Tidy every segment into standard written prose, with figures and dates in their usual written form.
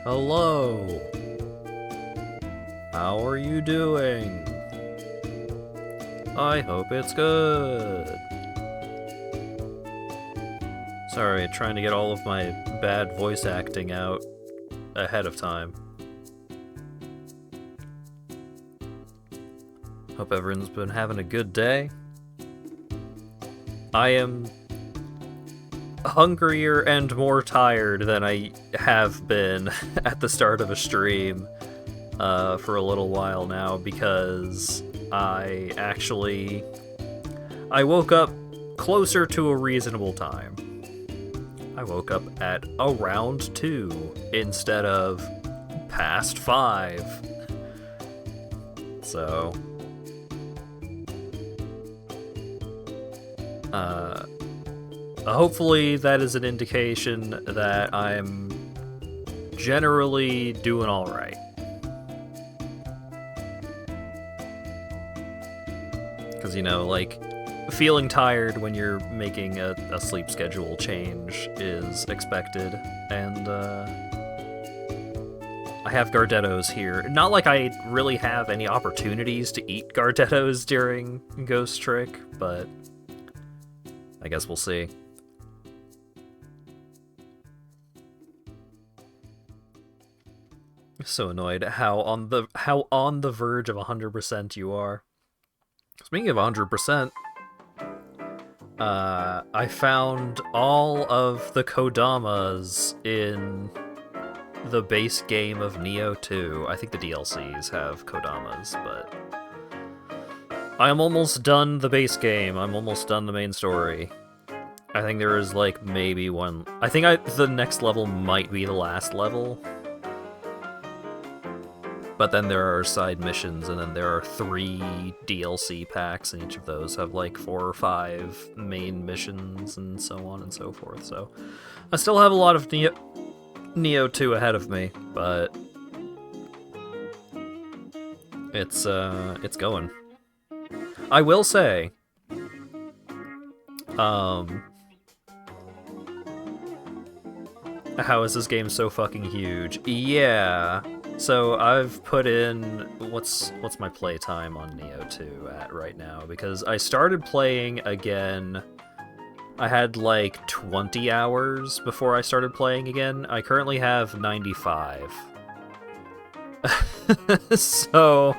Hello. How are you doing? I hope it's good. Sorry, trying to get all of my bad voice acting out ahead of time. Hope everyone's been having a good day. I am hungrier and more tired than I have been at the start of a stream for a little while now, because I woke up closer to a reasonable time. I woke up at around 2 instead of past 5. So hopefully that is an indication that I'm generally doing alright. Because, you know, like, feeling tired when you're making a sleep schedule change is expected, and I have Gardettos here. Not like I really have any opportunities to eat Gardettos during Ghost Trick, but I guess we'll see. So annoyed how on the verge of 100% you are. Speaking of 100%, I found all of the Kodamas in the base game of Nioh 2. I think the DLCs have Kodamas, but I am almost done the base game. I'm almost done the main story. I think there is, like, maybe one... I think the next level might be the last level. But then there are side missions, and then there are 3 DLC packs, and each of those have like 4 or 5 main missions, and so on and so forth. So I still have a lot of Nioh 2 ahead of me, but it's going. I will say, how is this game so fucking huge? Yeah. So I've put in, what's my playtime on Nioh 2 at right now? Because I started playing again, I had like 20 hours before I started playing again. I currently have 95. So,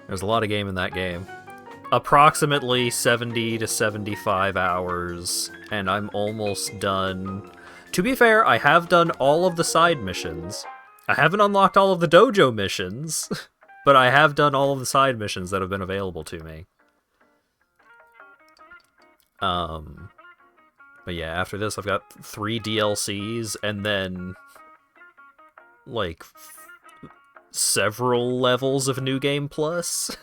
there's a lot of game in that game. Approximately 70 to 75 hours, and I'm almost done. To be fair, I have done all of the side missions. I haven't unlocked all of the dojo missions, but I have done all of the side missions that have been available to me. But yeah, after this I've got 3 DLCs, and then, like, several levels of New Game Plus,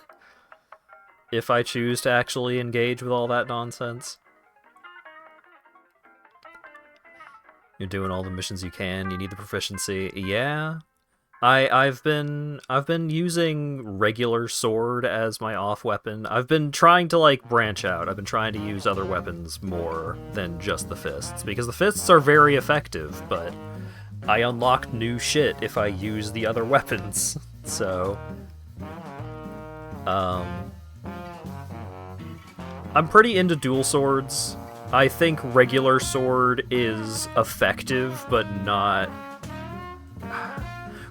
if I choose to actually engage with all that nonsense. You're doing all the missions you can. You need the proficiency. Yeah, I've been using regular sword as my off weapon. I've been trying to, like, branch out. I've been trying to use other weapons more than just the fists, because the fists are very effective, but I unlock new shit if I use the other weapons. So, I'm pretty into dual swords. I think regular sword is effective, but not...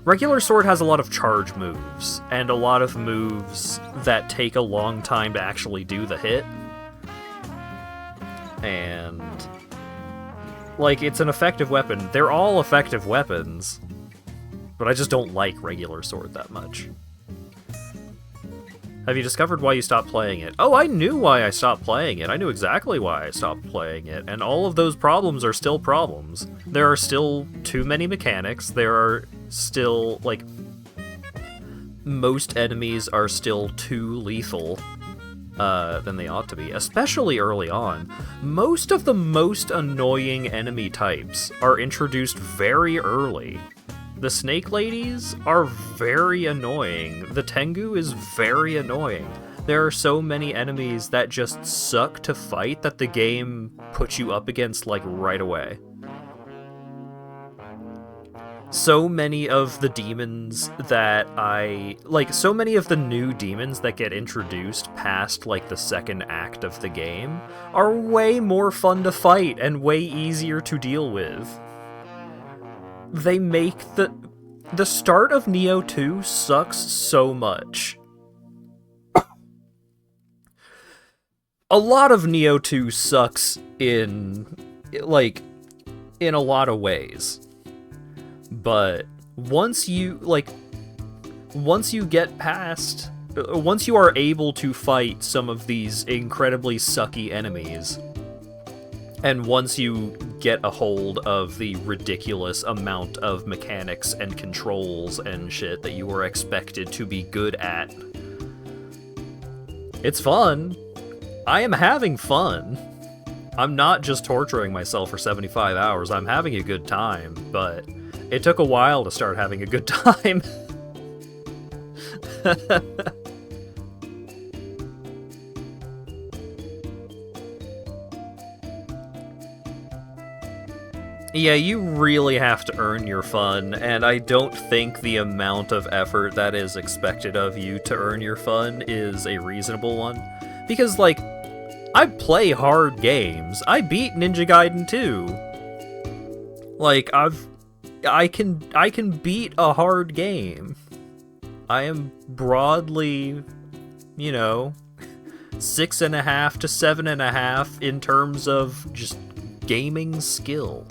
Regular sword has a lot of charge moves, and a lot of moves that take a long time to actually do the hit. And, like, it's an effective weapon. They're all effective weapons, but I just don't like regular sword that much. Have you discovered why you stopped playing it? Oh, I knew why I stopped playing it. I knew exactly why I stopped playing it, and all of those problems are still problems. There are still too many mechanics. There are still, like, most enemies are still too lethal than they ought to be, especially early on. Most of the most annoying enemy types are introduced very early. The snake ladies are very annoying. The Tengu is very annoying. There are so many enemies that just suck to fight that the game puts you up against, like, right away. so many of the demons that so many of the new demons that get introduced past, like, the second act of the game are way more fun to fight and way easier to deal with. They make the start of Nioh 2 sucks so much. A lot of Nioh 2 sucks in a lot of ways. But once you are able to fight some of these incredibly sucky enemies, and once you get a hold of the ridiculous amount of mechanics and controls and shit that you were expected to be good at, it's fun. I am having fun. I'm not just torturing myself for 75 hours, I'm having a good time, but it took a while to start having a good time. Yeah, you really have to earn your fun, and I don't think the amount of effort that is expected of you to earn your fun is a reasonable one. Because, like, I play hard games. I beat Ninja Gaiden 2. Like, I can beat a hard game. I am broadly, 6.5 to 7.5 in terms of just gaming skill.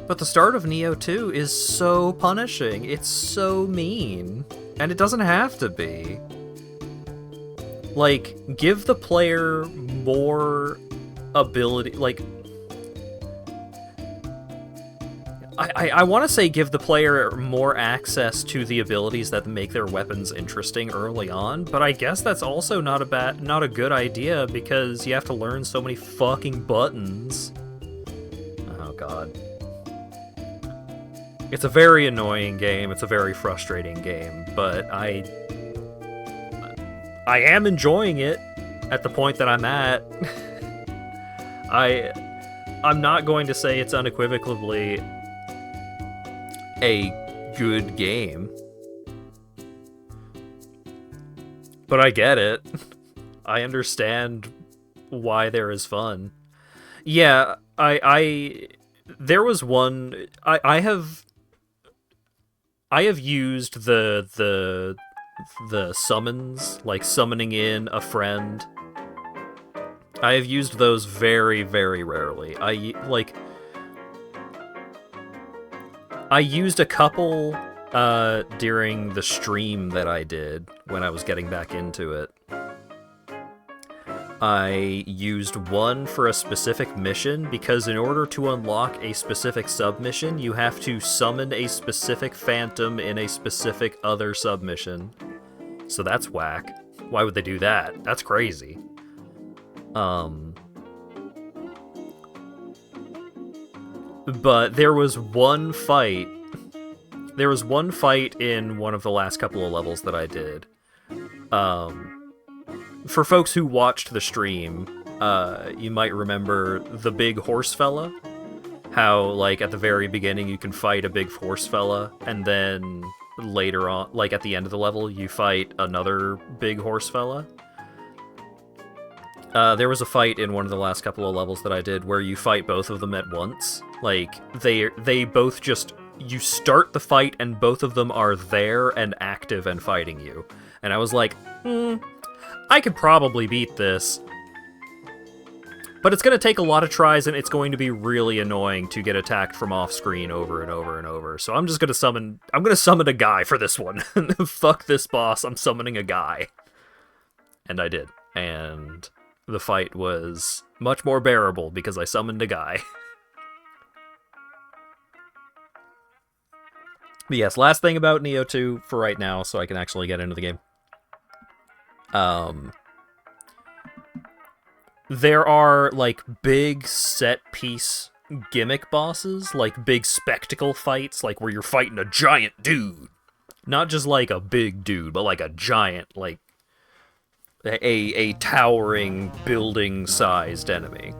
But the start of Nioh 2 is so punishing. It's so mean. And it doesn't have to be. Like, give the player more ability, like... I want to say give the player more access to the abilities that make their weapons interesting early on, but I guess that's also not a good idea, because you have to learn so many fucking buttons. Oh god. It's a very annoying game, it's a very frustrating game, but I am enjoying it at the point that I'm at. I'm not going to say it's unequivocally a good game, but I get it. I understand why there is fun. Yeah, there was one I have used the summons, like summoning in a friend. I have used those very, very rarely. I used a couple during the stream that I did when I was getting back into it. I used one for a specific mission, because in order to unlock a specific submission, you have to summon a specific phantom in a specific other submission. So that's whack. Why would they do that? That's crazy. But there was one fight in one of the last couple of levels that I did. For folks who watched the stream, you might remember the big horse fella. How, like, at the very beginning you can fight a big horse fella, and then later on, like at the end of the level, you fight another big horse fella. There was a fight in one of the last couple of levels that I did where you fight both of them at once. Like, they both just... You start the fight and both of them are there and active and fighting you. And I was like, I could probably beat this. But it's going to take a lot of tries, and it's going to be really annoying to get attacked from off-screen over and over and over. So I'm just going to summon... I'm going to summon a guy for this one. Fuck this boss, I'm summoning a guy. And I did. And the fight was much more bearable because I summoned a guy. But yes, last thing about Nioh 2 for right now, so I can actually get into the game. There are, like, big set-piece gimmick bosses, like big spectacle fights, like where you're fighting a giant dude. Not just like a big dude, but like a giant, like a towering building-sized enemy.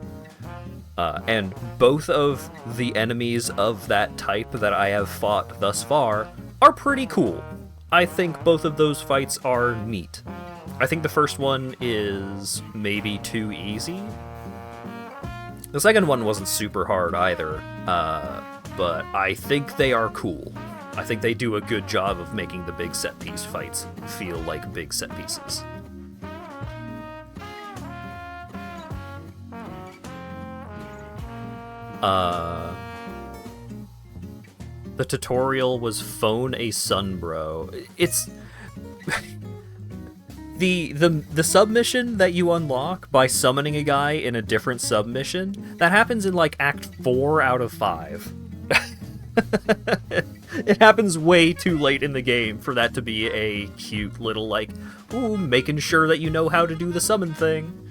And both of the enemies of that type that I have fought thus far are pretty cool. I think both of those fights are neat. I think the first one is maybe too easy. The second one wasn't super hard either, but I think they are cool. I think they do a good job of making the big set piece fights feel like big set pieces. The tutorial was phone a sunbro. It's the submission that you unlock by summoning a guy in a different submission, that happens in like Act 4 out of 5. It happens way too late in the game for that to be a cute little, like, ooh, making sure that you know how to do the summon thing.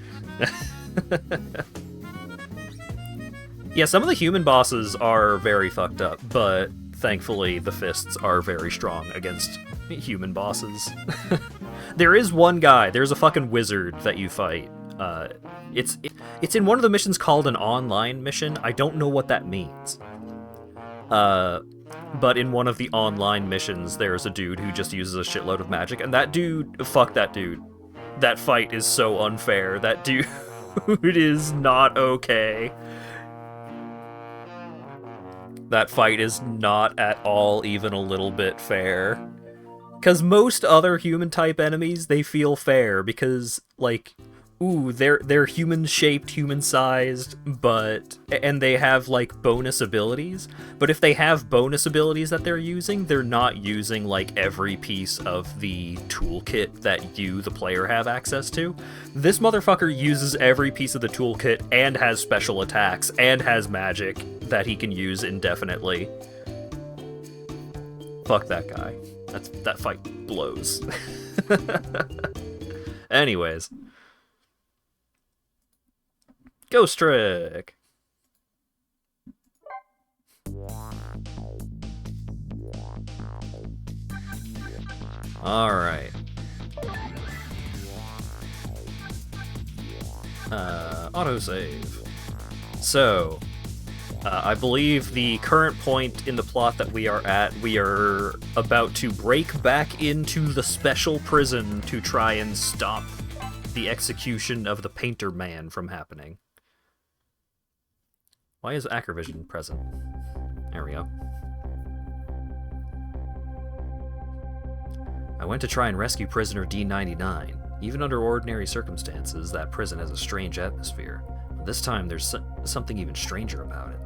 Yeah, some of the human bosses are very fucked up, but thankfully the fists are very strong against human bosses. There is one guy, there's a fucking wizard that you fight. It's in one of the missions called an online mission. I don't know what that means. But in one of the online missions, there's a dude who just uses a shitload of magic, and that dude, fuck that dude. That fight is so unfair. That dude is not okay. That fight is not at all even a little bit fair. Because most other human-type enemies, they feel fair, because, like, ooh, they're human-shaped, human-sized, and they have, like, bonus abilities. But if they have bonus abilities that they're not using, like, every piece of the toolkit that you, the player, have access to. This motherfucker uses every piece of the toolkit and has special attacks and has magic that he can use indefinitely. Fuck that guy. That fight blows. Anyways. Ghost Trick! Alright. Autosave. So, I believe the current point in the plot that we are at, we are about to break back into the special prison to try and stop the execution of the Painter Man from happening. Why is Ackervision present? There we go. I went to try and rescue prisoner D99. Even under ordinary circumstances, that prison has a strange atmosphere. But this time, there's something even stranger about it.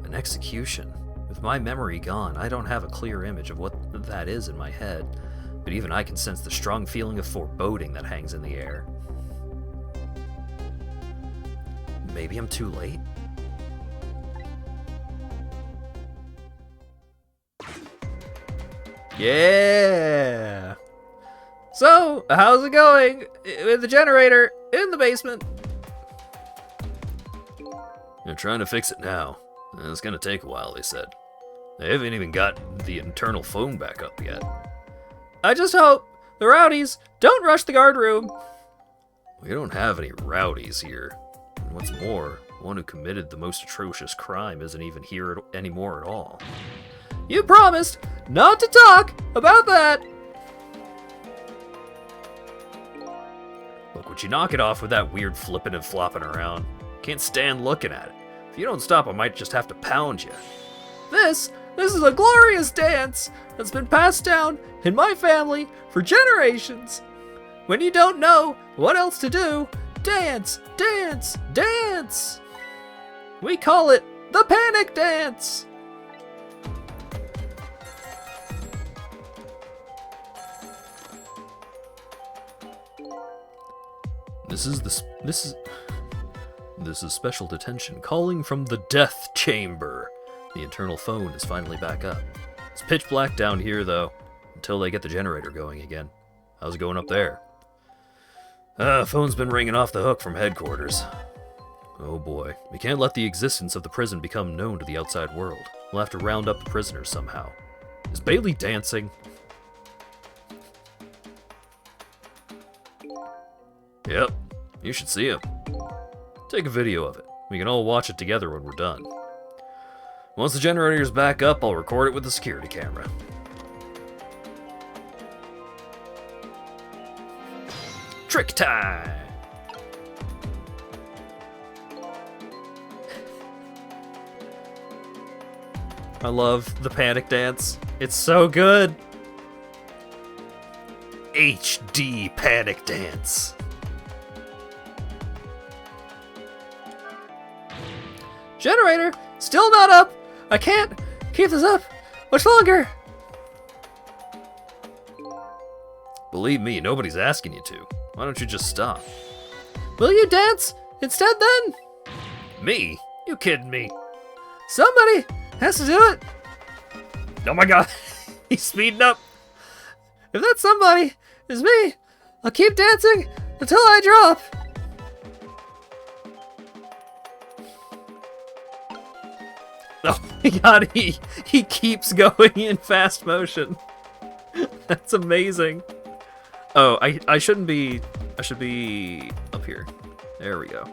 An execution. With my memory gone, I don't have a clear image of what that is in my head, but even I can sense the strong feeling of foreboding that hangs in the air. Maybe I'm too late? Yeah! So, how's it going with the generator in the basement? They're trying to fix it now. It's gonna take a while, they said. They haven't even got the internal phone back up yet. I just hope the rowdies don't rush the guard room. We don't have any rowdies here. And what's more, the one who committed the most atrocious crime isn't even here anymore at all. You promised not to talk about that! Look, would you knock it off with that weird flipping and flopping around? Can't stand looking at it. If you don't stop, I might just have to pound you. This is a glorious dance that's been passed down in my family for generations. When you don't know what else to do, dance, dance, dance! We call it the panic dance! This is special detention calling from the death chamber. The internal phone is finally back up. It's pitch black down here though, until they get the generator going again. How's it going up there? Phone's been ringing off the hook from headquarters. Oh boy, we can't let the existence of the prison become known to the outside world. We'll have to round up the prisoners somehow. Is Bailey dancing? Yep, you should see him. Take a video of it. We can all watch it together when we're done. Once the generator's back up, I'll record it with the security camera. Trick time! I love the panic dance. It's so good! HD panic dance. Generator! Still not up! I can't keep this up much longer! Believe me, nobody's asking you to. Why don't you just stop? Will you dance instead then? Me? You kidding me? Somebody has to do it! Oh my god, he's speeding up! If that somebody is me, I'll keep dancing until I drop! Oh my god, he keeps going in fast motion. That's amazing. Oh, I shouldn't be... I should be up here. There we go.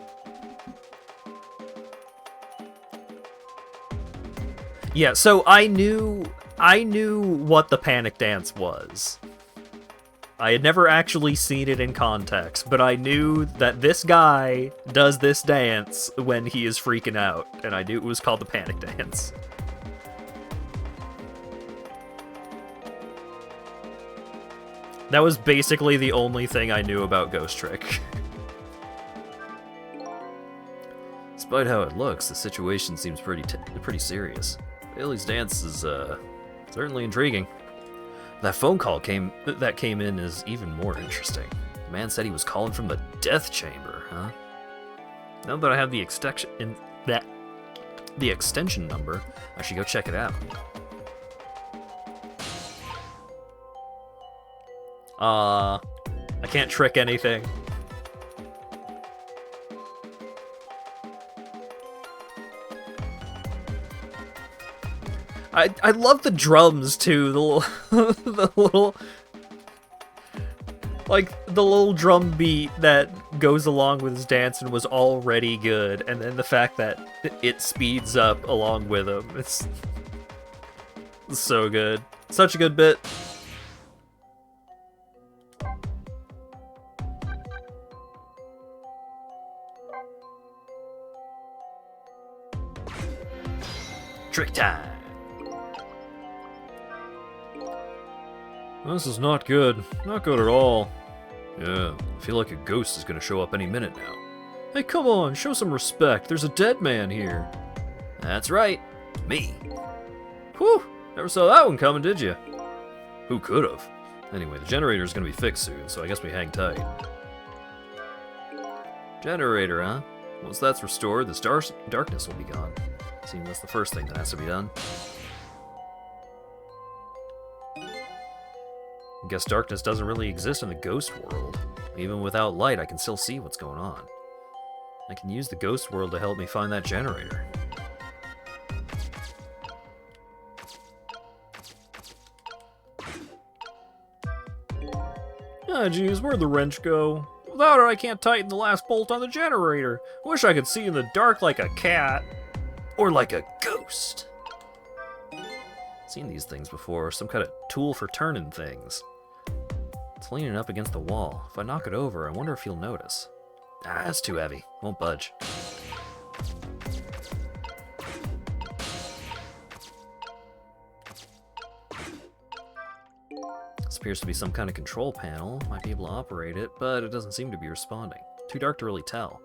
Yeah, so I knew what the panic dance was. I had never actually seen it in context, but I knew that this guy does this dance when he is freaking out, and I knew it was called the panic dance. That was basically the only thing I knew about Ghost Trick. Despite how it looks, the situation seems pretty serious. Bailey's dance is certainly intriguing. That phone call that came in is even more interesting. The man said he was calling from the death chamber, huh? Now that I have the extension number, I should go check it out. I can't trick anything. I love the drums too. The little the little drum beat that goes along with his dance and was already good, and then the fact that it speeds up along with him. It's so good. Such a good bit. Trick time. This is not good. Not good at all. Yeah, I feel like a ghost is gonna show up any minute now. Hey, come on, show some respect. There's a dead man here. That's right. Me. Whew, never saw that one coming, did you? Who could've? Anyway, the generator's gonna be fixed soon, so I guess we hang tight. Generator, huh? Once that's restored, this darkness will be gone. Seems that's the first thing that has to be done. I guess darkness doesn't really exist in the ghost world. Even without light, I can still see what's going on. I can use the ghost world to help me find that generator. Ah, geez, where'd the wrench go? Without it, I can't tighten the last bolt on the generator. Wish I could see in the dark like a cat. Or like a ghost. Seen these things before, some kind of tool for turning things. It's leaning up against the wall. If I knock it over, I wonder if he'll notice. Ah, it's too heavy. Won't budge. This appears to be some kind of control panel. Might be able to operate it, but it doesn't seem to be responding. Too dark to really tell.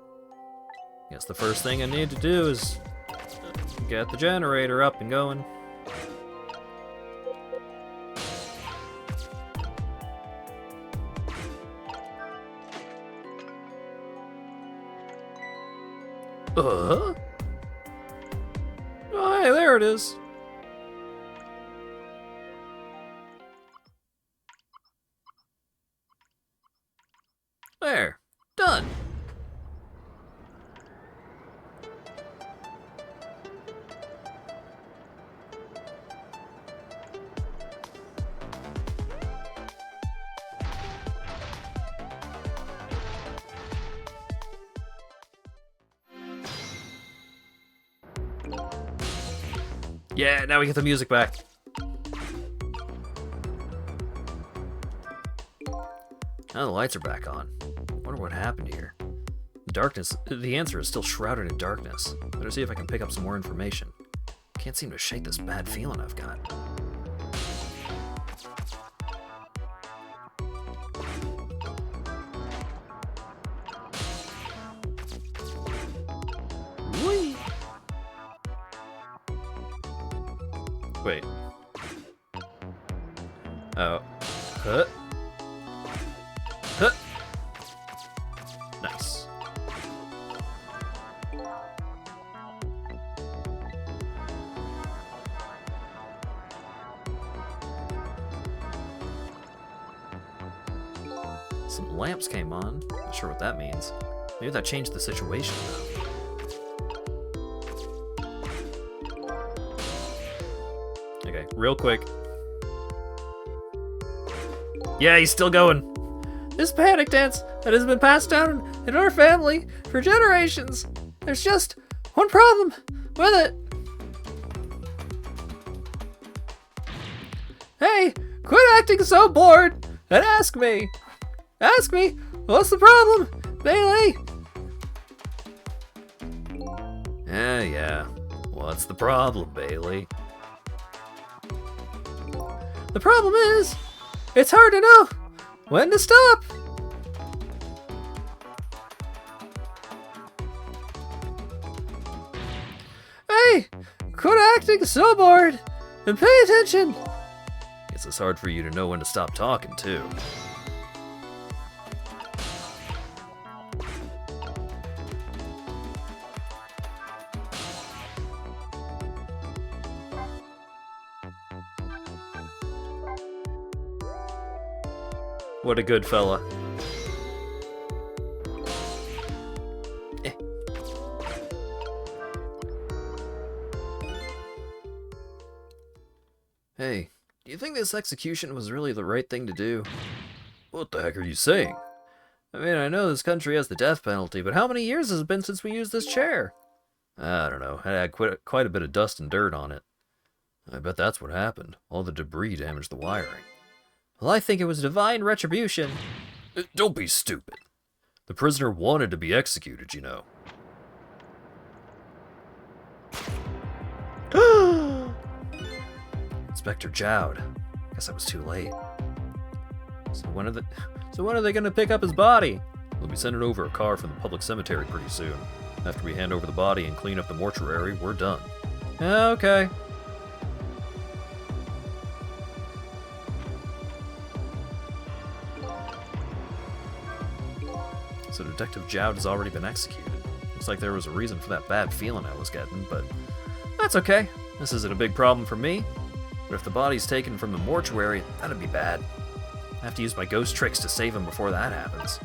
Guess the first thing I need to do is get the generator up and going. Oh, hey, there it is. There. Done. Yeah, now we get the music back. Now the lights are back on. Wonder what happened here. The answer is still shrouded in darkness. Better see if I can pick up some more information. Can't seem to shake this bad feeling I've got. Whee! Wait. Oh. Huh? Huh? Nice. Some lamps came on. Not sure what that means. Maybe that changed the situation, though. Okay, real quick. Yeah, he's still going. This panic dance that has been passed down in our family for generations. There's just one problem with it. Hey, quit acting so bored and ask me. Ask me, what's the problem, Bailey? Yeah. What's the problem, Bailey? The problem is, it's hard to know when to stop. Hey, quit acting so bored and pay attention. Guess it's hard for you to know when to stop talking, too. What a good fella. Hey, do you think this execution was really the right thing to do? What the heck are you saying? I mean, I know this country has the death penalty, but how many years has it been since we used this chair? I don't know. It had quite a bit of dust and dirt on it. I bet that's what happened. All the debris damaged the wiring. Well, I think it was divine retribution. Don't be stupid. The prisoner wanted to be executed, you know. Inspector Jowd. Guess I was too late. So when are they gonna pick up his body? We'll be sending over a car from the public cemetery pretty soon. After we hand over the body and clean up the mortuary, we're done. Okay. So Detective Jowd has already been executed. Looks like there was a reason for that bad feeling I was getting, but that's okay. This isn't a big problem for me. But if the body's taken from the mortuary, that'd be bad. I have to use my ghost tricks to save him before that happens.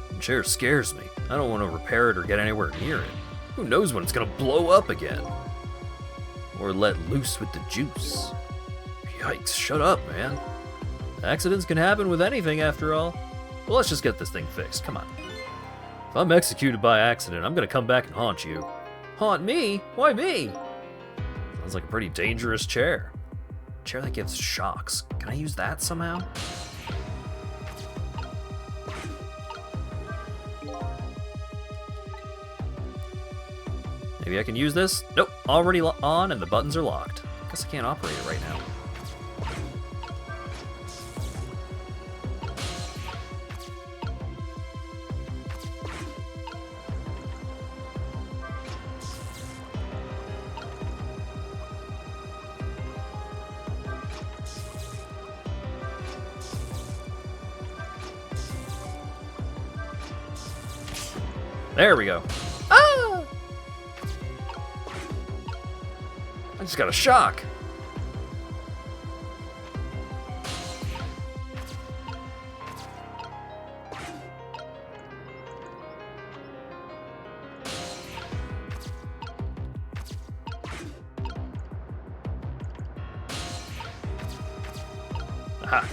The chair scares me. I don't want to repair it or get anywhere near it. Who knows when it's gonna blow up again? Or let loose with the juice. Yikes, shut up, man. Accidents can happen with anything, after all. Well, let's just get this thing fixed, come on. If I'm executed by accident, I'm gonna come back and haunt you. Haunt me? Why me? Sounds like a pretty dangerous chair. A chair that gives shocks. Can I use that somehow? Maybe I can use this? Nope, already on and the buttons are locked. Guess I can't operate it right now. There we go. Ah! I just got a shock. Aha.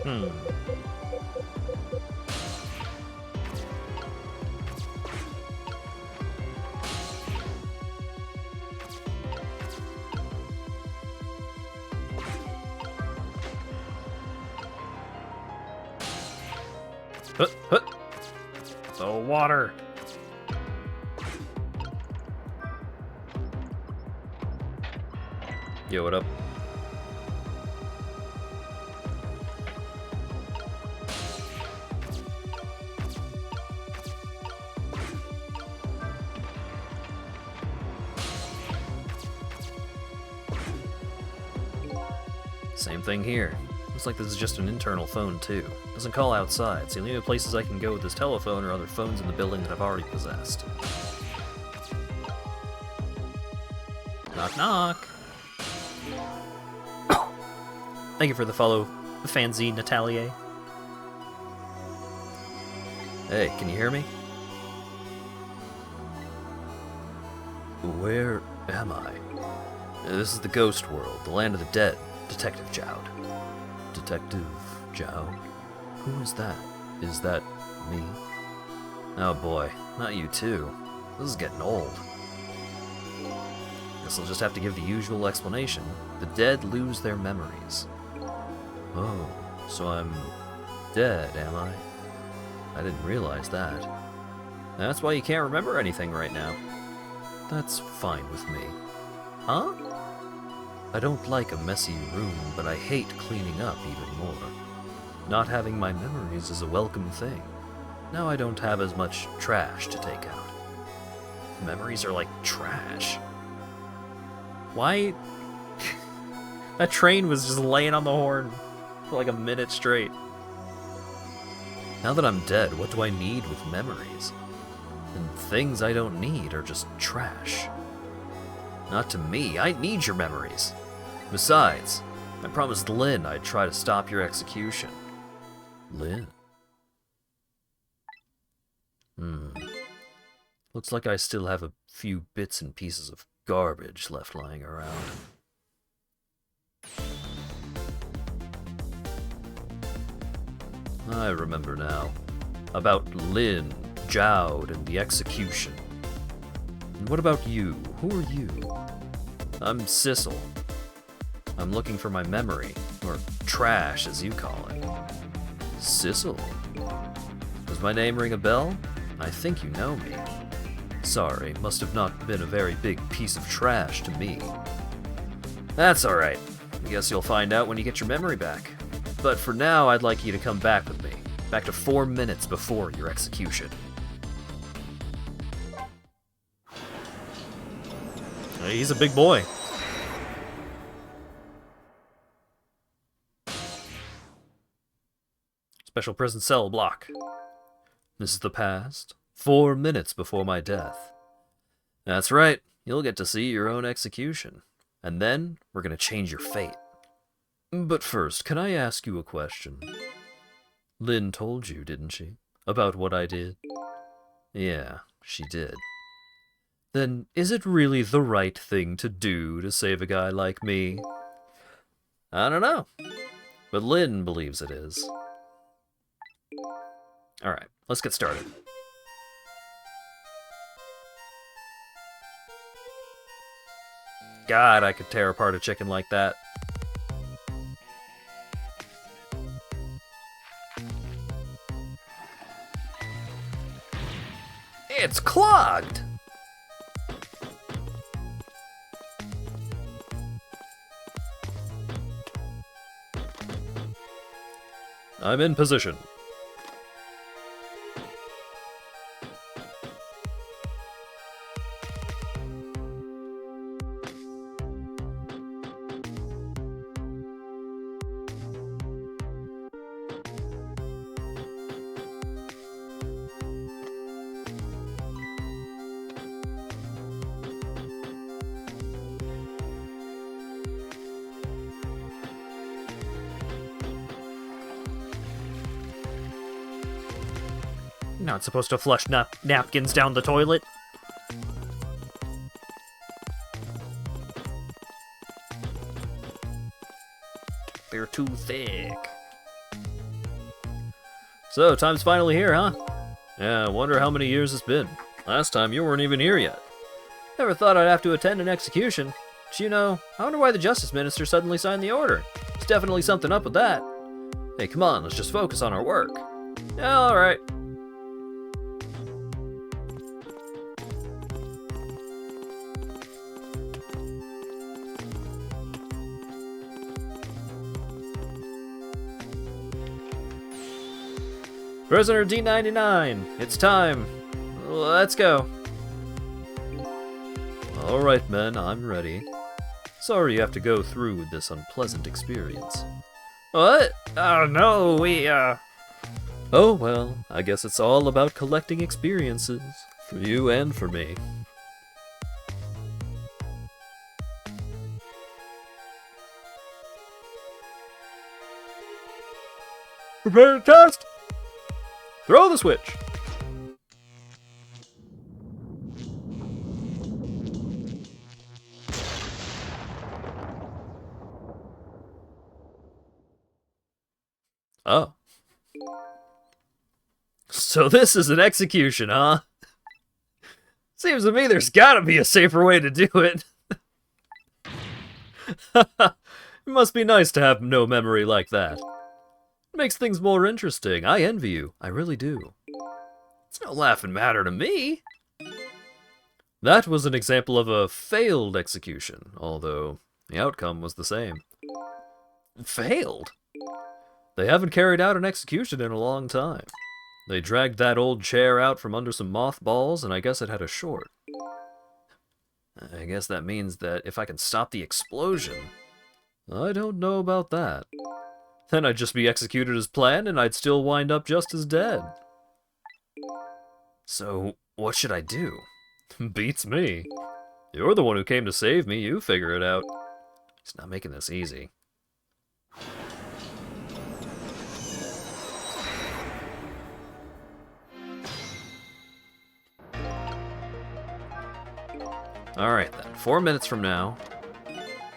Hmm. The water. Yo, what up? Same thing here. Looks like this is just an internal phone, too. Doesn't call outside, so the only places I can go with this telephone are other phones in the building that I've already possessed. Knock knock! Thank you for the follow, Fanzine Natalier. Hey, can you hear me? Where am I? This is the ghost world, the land of the dead. Detective Jowd. Detective Jowd? Who is that? Is that me? Oh boy, not you too. This is getting old. Guess I'll just have to give the usual explanation. The dead lose their memories. Oh, so I'm dead, am I? I didn't realize that. That's why you can't remember anything right now. That's fine with me. Huh? I don't like a messy room, but I hate cleaning up even more. Not having my memories is a welcome thing. Now I don't have as much trash to take out. Memories are like trash. Why? That train was just laying on the horn for like a minute straight. Now that I'm dead, what do I need with memories? And things I don't need are just trash. Not to me, I need your memories. Besides, I promised Lynn I'd try to stop your execution. Lynn? Looks like I still have a few bits and pieces of garbage left lying around. I remember now. About Lynn, Jowd, and the execution. And what about you? Who are you? I'm Sissel. I'm looking for my memory, or trash as you call it. Sissel? Does my name ring a bell? I think you know me. Sorry, must have not been a very big piece of trash to me. That's alright. I guess you'll find out when you get your memory back. But for now, I'd like you to come back with me. Back to 4 minutes before your execution. He's a big boy. Special prison cell block. This is the past. 4 minutes before my death. That's right. You'll get to see your own execution. And then, we're gonna change your fate. But first, can I ask you a question? Lynn told you, didn't she? About what I did? Yeah, she did. Then, is it really the right thing to do to save a guy like me? I don't know. But Lynn believes it is. Alright, let's get started. God, I could tear apart a chicken like that. It's clogged! I'm in position. Not supposed to flush napkins down the toilet. They're too thick. So, time's finally here, huh? Yeah, I wonder how many years it's been. Last time you weren't even here yet. Never thought I'd have to attend an execution. But you know, I wonder why the Justice Minister suddenly signed the order. There's definitely something up with that. Hey, come on, let's just focus on our work. Yeah, alright. Prisoner D99, it's time. Let's go. Alright, men, I'm ready. Sorry you have to go through this unpleasant experience. What? Oh, no, Oh, well, I guess it's all about collecting experiences. For you and for me. Prepare to test! Throw the switch! Oh. So this is an execution, huh? Seems to me there's gotta be a safer way to do it. It must be nice to have no memory like that. It makes things more interesting. I envy you. I really do. It's no laughing matter to me. That was an example of a failed execution, although the outcome was the same. Failed? They haven't carried out an execution in a long time. They dragged that old chair out from under some mothballs, and I guess it had a short. I guess that means that if I can stop the explosion... I don't know about that. Then I'd just be executed as planned, and I'd still wind up just as dead. So, what should I do? Beats me. You're the one who came to save me, you figure it out. He's not making this easy. Alright then, 4 minutes from now,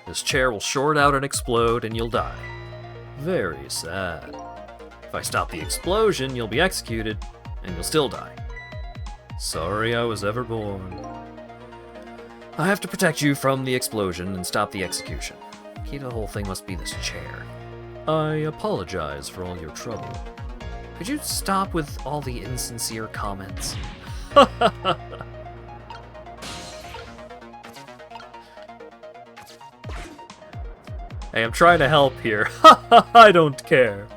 this chair will short out and explode and you'll die. Very sad. If I stop the explosion, you'll be executed, and you'll still die. Sorry I was ever born. I have to protect you from the explosion and stop the execution. Key to the whole thing must be this chair. I apologize for all your trouble. Could you stop with all the insincere comments? Hey, I'm trying to help here. I don't care.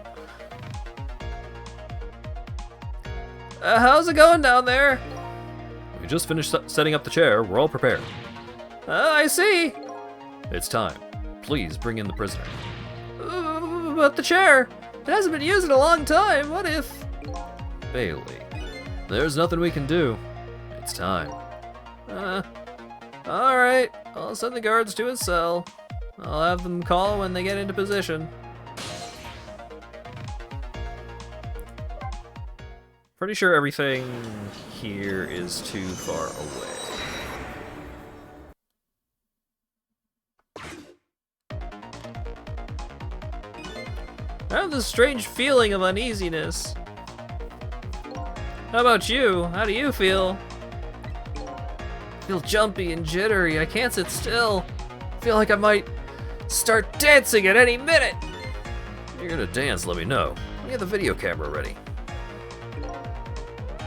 How's it going down there? We just finished setting up the chair. We're all prepared. I see. It's time. Please bring in the prisoner. But the chair, it hasn't been used in a long time. What if... Bailey, there's nothing we can do. It's time. Alright. I'll send the guards to his cell. I'll have them call when they get into position. Pretty sure everything here is too far away. I have this strange feeling of uneasiness. How about you? How do you feel? I feel jumpy and jittery. I can't sit still. I feel like I might start dancing at any minute. If you're gonna dance, let me know. Let me get the video camera ready.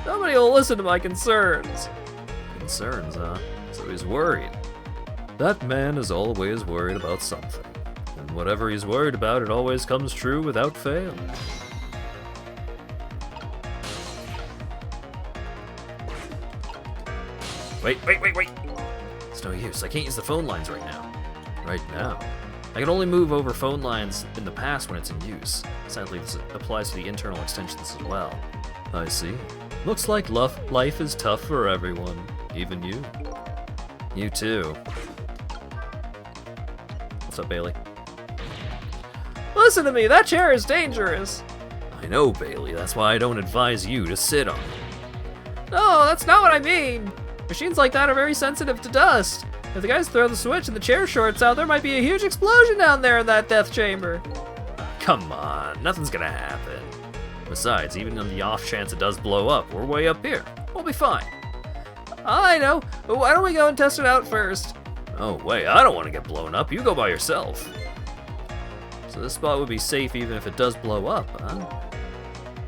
Nobody will listen to my concerns. Concerns, huh? So he's worried. That man is always worried about something. And whatever he's worried about, it always comes true without fail. Wait. It's no use. I can't use the phone lines right now. Right now. I can only move over phone lines in the past when it's in use. Sadly, this applies to the internal extensions as well. I see. Looks like life is tough for everyone. Even you. You too. What's up, Bailey? Listen to me, that chair is dangerous. I know, Bailey. That's why I don't advise you to sit on it. No, that's not what I mean. Machines like that are very sensitive to dust. If the guys throw the switch and the chair shorts out, there might be a huge explosion down there in that death chamber. Come on, nothing's gonna happen. Besides, even on the off chance it does blow up, we're way up here. We'll be fine. I know, but why don't we go and test it out first? Oh, wait, I don't want to get blown up. You go by yourself. So this spot would be safe even if it does blow up, huh?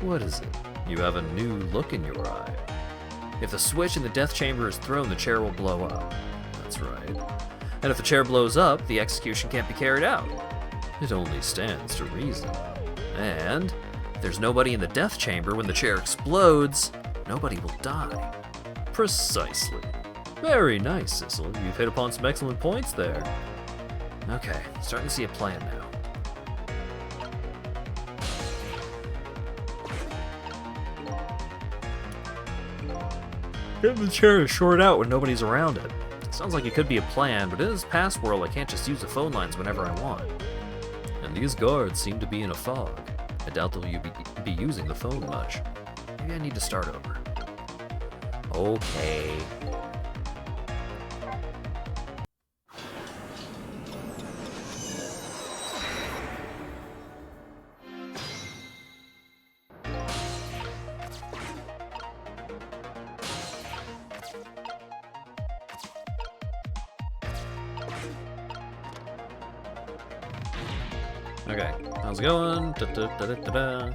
What is it? You have a new look in your eye. If the switch in the death chamber is thrown, the chair will blow up. That's right. And if the chair blows up, the execution can't be carried out. It only stands to reason. And if there's nobody in the death chamber when the chair explodes, nobody will die. Precisely. Very nice, Sissel. You've hit upon some excellent points there. Okay, starting to see a plan now. Getting the chair to short out when nobody's around it. Sounds like it could be a plan, but in this past world I can't just use the phone lines whenever I want. And these guards seem to be in a fog. I doubt they'll be using the phone much. Maybe I need to start over. Okay. Okay, how's it going? Alright.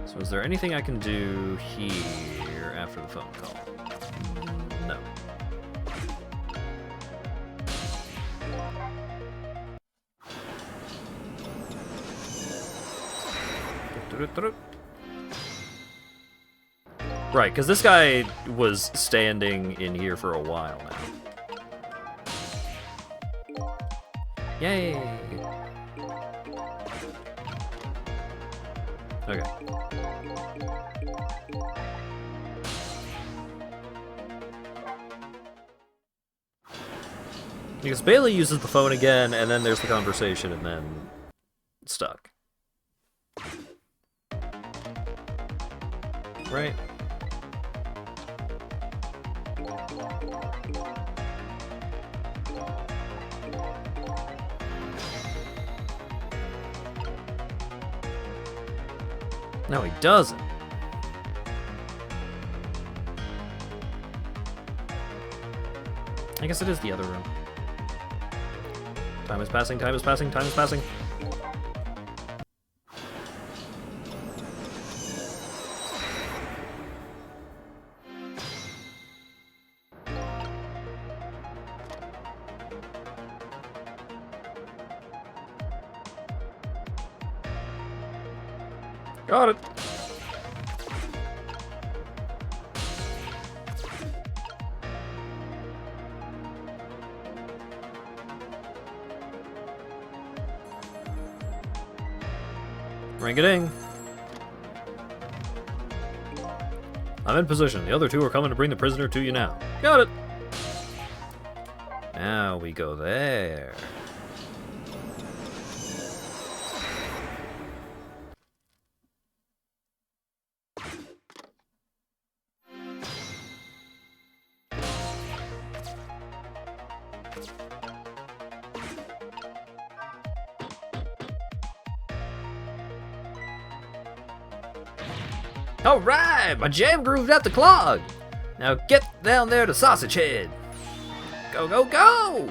So is there anything I can do here after the phone call? No. Right, because this guy was standing in here for a while now. Yay! Okay. Because Bailey uses the phone again, and then there's the conversation, and then stuck. Right? No, he doesn't. I guess it is the other room. Time is passing, time is passing, time is passing. Got it. Ring-a-ding. I'm in position. The other two are coming to bring the prisoner to you now. Got it. Now we go there. Alright, my jam grooved out the clog. Now get down there to Sausage Head. Go, go, go!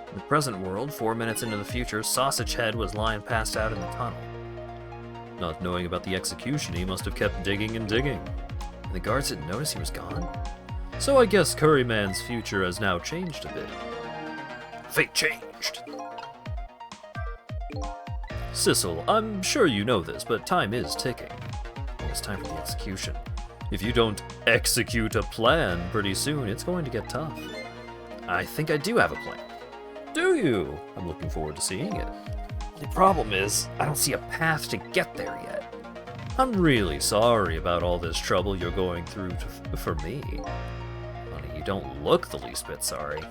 In the present world, 4 minutes into the future, Sausage Head was lying passed out in the tunnel. Not knowing about the execution, he must have kept digging and digging. And the guards didn't notice he was gone? So I guess Curryman's future has now changed a bit. Fate changed! Sissel, I'm sure you know this, but time is ticking. Well, it's time for the execution. If you don't execute a plan pretty soon, it's going to get tough. I think I do have a plan. Do you? I'm looking forward to seeing it. The problem is, I don't see a path to get there yet. I'm really sorry about all this trouble you're going through for me. Honey, you don't look the least bit sorry.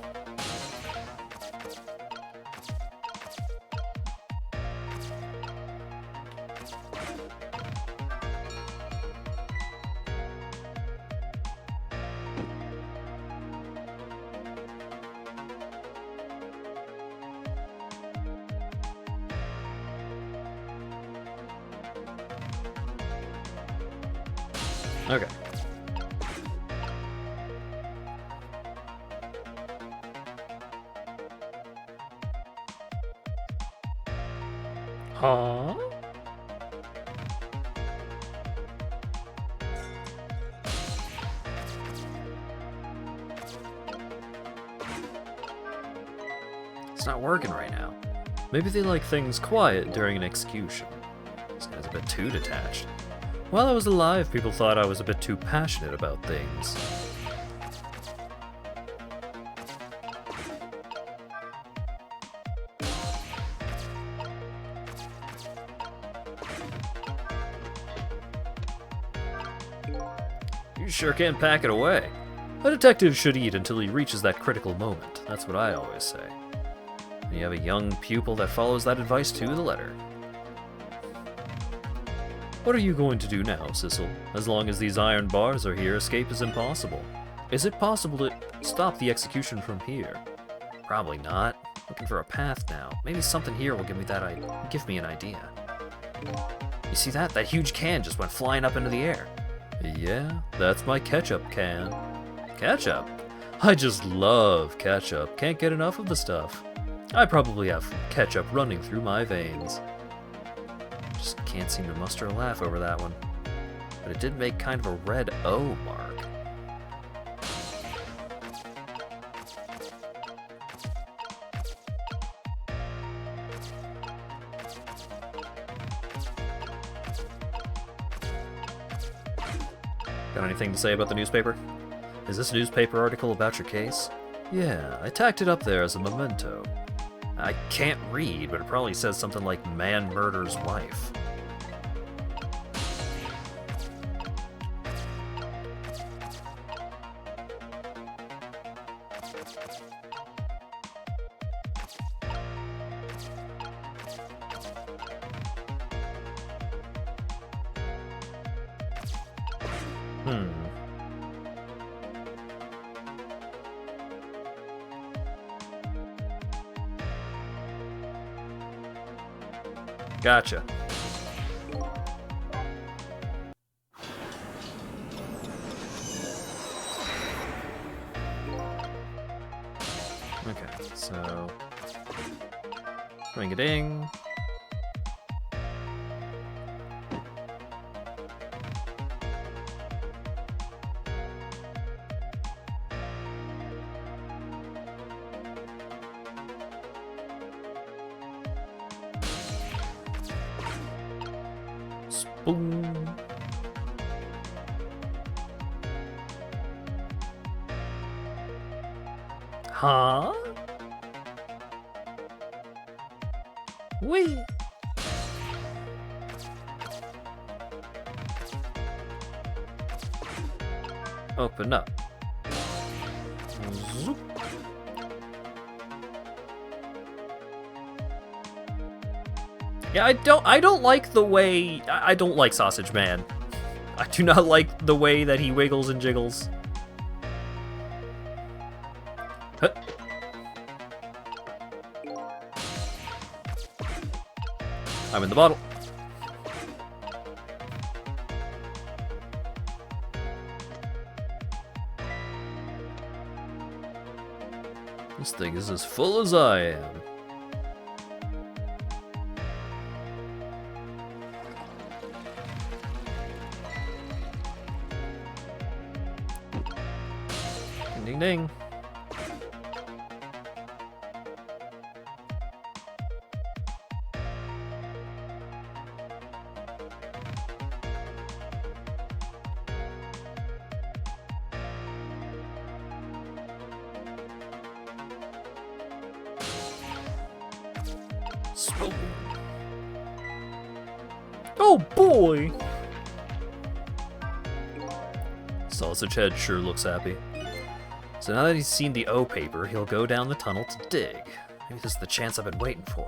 Okay. Huh? It's not working right now. Maybe they like things quiet during an execution. This guy's a bit too detached. While I was alive, people thought I was a bit too passionate about things. You sure can pack it away. A detective should eat until he reaches that critical moment. That's what I always say. And you have a young pupil that follows that advice to the letter. What are you going to do now, Sissel? As long as these iron bars are here, escape is impossible. Is it possible to stop the execution from here? Probably not. Looking for a path now. Maybe something here will give me an idea. You see that? That huge can just went flying up into the air. Yeah, that's my ketchup can. Ketchup? I just love ketchup. Can't get enough of the stuff. I probably have ketchup running through my veins. Just can't seem to muster a laugh over that one. But it did make kind of a red O mark. Got anything to say about the newspaper? Is this newspaper article about your case? Yeah, I tacked it up there as a memento. I can't read, but it probably says something like man murders wife. Gotcha. Okay, so ring-a-ding. Boom. Huh? Wait. Open up. Zoop. Yeah, I don't like the way... I don't like Sausage Man. I do not like the way that he wiggles and jiggles. Huh. I'm in the bottle. This thing is as full as I am. Ding ding. Spoon. Oh boy! Sausage Head sure looks happy. So now that he's seen the O paper, he'll go down the tunnel to dig. Maybe this is the chance I've been waiting for.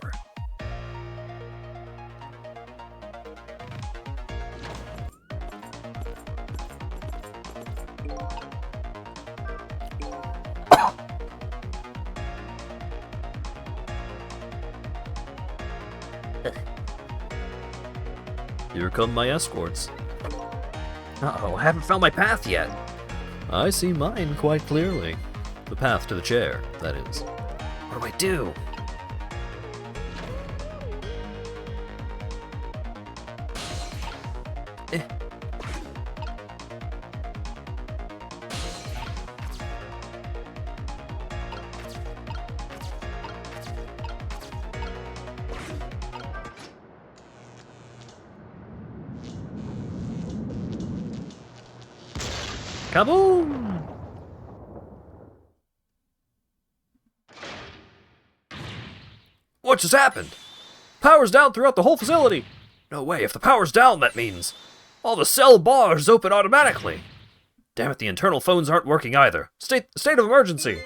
Here come my escorts. Uh-oh, I haven't found my path yet. I see mine quite clearly. The path to the chair, that is. What do I do? Kaboom! What just happened? Power's down throughout the whole facility! No way, if the power's down, that means all the cell bars open automatically. Damn it, the internal phones aren't working either. State of emergency!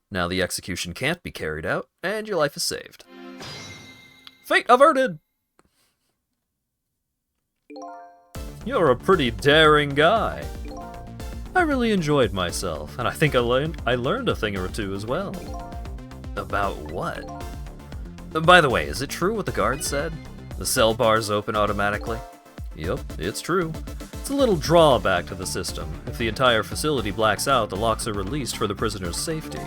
Now the execution can't be carried out, and your life is saved. Fate averted! You're a pretty daring guy. I really enjoyed myself, and I think I learned a thing or two as well. About what? By the way, is it true what the guard said? The cell bars open automatically? Yep, it's true. It's a little drawback to the system. If the entire facility blacks out, the locks are released for the prisoner's safety.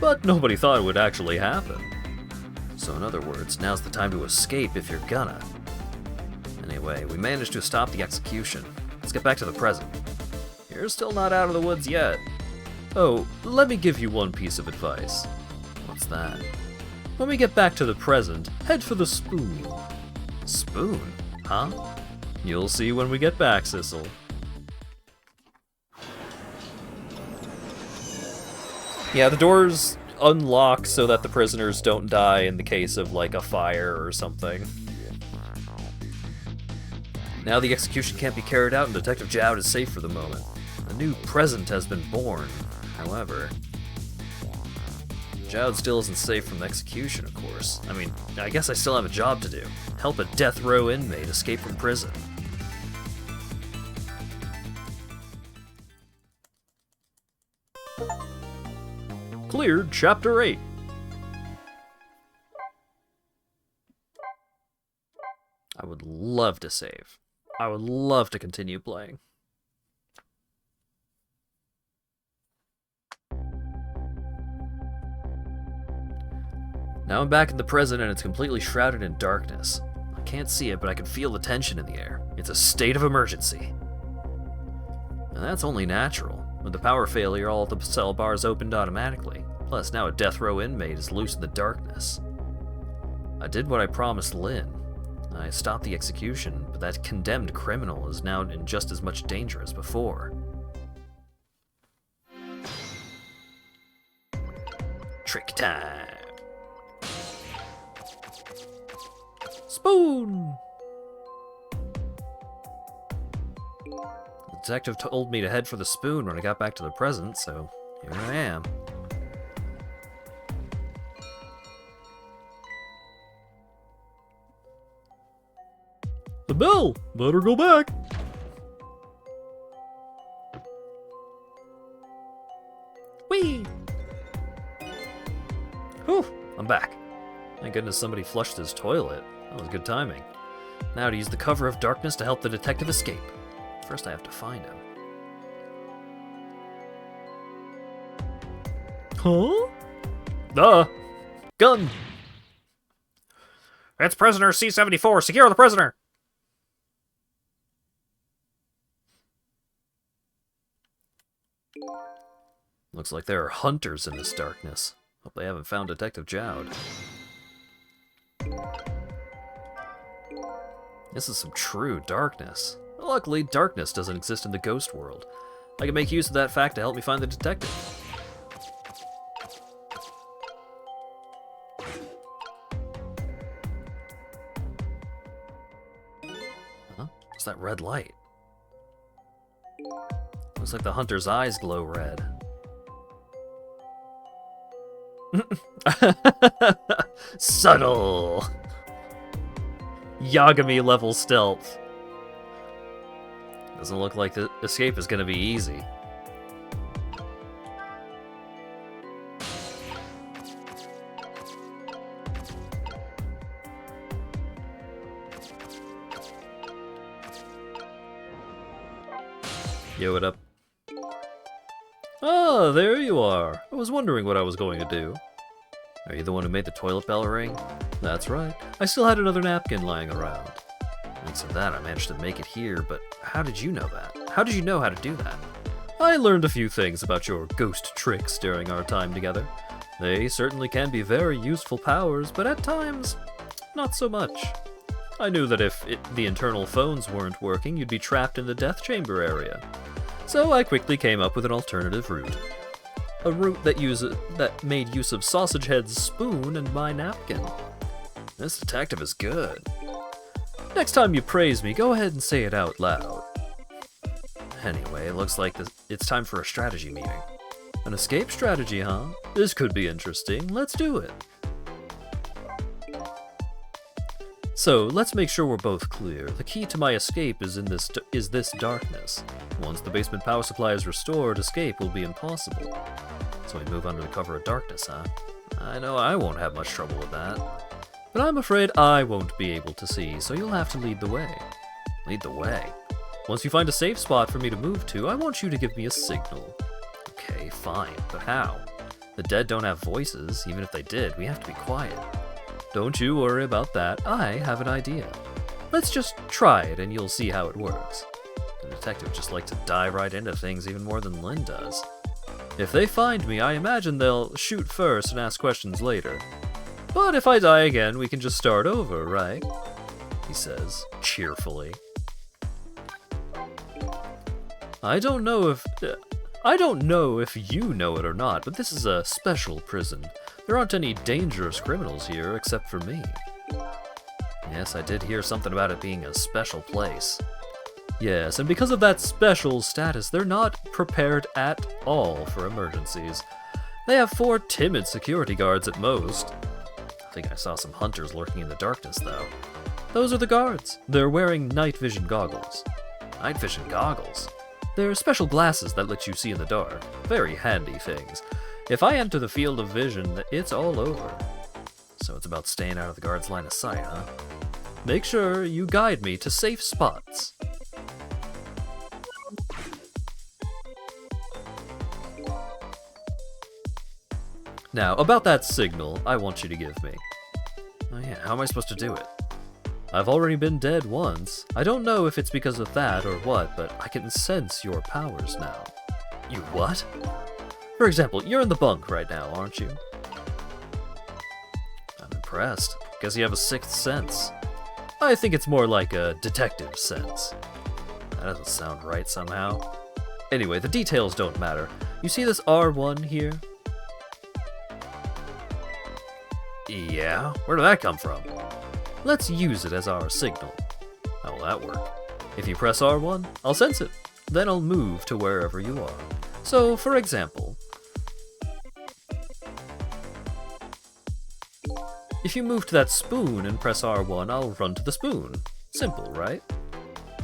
But nobody thought it would actually happen. So in other words, now's the time to escape if you're gonna. Anyway, we managed to stop the execution. Let's get back to the present. You're still not out of the woods yet. Oh, let me give you one piece of advice. What's that? When we get back to the present, head for the spoon. Spoon? Huh? You'll see when we get back, Sissel. Yeah, the doors unlock so that the prisoners don't die in the case of, like, a fire or something. Now the execution can't be carried out and Detective Jowd is safe for the moment. A new present has been born, however. Jowd still isn't safe from execution, of course. I mean, I guess I still have a job to do. Help a death row inmate escape from prison. Cleared Chapter 8. I would love to save. I would love to continue playing. Now I'm back in the present and it's completely shrouded in darkness. I can't see it, but I can feel the tension in the air. It's a state of emergency. And that's only natural. With the power failure, all the cell bars opened automatically. Plus, now a death row inmate is loose in the darkness. I did what I promised Lynn. I stopped the execution, but that condemned criminal is now in just as much danger as before. Trick time! Spoon! The detective told me to head for the spoon when I got back to the present, so here I am. The bell! Better go back! Whee! Whew, I'm back. Thank goodness somebody flushed his toilet. That was good timing. Now to use the cover of darkness to help the detective escape. First I have to find him. Huh? Duh! Gun! It's prisoner C-74! Secure the prisoner! Looks like there are hunters in this darkness. Hope they haven't found Detective Jowd. This is some true darkness. Luckily, darkness doesn't exist in the ghost world. I can make use of that fact to help me find the detective. What's that red light? Looks like the hunter's eyes glow red. Subtle! Yagami level stealth. Doesn't look like the escape is gonna be easy. Yo, what up? Ah, there you are. I was wondering what I was going to do. Are you the one who made the toilet bell ring? That's right. I still had another napkin lying around. Thanks to that, I managed to make it here, but how did you know that? How did you know how to do that? I learned a few things about your ghost tricks during our time together. They certainly can be very useful powers, but at times, not so much. I knew that if the internal phones weren't working, you'd be trapped in the death chamber area. So I quickly came up with an alternative route. A route that made use of Sausagehead's spoon and my napkin. This detective is good. Next time you praise me, go ahead and say it out loud. Anyway, it looks like it's time for a strategy meeting. An escape strategy, huh? This could be interesting. Let's do it. So, let's make sure we're both clear. The key to my escape is this darkness. Once the basement power supply is restored, escape will be impossible. So we move under the cover of darkness, huh? I know I won't have much trouble with that. But I'm afraid I won't be able to see, so you'll have to lead the way. Lead the way? Once you find a safe spot for me to move to, I want you to give me a signal. Okay, fine, but how? The dead don't have voices. Even if they did, we have to be quiet. Don't you worry about that. I have an idea. Let's just try it and you'll see how it works. The detective just likes to dive right into things even more than Lynn does. If they find me, I imagine they'll shoot first and ask questions later. But if I die again, we can just start over, right? He says, cheerfully. I don't know if you know it or not, but this is a special prison. There aren't any dangerous criminals here except for me. Yes, I did hear something about it being a special place. Yes, and because of that special status, they're not prepared at all for emergencies. They have 4 timid security guards at most. I think I saw some hunters lurking in the darkness, though. Those are the guards. They're wearing night vision goggles. Night vision goggles? They're special glasses that let you see in the dark. Very handy things. If I enter the field of vision, it's all over. So it's about staying out of the guard's line of sight, huh? Make sure you guide me to safe spots. Now, about that signal I want you to give me. Oh yeah, how am I supposed to do it? I've already been dead once. I don't know if it's because of that or what, but I can sense your powers now. You what? For example, you're in the bunk right now, aren't you? I'm impressed. Guess you have a 6th sense. I think it's more like a detective sense. That doesn't sound right somehow. Anyway, the details don't matter. You see this R1 here? Yeah? Where did that come from? Let's use it as our signal. How will that work? If you press R1, I'll sense it. Then I'll move to wherever you are. So, for example, if you move to that spoon and press R1, I'll run to the spoon. Simple, right?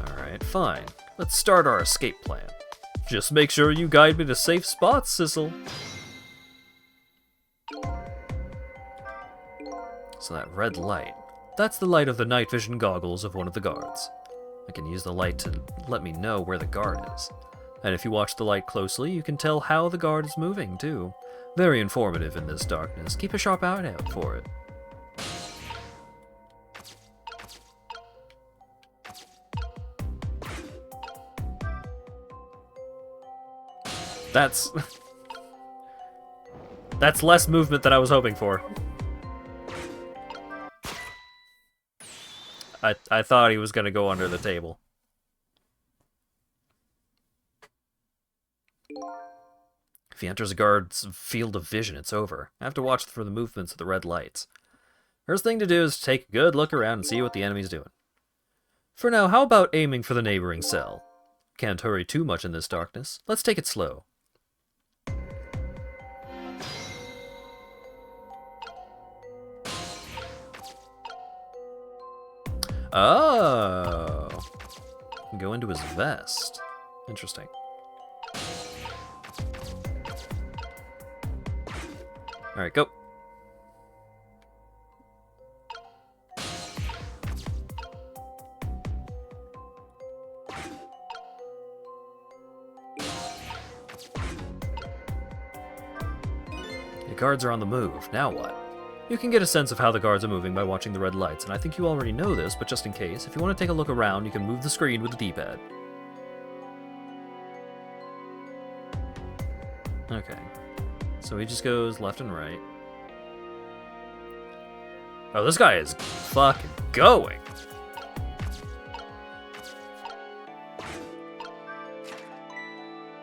Alright, fine. Let's start our escape plan. Just make sure you guide me to safe spots, Sissel. So that red light, that's the light of the night vision goggles of one of the guards. I can use the light to let me know where the guard is. And if you watch the light closely, you can tell how the guard is moving, too. Very informative in this darkness. Keep a sharp eye out for it. That's less movement than I was hoping for. I thought he was going to go under the table. If he enters a guard's field of vision, it's over. I have to watch for the movements of the red lights. First thing to do is take a good look around and see what the enemy's doing. For now, how about aiming for the neighboring cell? Can't hurry too much in this darkness. Let's take it slow. Oh! Go into his vest. Interesting. Alright, go. The guards are on the move. Now what? You can get a sense of how the guards are moving by watching the red lights, and I think you already know this, but just in case, if you want to take a look around, you can move the screen with the D-pad. Okay. So he just goes left and right. Oh, this guy is fucking going!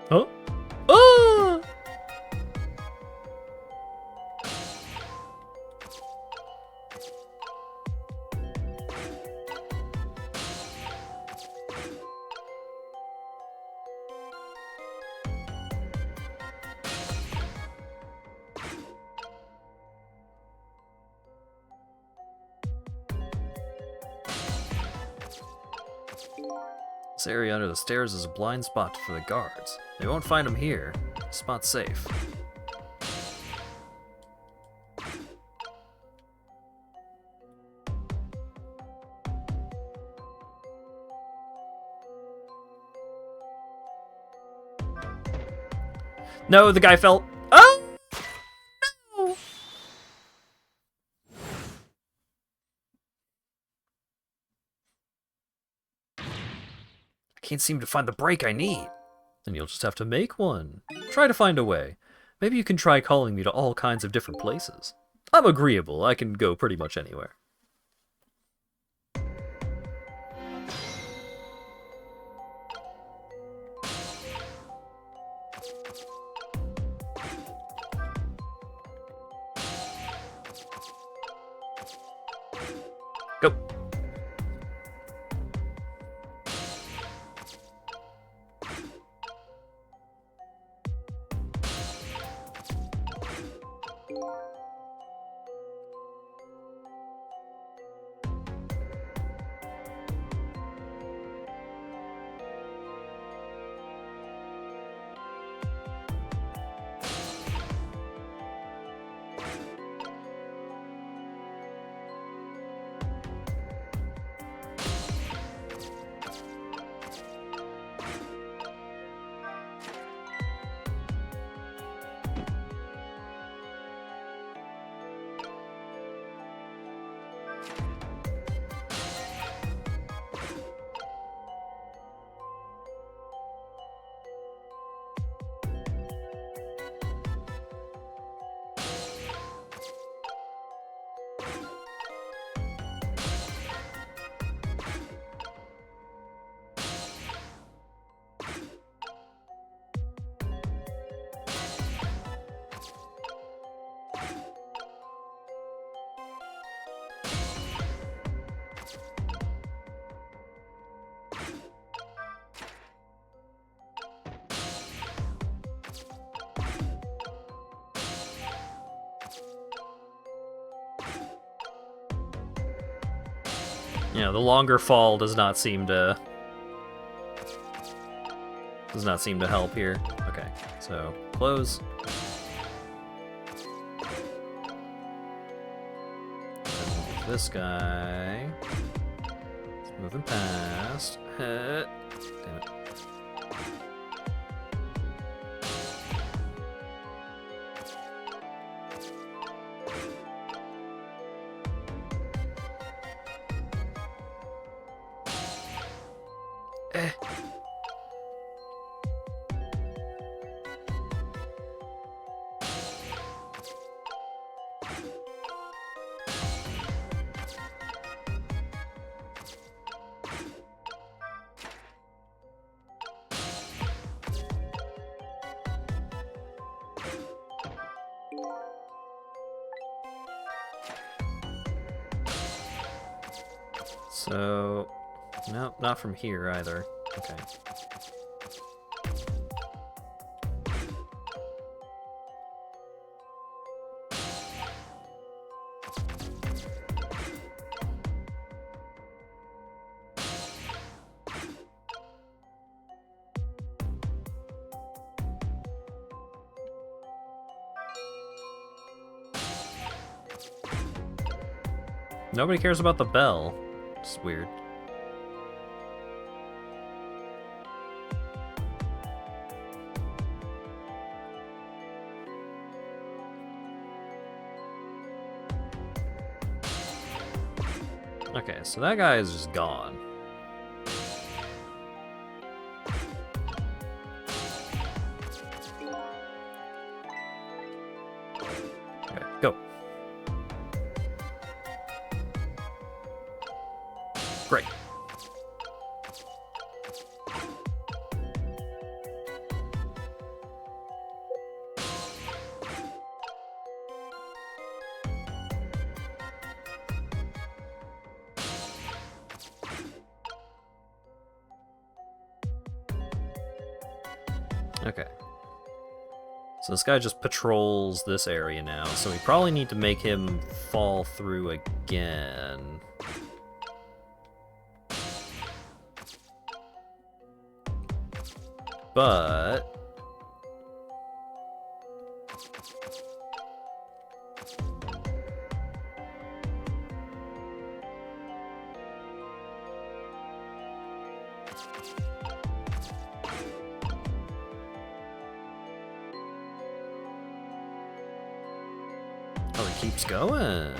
Huh? Ah! This area under the stairs is a blind spot for the guards. They won't find him here. Spot's safe. No, the guy fell. Oh! No! I can't seem to find the break I need. Then you'll just have to make one. Try to find a way. Maybe you can try calling me to all kinds of different places. I'm agreeable. I can go pretty much anywhere. Go. Yeah, the longer fall does not seem to help here. Okay, so close. This guy. It's moving past. Damn it. So No, not from here either. Okay. Nobody cares about the bell. It's weird. Okay, so that guy is just gone. Okay, go. Great. Okay. So this guy just patrols this area now, so we probably need to make him fall through again. But... oh, he keeps going.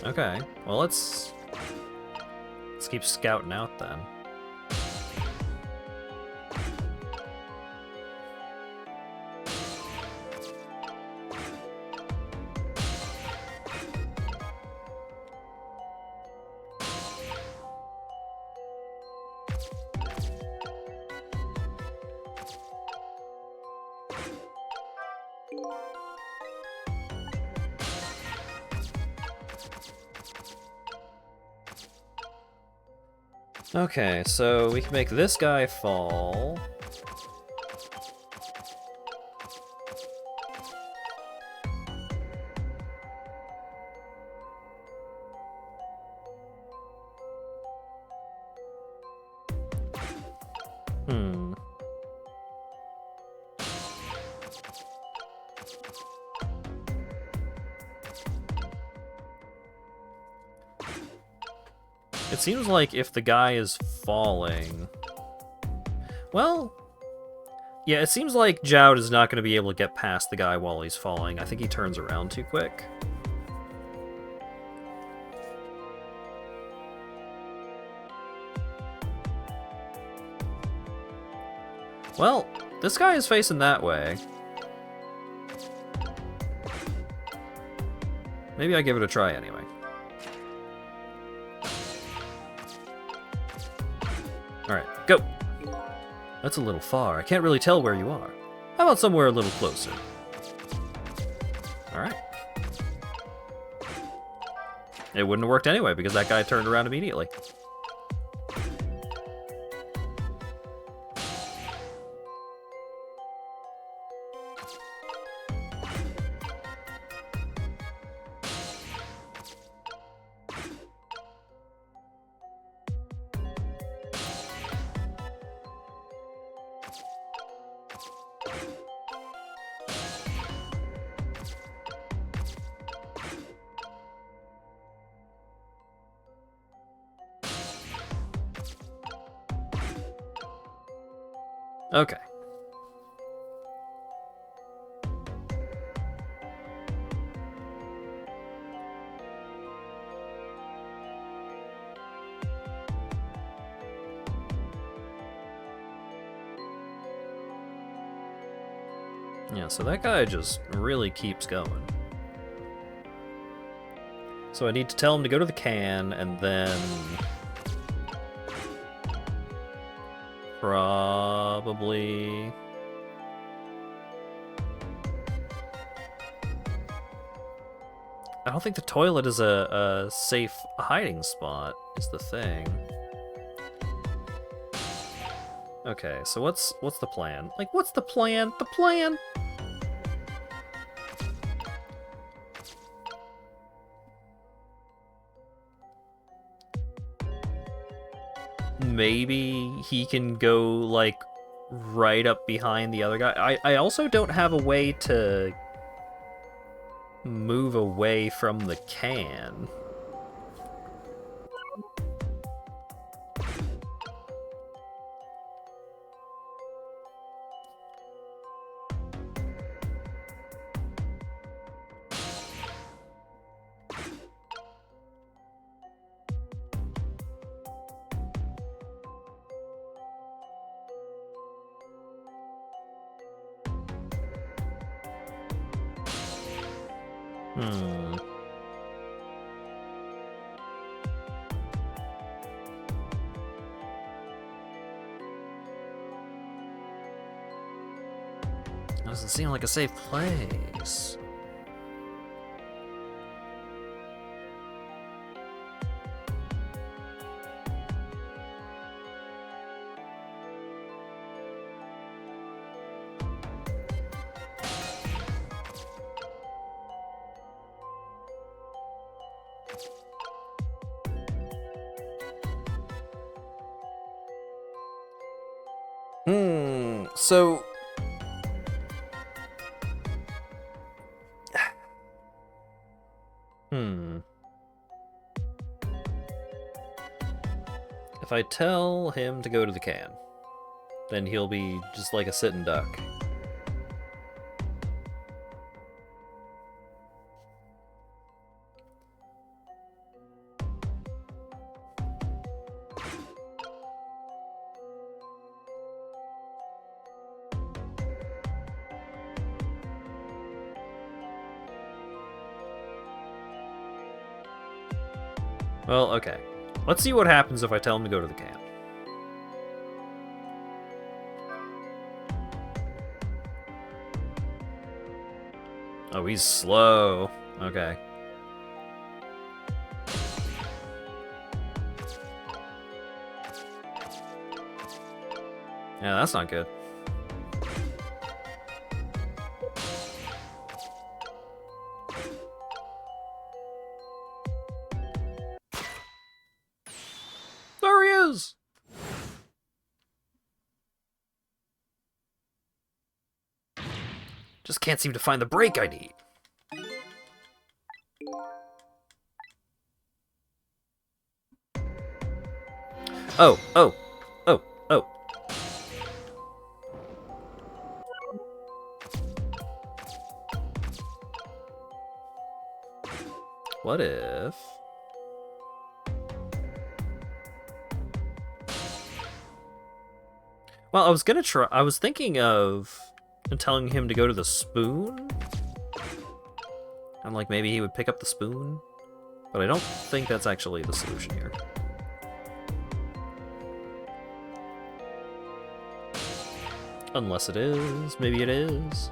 Okay, well let's keep scouting out then. Okay, so we can make this guy fall. It seems like if the guy is falling... Well... yeah, it seems like Joud is not going to be able to get past the guy while he's falling. I think he turns around too quick. Well, this guy is facing that way. Maybe I give it a try anyway. Alright, go! That's a little far. I can't really tell where you are. How about somewhere a little closer? Alright. It wouldn't have worked anyway because that guy turned around immediately. Okay. Yeah, so that guy just really keeps going. So I need to tell him to go to the can, and then... probably... I don't think the toilet is a safe hiding spot, is the thing. Okay, so what's the plan? Like, what's the plan? The plan? Maybe he can go, like, right up behind the other guy. I also don't have a way to move away from the can. Doesn't seem like a safe place. So... If I tell him to go to the can, then he'll be just like a sitting duck. Well, okay. Let's see what happens if I tell him to go to the can. Oh, he's slow. Okay. Yeah, that's not good. There he is! Just can't seem to find the break I need. Oh. What if... Well, I was thinking of telling him to go to the spoon. And, like, maybe he would pick up the spoon. But I don't think that's actually the solution here. Unless it is. Maybe it is.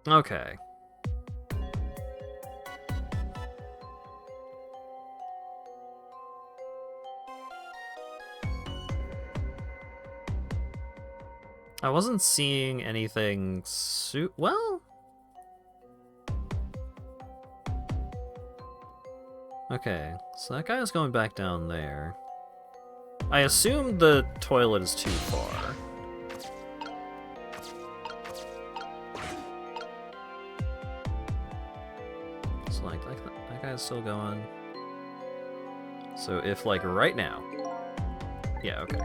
Okay. I wasn't seeing anything well? Okay, so that guy is going back down there. I assume the toilet is too far. So, like, that guy's still going. So if, like, right now... Yeah, okay.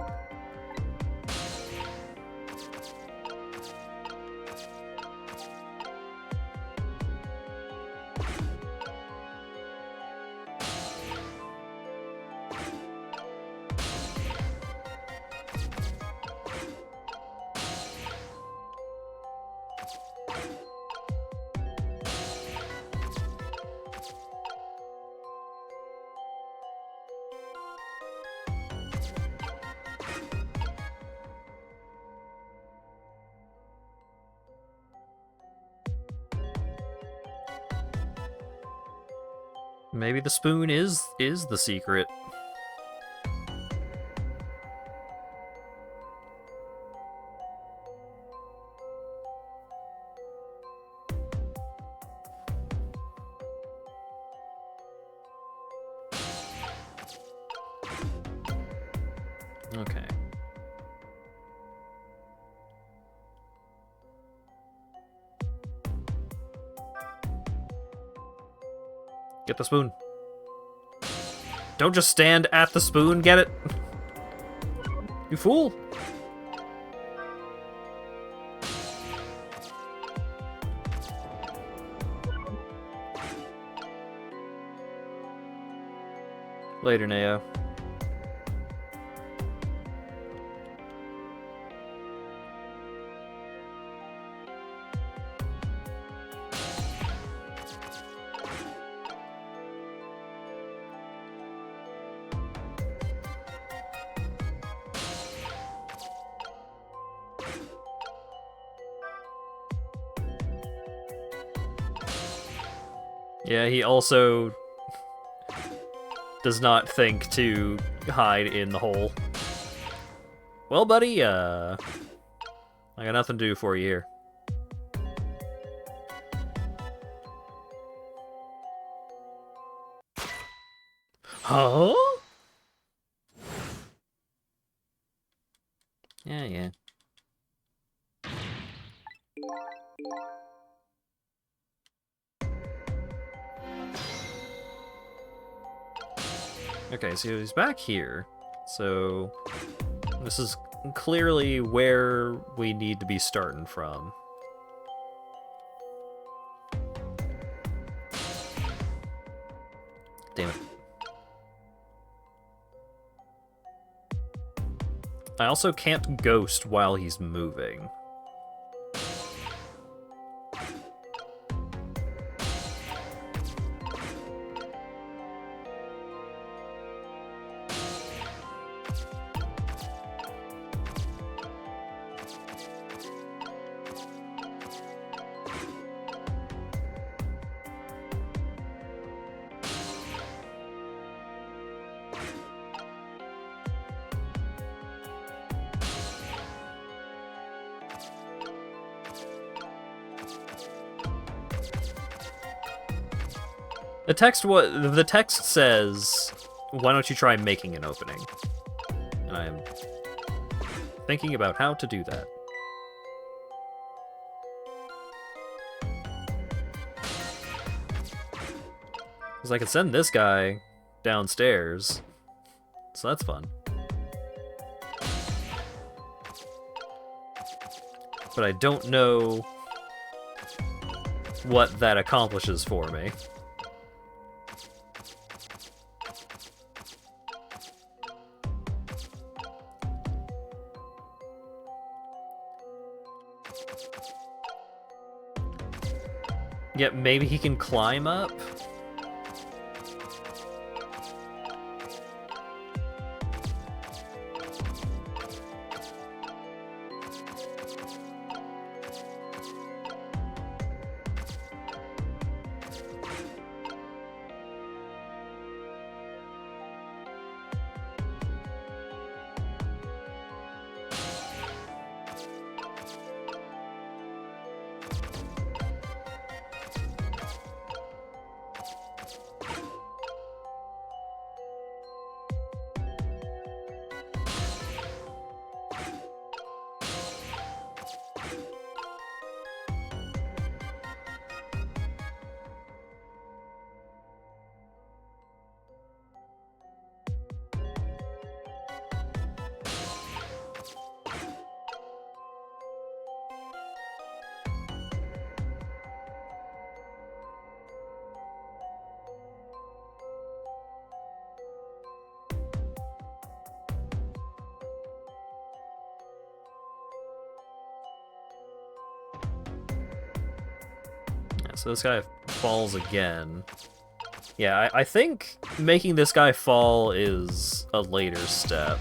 Maybe the spoon is the secret. Okay. Get the spoon. Don't just stand at the spoon, get it? You fool! Later, Neo. Yeah, he also does not think to hide in the hole. Well, buddy, I got nothing to do for you here. Huh? Yeah. Okay, so he's back here. So this is clearly where we need to be starting from. Damn it. I also can't ghost while he's moving. The text says, "Why don't you try making an opening?" And I am thinking about how to do that. Because I could send this guy downstairs, so that's fun. But I don't know what that accomplishes for me. Yeah, maybe he can climb up? Yeah, so this guy falls again. Yeah, I think making this guy fall is a later step.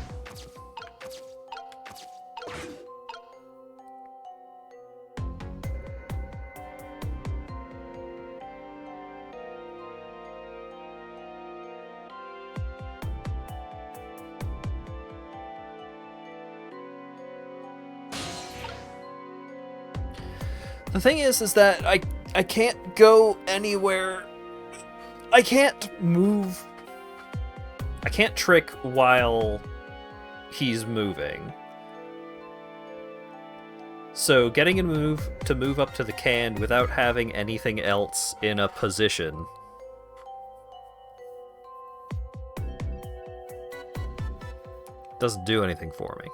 The thing is that I can't go anywhere. I can't move. I can't trick while he's moving. So getting him to move up to the can without having anything else in a position doesn't do anything for me.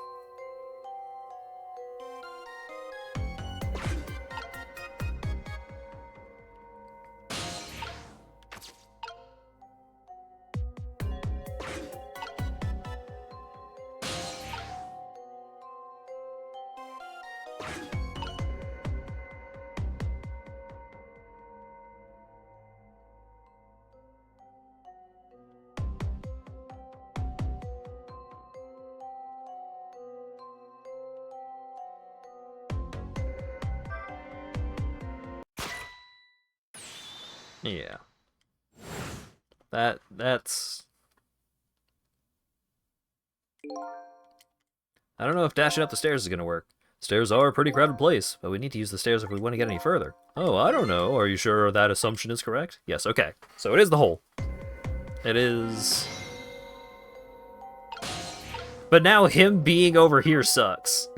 Yeah. That's... I don't know if dashing up the stairs is gonna work. Stairs are a pretty crowded place, but we need to use the stairs if we want to get any further. Oh, I don't know. Are you sure that assumption is correct? Yes, okay. So it is the hole. It is... But now him being over here sucks.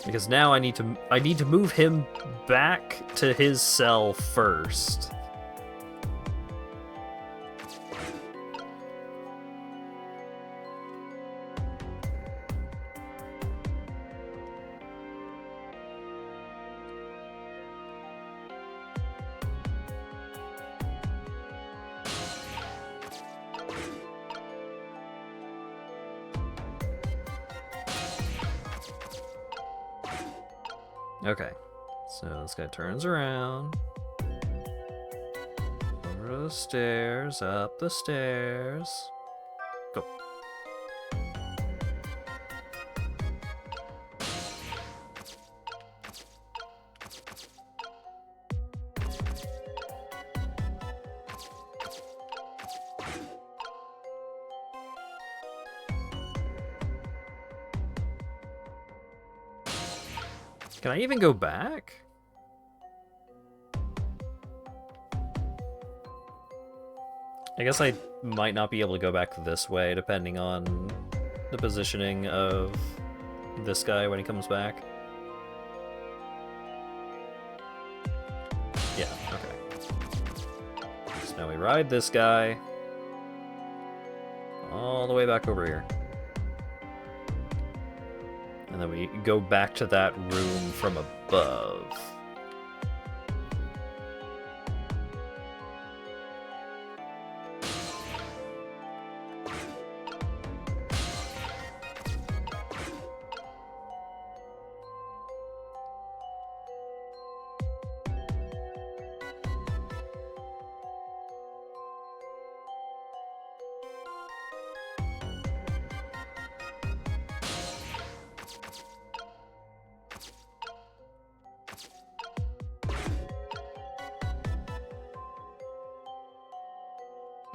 Because now I need to move him back to his cell first. Okay, so this guy turns around. Over the stairs, up the stairs. Go. Can I even go back? I guess I might not be able to go back this way, depending on the positioning of this guy when he comes back. Yeah, okay. So now we ride this guy all the way back over here. And then we go back to that room from above.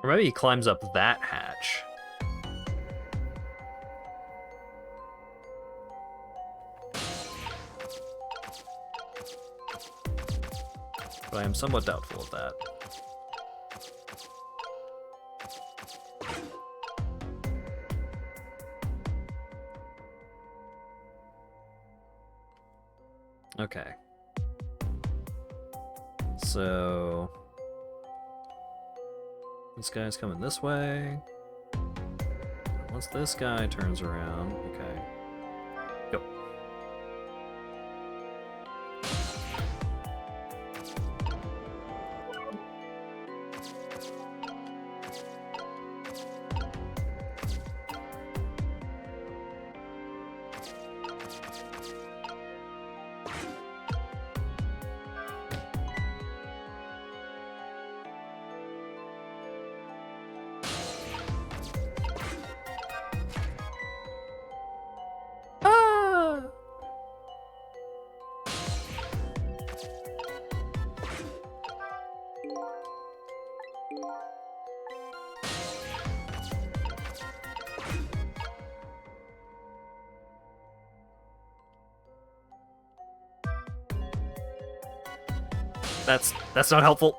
Or maybe he climbs up that hatch. But I am somewhat doubtful of that. Okay. So... this guy's coming this way. once this guy turns around, okay. Go. That's not helpful.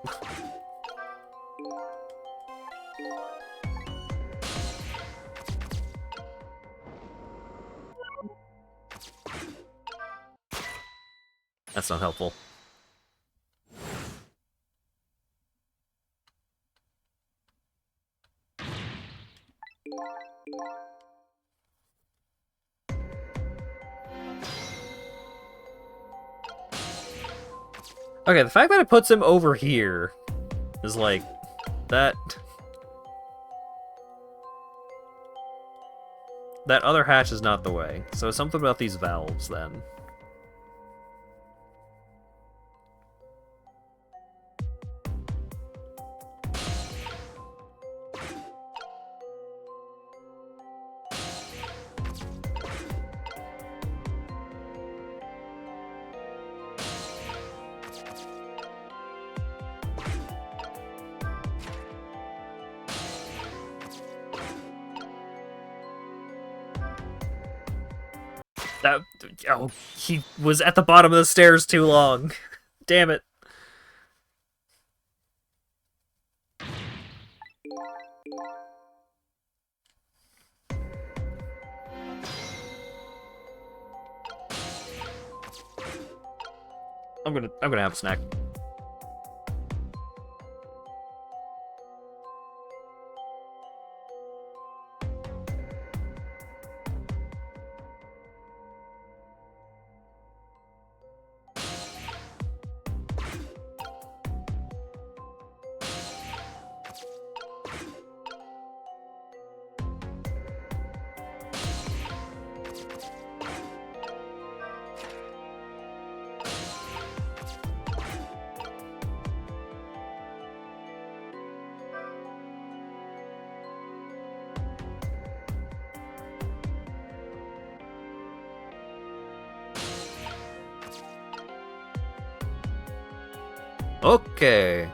That's not helpful. Okay, the fact that it puts him over here is like that. That other hatch is not the way. So something about these valves then. Oh, he was at the bottom of the stairs too long. Damn it. I'm gonna have a snack. Okay.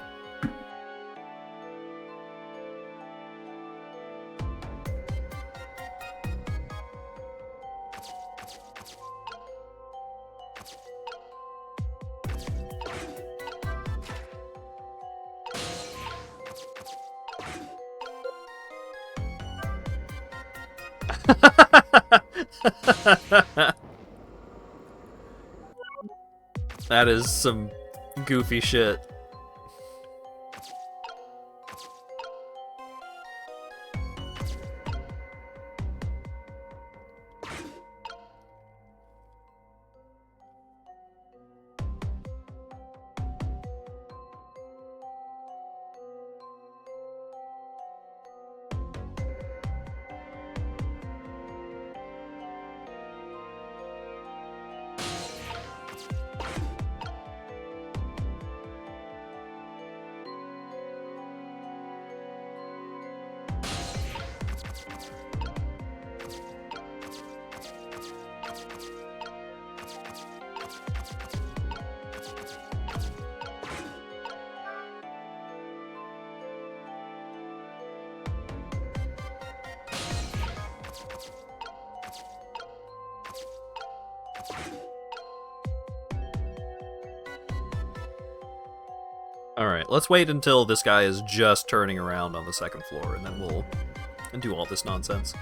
That is some goofy shit. Alright, let's wait until this guy is just turning around on the second floor, and then we'll do all this nonsense.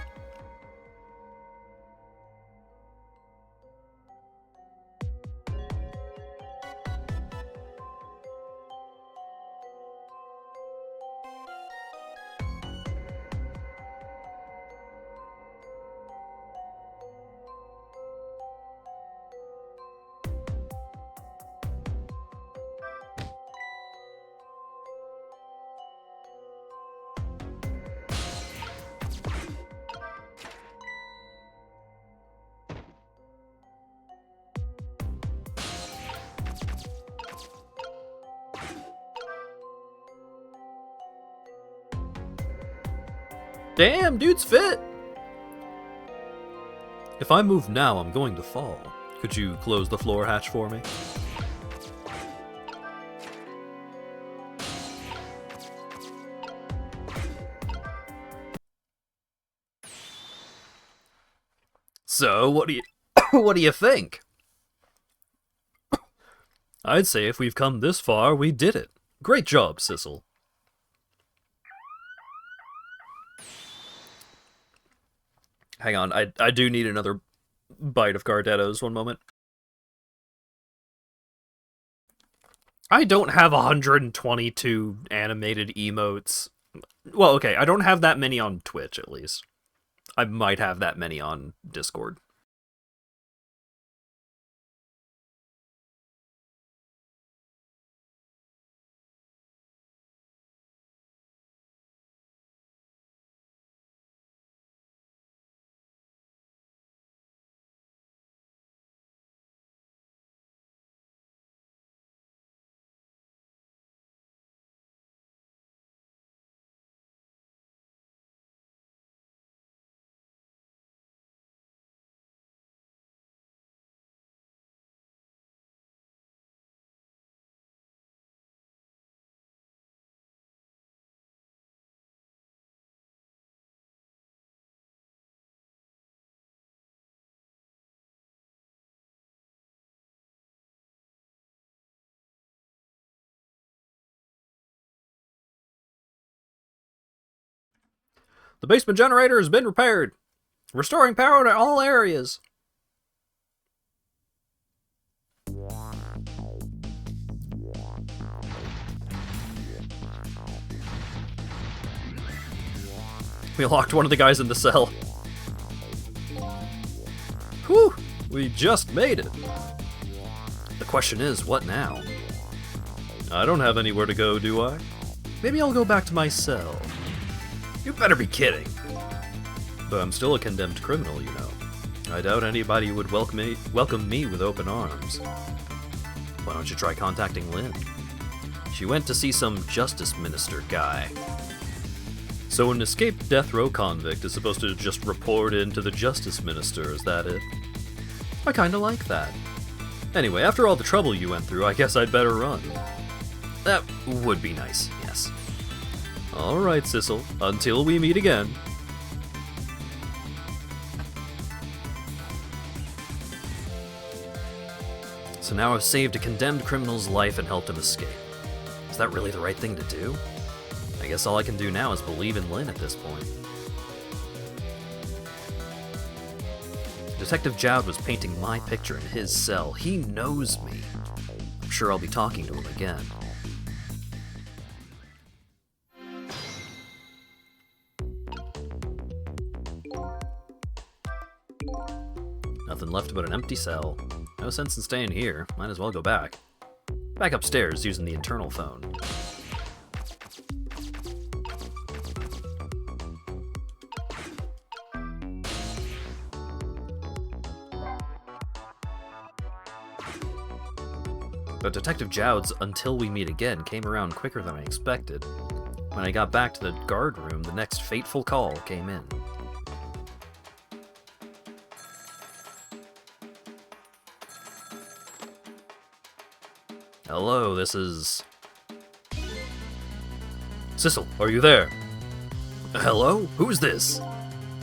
Damn, dude's fit! If I move now, I'm going to fall. Could you close the floor hatch for me? So, what do you what do you think? I'd say if we've come this far, we did it. Great job, Sissel. Hang on, I do need another bite of Gardetto's. One moment. I don't have 122 animated emotes. Well, okay, I don't have that many on Twitch, at least. I might have that many on Discord. The basement generator has been repaired, restoring power to all areas. We locked one of the guys in the cell. Whew, we just made it. The question is, what now? I don't have anywhere to go, do I? Maybe I'll go back to my cell. You better be kidding. But I'm still a condemned criminal, you know. I doubt anybody would welcome me with open arms. Why don't you try contacting Lynn? She went to see some justice minister guy. So an escaped death row convict is supposed to just report in to the justice minister, is that it? I kinda like that. Anyway, after all the trouble you went through, I guess I'd better run. That would be nice, yes. Alright, Sissel, until we meet again. So now I've saved a condemned criminal's life and helped him escape. Is that really the right thing to do? I guess all I can do now is believe in Lynn at this point. Detective Jowd was painting my picture in his cell. He knows me. I'm sure I'll be talking to him again. Nothing left but an empty cell. No sense in staying here. Might as well go back. Back upstairs using the internal phone. But Detective Jowd's "Until We Meet Again" came around quicker than I expected. When I got back to the guard room, the next fateful call came in. Hello, this is... Sissel, are you there? Hello? Who's this?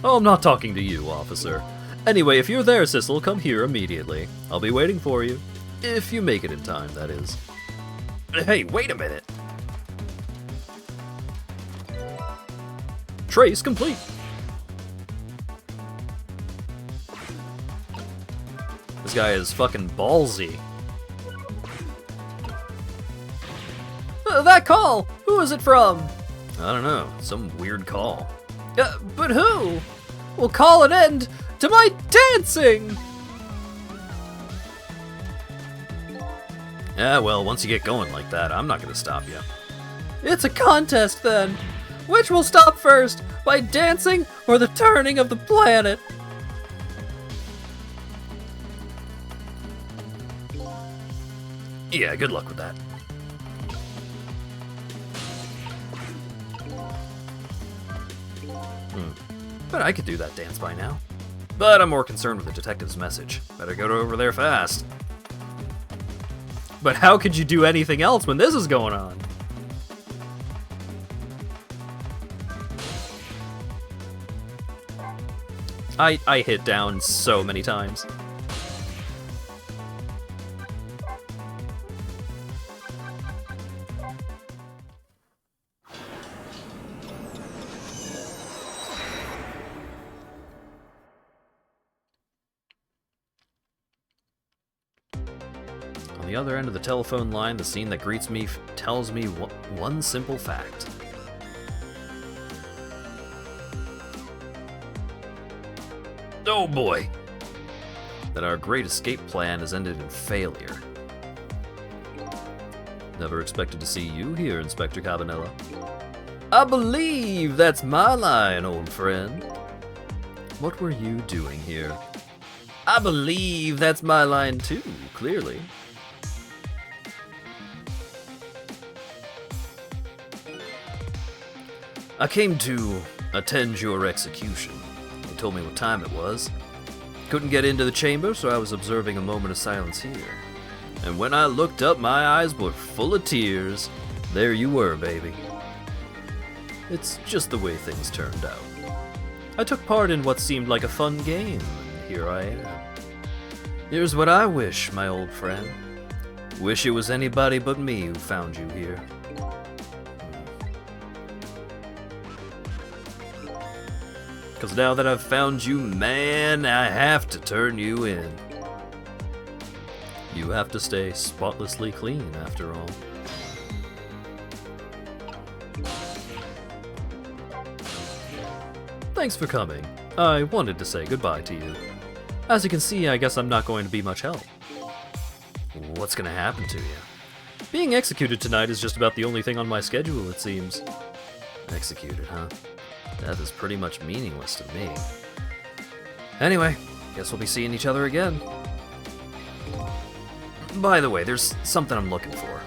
Oh, I'm not talking to you, officer. Anyway, if you're there, Sissel, come here immediately. I'll be waiting for you. If you make it in time, that is. Hey, wait a minute! Trace complete! This guy is fucking ballsy. That call! Who is it from? I don't know. Some weird call. But who? Will call an end to my dancing! Yeah, well, once you get going like that, I'm not gonna stop you. It's a contest, then! Which will stop first, my dancing or the turning of the planet? Yeah, good luck with that. But I could do that dance by now. But I'm more concerned with the detective's message. Better go over there fast. But how could you do anything else when this is going on? I hit down so many times. On the other end of the telephone line, the scene that greets me tells me one simple fact. Oh boy! That our great escape plan has ended in failure. Never expected to see you here, Inspector Cabanela. I believe that's my line, old friend. What were you doing here? I believe that's my line too, clearly. I came to attend your execution. They told me what time it was. Couldn't get into the chamber, so I was observing a moment of silence here. And when I looked up, my eyes were full of tears. There you were, baby. It's just the way things turned out. I took part in what seemed like a fun game, and here I am. Here's what I wish, my old friend. Wish it was anybody but me who found you here. Because now that I've found you, man, I have to turn you in. You have to stay spotlessly clean, after all. Thanks for coming. I wanted to say goodbye to you. As you can see, I guess I'm not going to be much help. What's gonna happen to you? Being executed tonight is just about the only thing on my schedule, it seems. Executed, huh? Death is pretty much meaningless to me. Anyway, guess we'll be seeing each other again. By the way, there's something I'm looking for.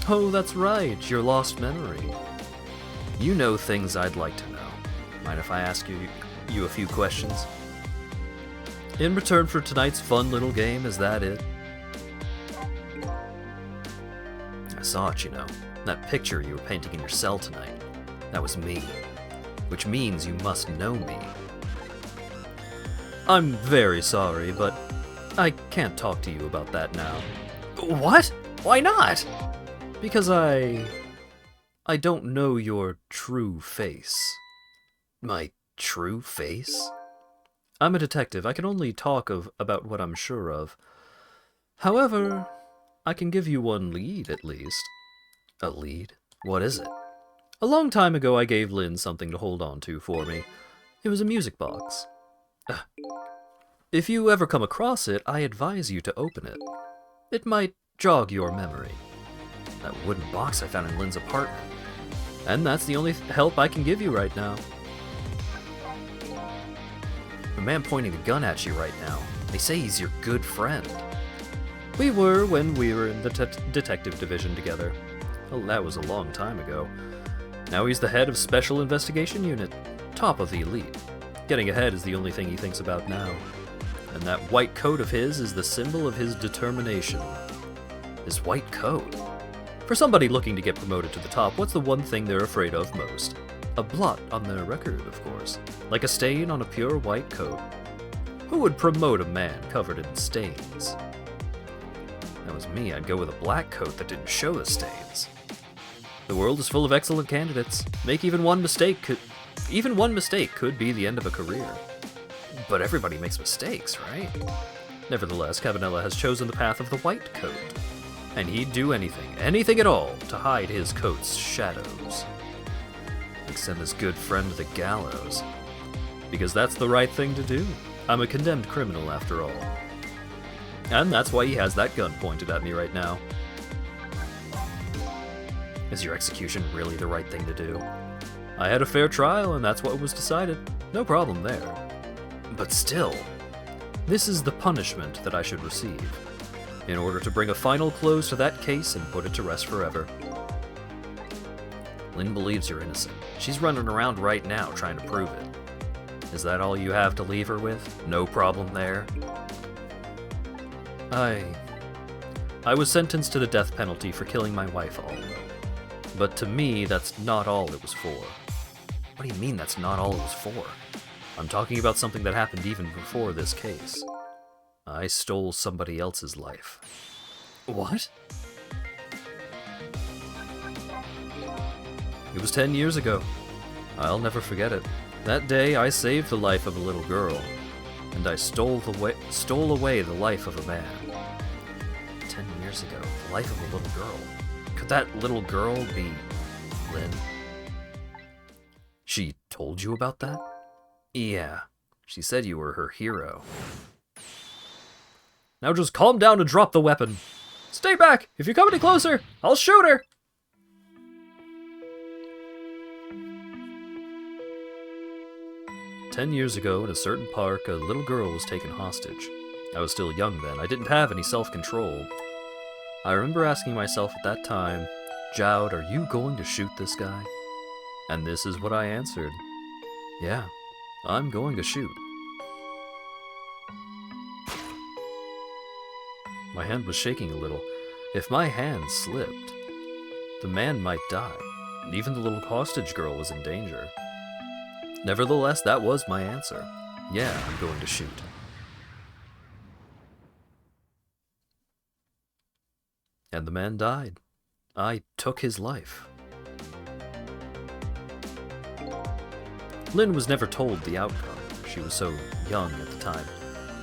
Oh, that's right, your lost memory. You know things I'd like to know. Mind if I ask you a few questions? In return for tonight's fun little game, is that it? I saw it, you know. That picture you were painting in your cell tonight. That was me. Which means you must know me. I'm very sorry, but I can't talk to you about that now. What? Why not? Because I don't know your true face. My true face? I'm a detective. I can only talk about what I'm sure of. However, I can give you one lead, at least. A lead? What is it? A long time ago, I gave Lynn something to hold on to for me. It was a music box. If you ever come across it, I advise you to open it. It might jog your memory. That wooden box I found in Lynn's apartment. And that's the only help I can give you right now. The man pointing a gun at you right now, they say he's your good friend. We were when we were in the detective division together. Well, that was a long time ago. Now he's the head of Special Investigation Unit, top of the elite. Getting ahead is the only thing he thinks about now. And that white coat of his is the symbol of his determination. His white coat. For somebody looking to get promoted to the top, what's the one thing they're afraid of most? A blot on their record, of course. Like a stain on a pure white coat. Who would promote a man covered in stains? If that was me, I'd go with a black coat that didn't show the stains. The world is full of excellent candidates. Even one mistake could be the end of a career. But everybody makes mistakes, right? Nevertheless, Cabanela has chosen the path of the white coat. And he'd do anything at all, to hide his coat's shadows. Like send his good friend to the gallows. Because that's the right thing to do. I'm a condemned criminal, after all. And that's why he has that gun pointed at me right now. Is your execution really the right thing to do? I had a fair trial, and that's what was decided. No problem there. But still, this is the punishment that I should receive, in order to bring a final close to that case and put it to rest forever. Lynn believes you're innocent. She's running around right now trying to prove it. Is that all you have to leave her with? No problem there? I was sentenced to the death penalty for killing my wife all. But to me, that's not all it was for. What do you mean that's not all it was for? I'm talking about something that happened even before this case. I stole somebody else's life. What? It was 10 years ago. I'll never forget it. That day, I saved the life of a little girl, and I stole away the life of a man. 10 years ago, the life of a little girl. Could that little girl be Lynn? She told you about that? Yeah, she said you were her hero. Now just calm down and drop the weapon. Stay back! If you come any closer, I'll shoot her! "10 years ago, in a certain park, a little girl was taken hostage. I was still young then. I didn't have any self-control. I remember asking myself at that time, Jowd, are you going to shoot this guy? And this is what I answered. Yeah, I'm going to shoot. My hand was shaking a little. If my hand slipped, the man might die, and even the little hostage girl was in danger. Nevertheless, that was my answer. Yeah, I'm going to shoot. And the man died. I took his life. Lynn was never told the outcome. She was so young at the time.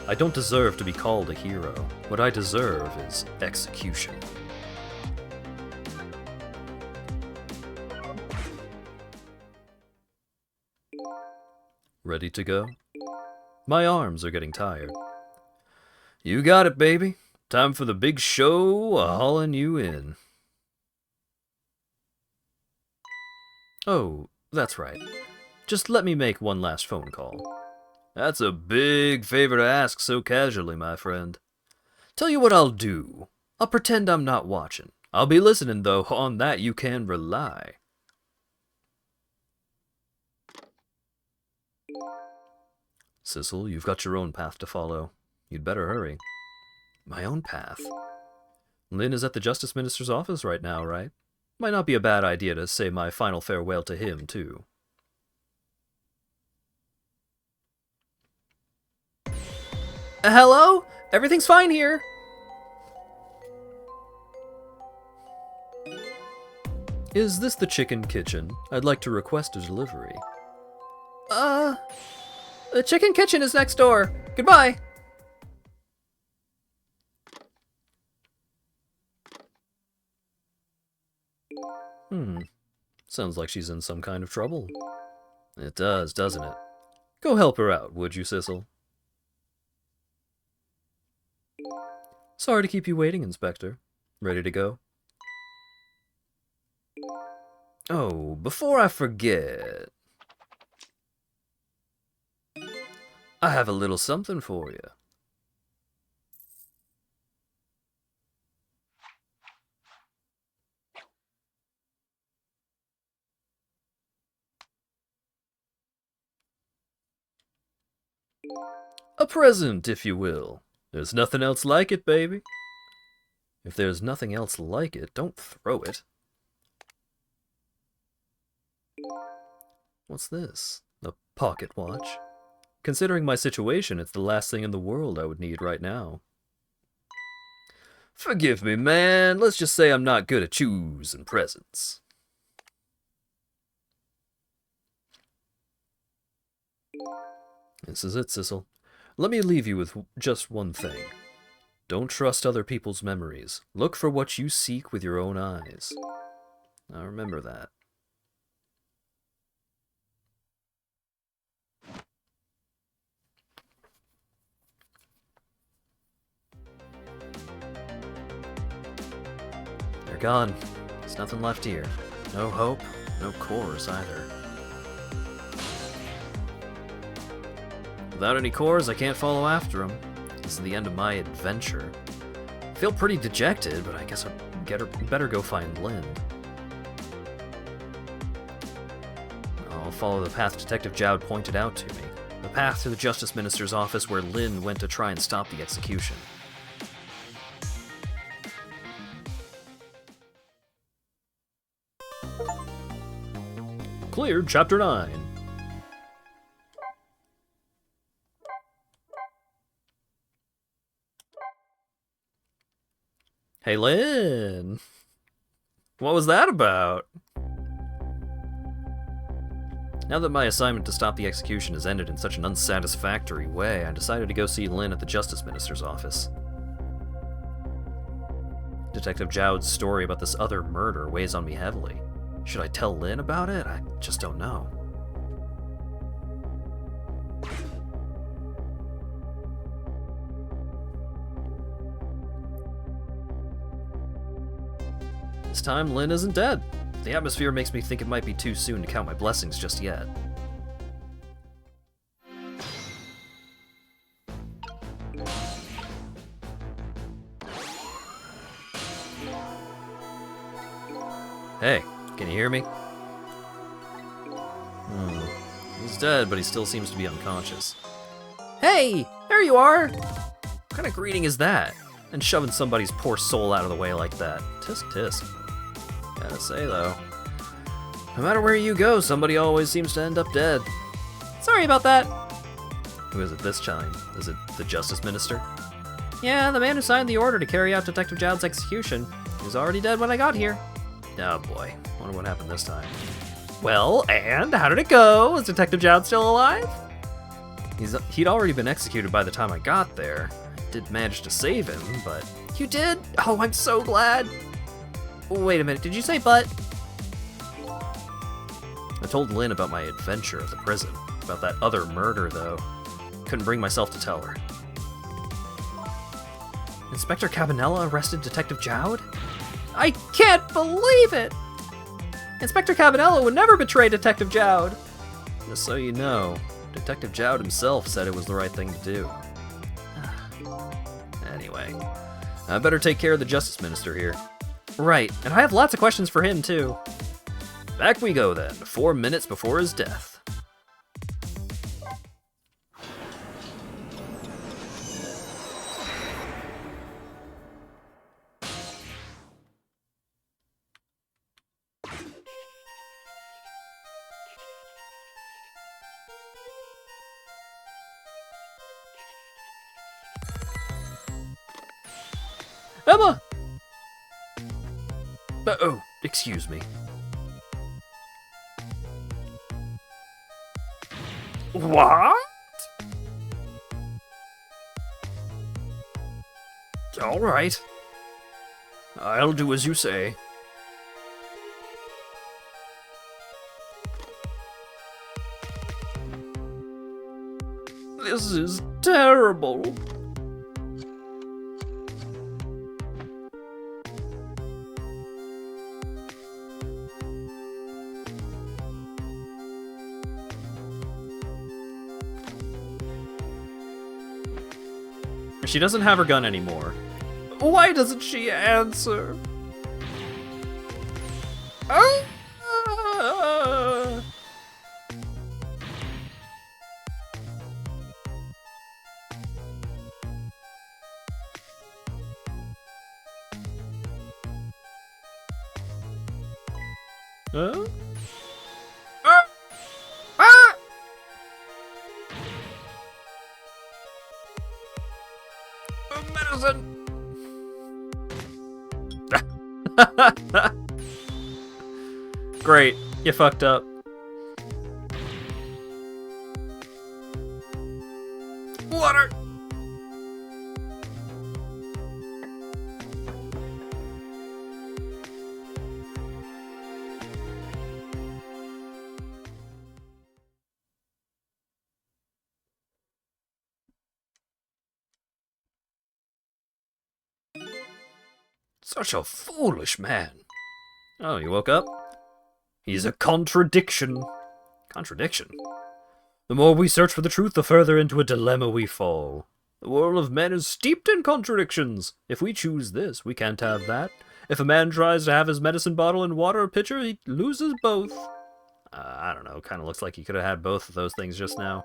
I don't deserve to be called a hero. What I deserve is execution. Ready to go? My arms are getting tired. You got it, baby. Time for the big show, hauling you in. Oh, that's right. Just let me make one last phone call. That's a big favor to ask so casually, my friend. Tell you what I'll do. I'll pretend I'm not watching. I'll be listening, though. On that you can rely. Sissel, you've got your own path to follow. You'd better hurry. My own path? Lynn is at the Justice Minister's office right now, right? Might not be a bad idea to say my final farewell to him, too. Hello? Everything's fine here. Is this the chicken kitchen? I'd like to request a delivery. The chicken kitchen is next door. Goodbye. Sounds like she's in some kind of trouble. It does, doesn't it? Go help her out, would you, Sissel? Sorry to keep you waiting, Inspector. Ready to go? Oh, before I forget, I have a little something for you. A present, if you will. There's nothing else like it, baby. If there's nothing else like it, don't throw it. What's this? A pocket watch? Considering my situation, it's the last thing in the world I would need right now. Forgive me, man. Let's just say I'm not good at choosing presents. This is it, Sissel. Let me leave you with just one thing. Don't trust other people's memories. Look for what you seek with your own eyes. Now remember that. They're gone. There's nothing left here. No hope, no cores either. Without any cores, I can't follow after them. This is the end of my adventure. I feel pretty dejected, but I guess I'd better go find Lynn. I'll follow the path Detective Jowd pointed out to me. The path to the Justice Minister's office where Lin went to try and stop the execution. Cleared Chapter 9. Hey, Lin! What was that about? Now that my assignment to stop the execution has ended in such an unsatisfactory way, I decided to go see Lin at the Justice Minister's office. Detective Jowd's story about this other murder weighs on me heavily. Should I tell Lin about it? I just don't know. This time, Lin isn't dead. The atmosphere makes me think it might be too soon to count my blessings just yet. Hey, can you hear me? He's dead, but he still seems to be unconscious. Hey, there you are! What kind of greeting is that? And shoving somebody's poor soul out of the way like that. Tisk tisk. Gotta say, though, no matter where you go, somebody always seems to end up dead. Sorry about that. Who is it this time? Is it the Justice Minister? Yeah, the man who signed the order to carry out Detective Jowd's execution. He was already dead when I got here. Oh boy, wonder what happened this time. Well, and how did it go? Is Detective Jowd still alive? He'd already been executed by the time I got there. I did manage to save him, but... You did? Oh, I'm so glad! Wait a minute, did you say but? I told Lin about my adventure at the prison. About that other murder, though. Couldn't bring myself to tell her. Inspector Cabanela arrested Detective Jowd? I can't believe it! Inspector Cabanela would never betray Detective Jowd! Just so you know, Detective Jowd himself said it was the right thing to do. Anyway, I better take care of the Justice Minister here. Right, and I have lots of questions for him, too. Back we go, then, 4 minutes before his death. Emma! Oh, excuse me. What? All right. I'll do as you say. This is terrible. She doesn't have her gun anymore. Why doesn't she answer? Ah! Huh? Ah! Ah! Medicine! Great, you fucked up. Water! Such a foolish man. Oh, you woke up? He's a contradiction. Contradiction? The more we search for the truth, the further into a dilemma we fall. The world of men is steeped in contradictions. If we choose this, we can't have that. If a man tries to have his medicine bottle and water pitcher, he loses both. I don't know, kind of looks like he could have had both of those things just now.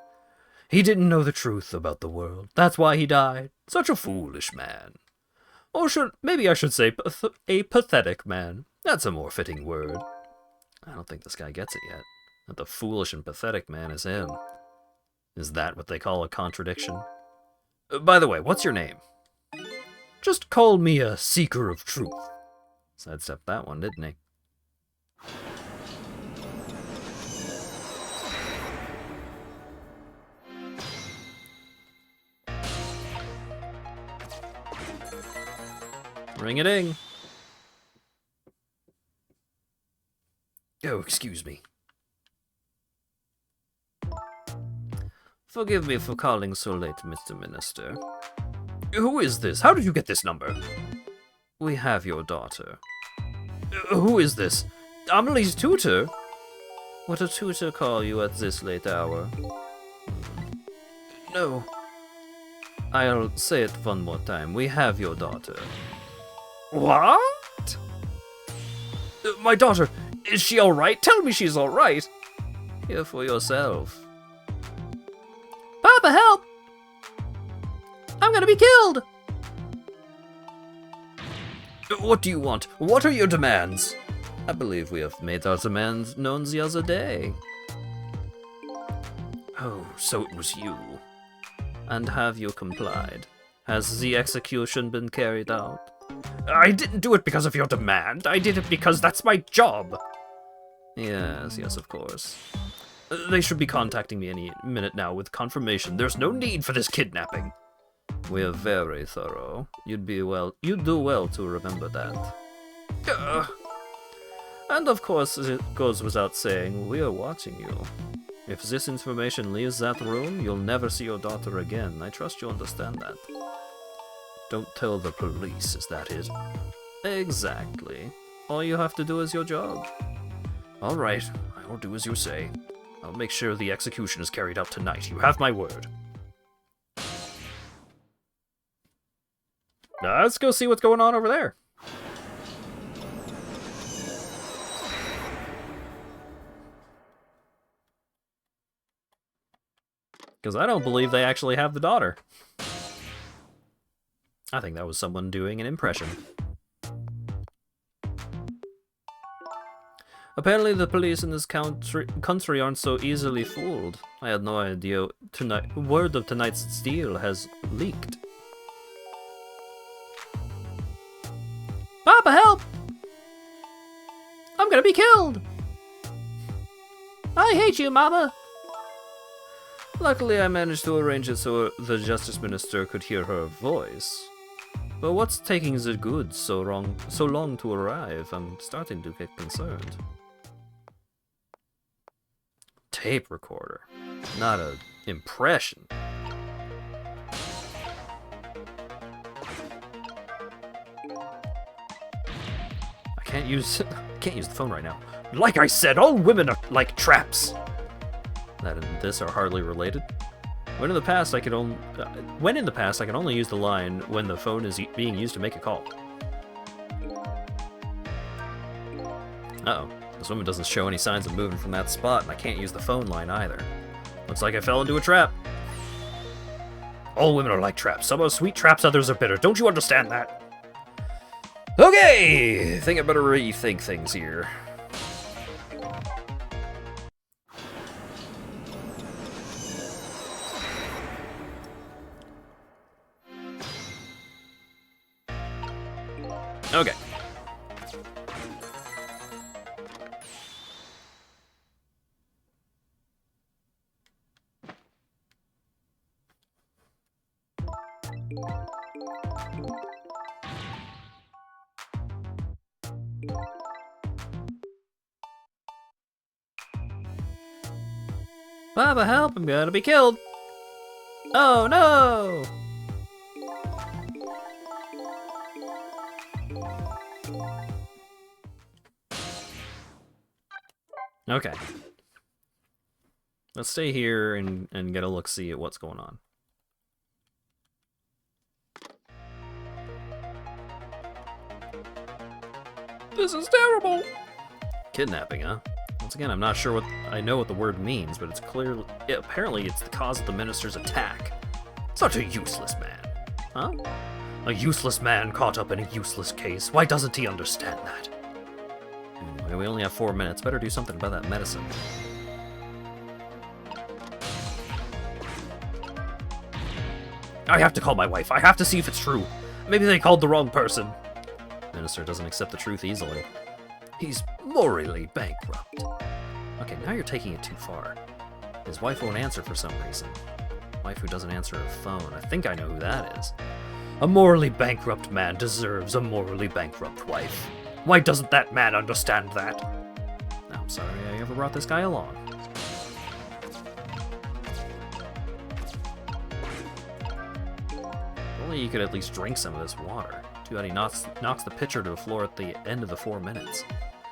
He didn't know the truth about the world. That's why he died. Such a foolish man. Or maybe I should say a pathetic man. That's a more fitting word. I don't think this guy gets it yet. That the foolish and pathetic man is him. Is that what they call a contradiction? By the way, what's your name? Just call me a seeker of truth. Sidestepped that one, didn't he? Ring-a-ding. Oh, excuse me. Forgive me for calling so late, Mr. Minister. Who is this? How did you get this number? We have your daughter. Who is this? Amelie's tutor? Would a tutor call you at this late hour? No. I'll say it one more time. We have your daughter. What? My daughter, is she alright? Tell me she's alright. Hear for yourself. Papa, help! I'm gonna be killed! What do you want? What are your demands? I believe we have made our demands known the other day. Oh, so it was you. And have you complied? Has the execution been carried out? I didn't do it because of your demand. I did it because that's my job. Yes, of course. They should be contacting me any minute now with confirmation. There's no need for this kidnapping. We're very thorough. You'd do well to remember that. And of course, it goes without saying, we are watching you. If this information leaves that room, you'll never see your daughter again. I trust you understand that. Don't tell the police, is that it? Exactly. All you have to do is your job. Alright, I will do as you say. I'll make sure the execution is carried out tonight. You have my word. Now, let's go see what's going on over there. Because I don't believe they actually have the daughter. I think that was someone doing an impression. Apparently the police in this country aren't so easily fooled. I had no idea word of tonight's steal has leaked. Papa, help! I'm gonna be killed! I hate you, Mama! Luckily, I managed to arrange it so the Justice Minister could hear her voice. But what's taking the goods so long to arrive? I'm starting to get concerned. Tape recorder, not an impression. I can't use the phone right now. Like I said, all women are like traps. That and this are hardly related. When in the past I could only use the line when the phone is being used to make a call. Uh-oh. This woman doesn't show any signs of moving from that spot, and I can't use the phone line either. Looks like I fell into a trap. All women are like traps. Some are sweet traps, others are bitter. Don't you understand that? Okay! Think I better rethink things here. Okay. Papa, help! I'm gonna be killed! Oh no! Okay. Let's stay here and get a look-see at what's going on. This is terrible! Kidnapping, huh? Once again, I'm not sure what I know what the word means, but it's clearly apparently it's the cause of the minister's attack. Such a useless man. Huh? A useless man caught up in a useless case. Why doesn't he understand that? Anyway, we only have 4 minutes. Better do something about that medicine. I have to call my wife. I have to see if it's true. Maybe they called the wrong person. Minister doesn't accept the truth easily. He's morally bankrupt. Okay, now you're taking it too far. His wife won't answer for some reason. Wife who doesn't answer her phone. I think I know who that is. A morally bankrupt man deserves a morally bankrupt wife. Why doesn't that man understand that? I'm sorry I ever brought this guy along. Only you could at least drink some of this water. Too bad he knocks the pitcher to the floor at the end of the 4 minutes.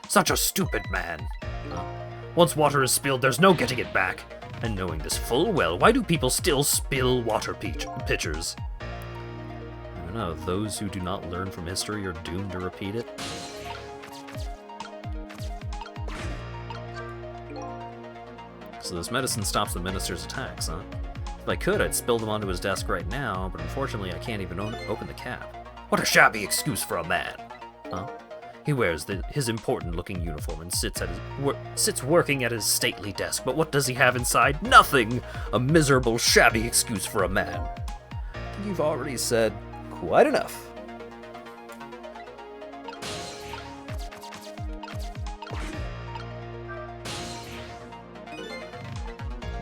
Such a stupid man! Once water is spilled, there's no getting it back. And knowing this full well, why do people still spill water pitchers? I don't know, those who do not learn from history are doomed to repeat it. So this medicine stops the minister's attacks, huh? If I could, I'd spill them onto his desk right now, but unfortunately I can't even open the cap. What a shabby excuse for a man! Huh? He wears his important-looking uniform and sits working at his stately desk, but what does he have inside? Nothing! A miserable, shabby excuse for a man. I think you've already said quite enough.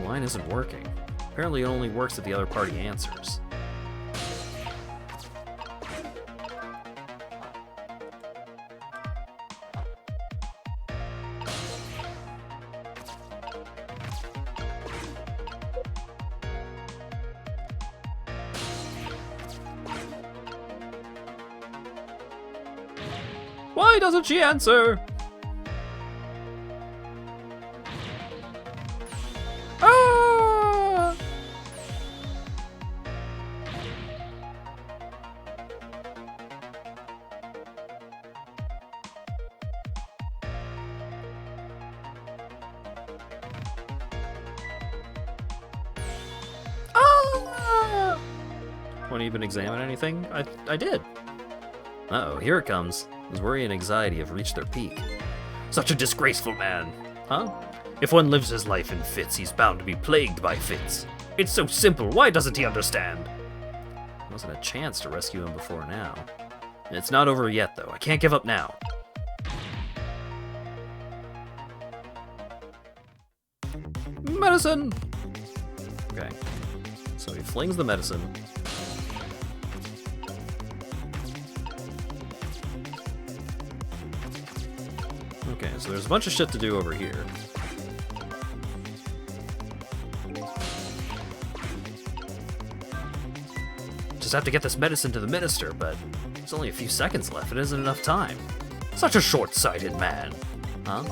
Line isn't working. Apparently it only works if the other party answers. Why doesn't she answer? Ah! Ah! Want to even examine anything? I did. Uh-oh, here it comes. His worry and anxiety have reached their peak. Such a disgraceful man, huh? If one lives his life in fits, he's bound to be plagued by fits. It's so simple, why doesn't he understand? There wasn't a chance to rescue him before now. It's not over yet, though. I can't give up now. Medicine! Okay. So he flings the medicine. Okay, so there's a bunch of shit to do over here. Just have to get this medicine to the minister, but there's only a few seconds left. It isn't enough time. Such a short-sighted man. Huh?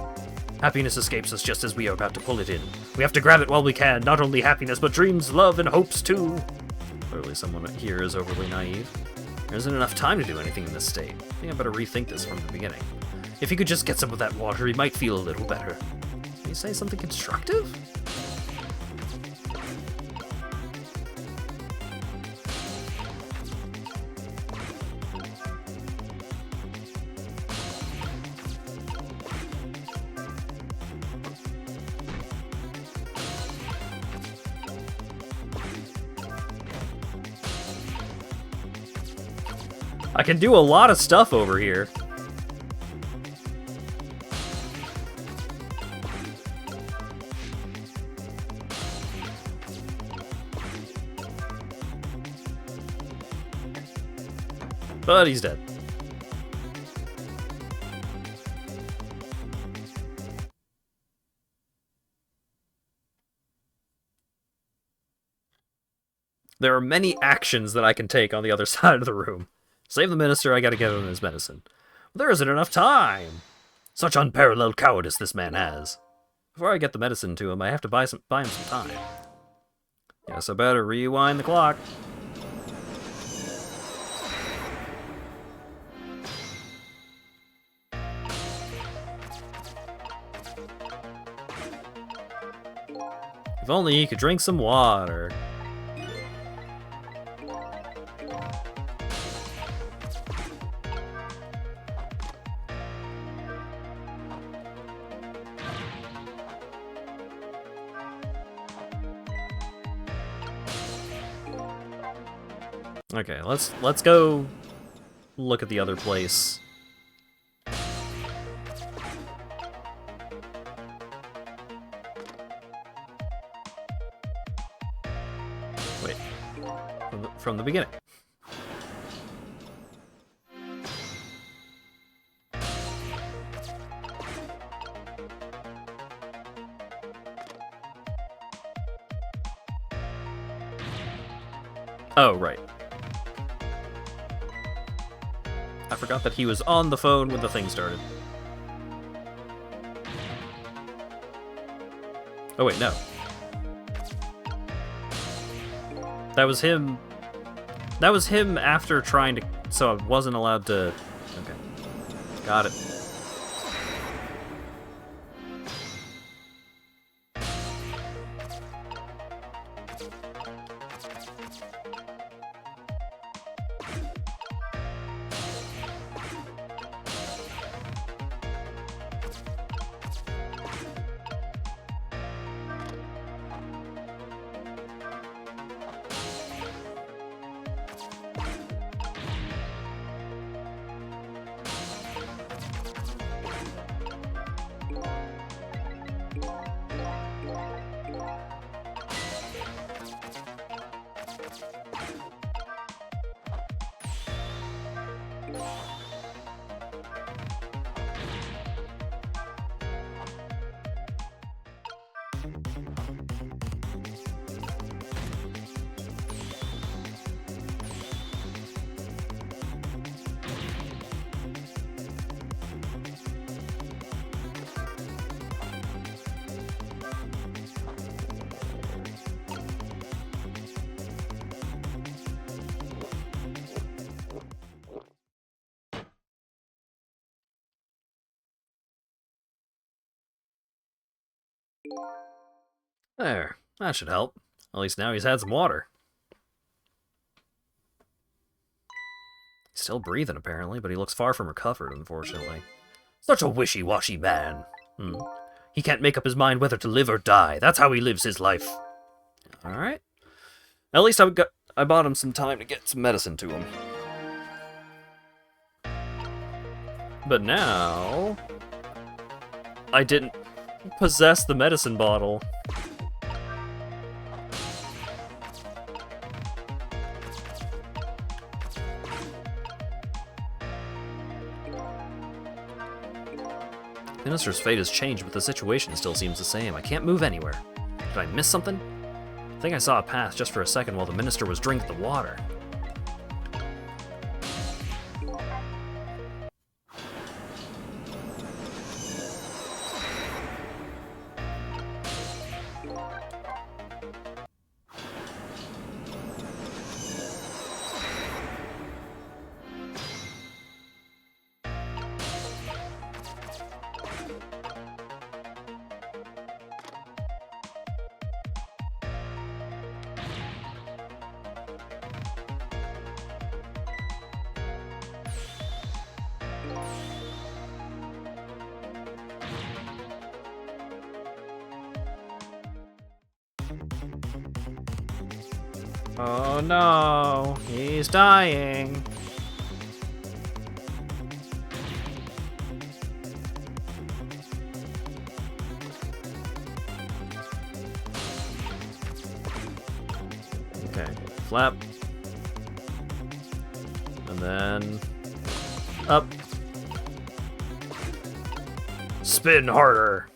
Happiness escapes us just as we are about to pull it in. We have to grab it while we can. Not only happiness, but dreams, love, and hopes too. Clearly someone here is overly naive. There isn't enough time to do anything in this state. I think I better rethink this from the beginning. If he could just get some of that water, he might feel a little better. Can you say something constructive? I can do a lot of stuff over here. But he's dead. There are many actions that I can take on the other side of the room. Save the minister, I gotta get him his medicine. But there isn't enough time! Such unparalleled cowardice this man has. Before I get the medicine to him, I have to buy him some time. Guess I better rewind the clock. If only he could drink some water. Okay, let's go look at the other place. Wait, from the beginning. Oh, right. I forgot that he was on the phone when the thing started. Oh wait, no. That was him. That was him after trying to... So I wasn't allowed to... Okay. Got it. There, that should help. At least now he's had some water. He's still breathing, apparently, but he looks far from recovered, unfortunately. Such a wishy-washy man. He can't make up his mind whether to live or die. That's how he lives his life. Alright. At least I bought him some time to get some medicine to him. But now... I didn't possess the medicine bottle. Minister's fate has changed, but the situation still seems the same. I can't move anywhere. Did I miss something? I think I saw it pass just for a second while the minister was drinking the water. Oh no, he's dying. Okay, flap. And then up. Spin harder.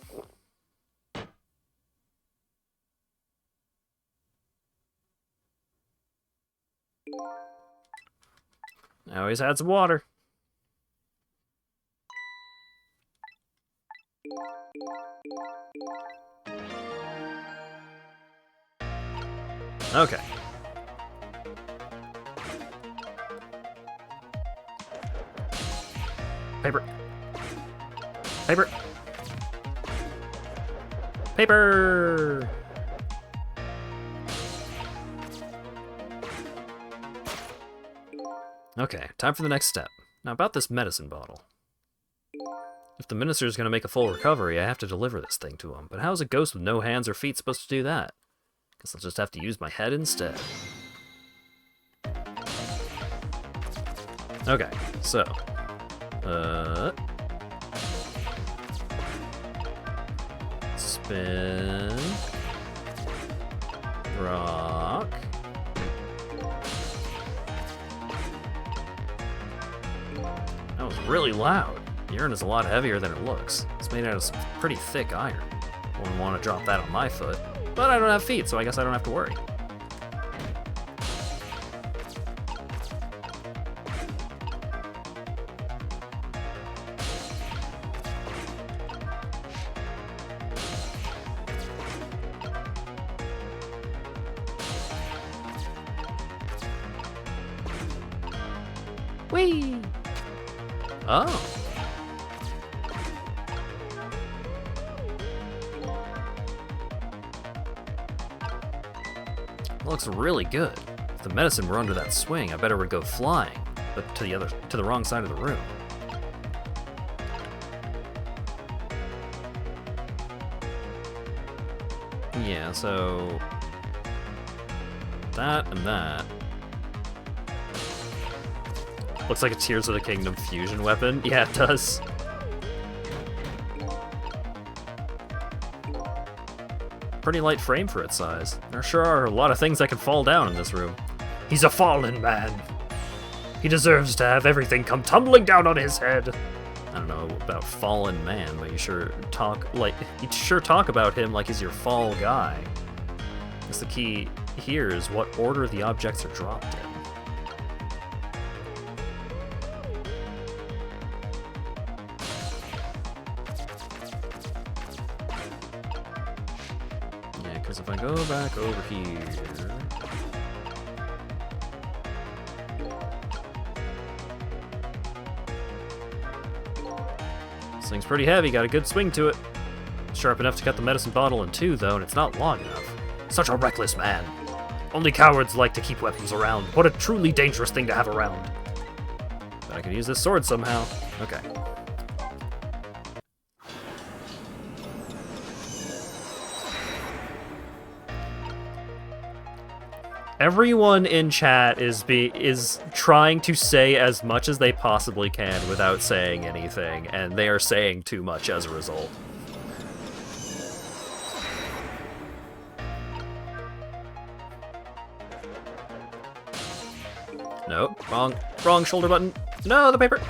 Now he's had some water. Okay. Paper. Paper. Paper! Okay, time for the next step. Now about this medicine bottle. If the minister's gonna make a full recovery, I have to deliver this thing to him. But how's a ghost with no hands or feet supposed to do that? Guess I'll just have to use my head instead. Okay, so... spin... rock... That was really loud. The urn is a lot heavier than it looks. It's made out of some pretty thick iron. Wouldn't want to drop that on my foot. But I don't have feet, so I guess I don't have to worry. Whee! Oh. Looks really good. If the medicine were under that swing, I bet it would go flying, but to the wrong side of the room. Yeah, so that and that. Looks like a Tears of the Kingdom fusion weapon. Yeah, it does. Pretty light frame for its size. There sure are a lot of things that can fall down in this room. He's a fallen man. He deserves to have everything come tumbling down on his head. I don't know about fallen man, but you sure talk about him like he's your fall guy. Guess the key here is what order the objects are dropped in. Because if I go back over here... This thing's pretty heavy, got a good swing to it. Sharp enough to cut the medicine bottle in two, though, and it's not long enough. Such a reckless man. Only cowards like to keep weapons around. What a truly dangerous thing to have around. But I can use this sword somehow. Okay. Everyone in chat is trying to say as much as they possibly can without saying anything, and they are saying too much as a result. Nope, wrong shoulder button. No, the paper.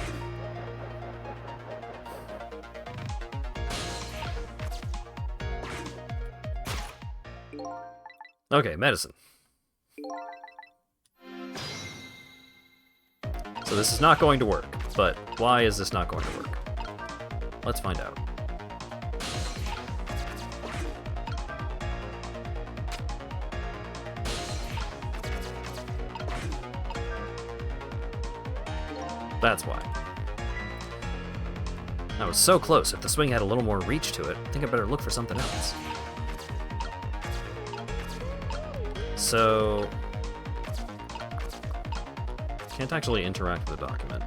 Okay, medicine. So this is not going to work, but why is this not going to work? Let's find out. That's why. I was so close. If the swing had a little more reach to it, I think I better look for something else. So... can't actually interact with the document.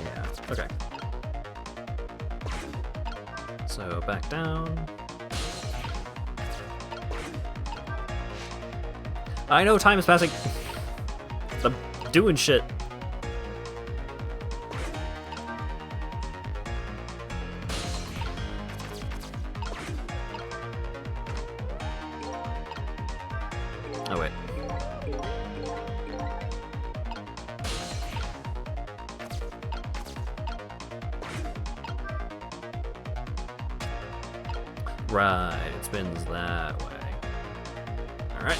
Yeah, okay. So back down. I know time is passing. I'm doing shit. Oh wait. Right, it spins that way. Alright.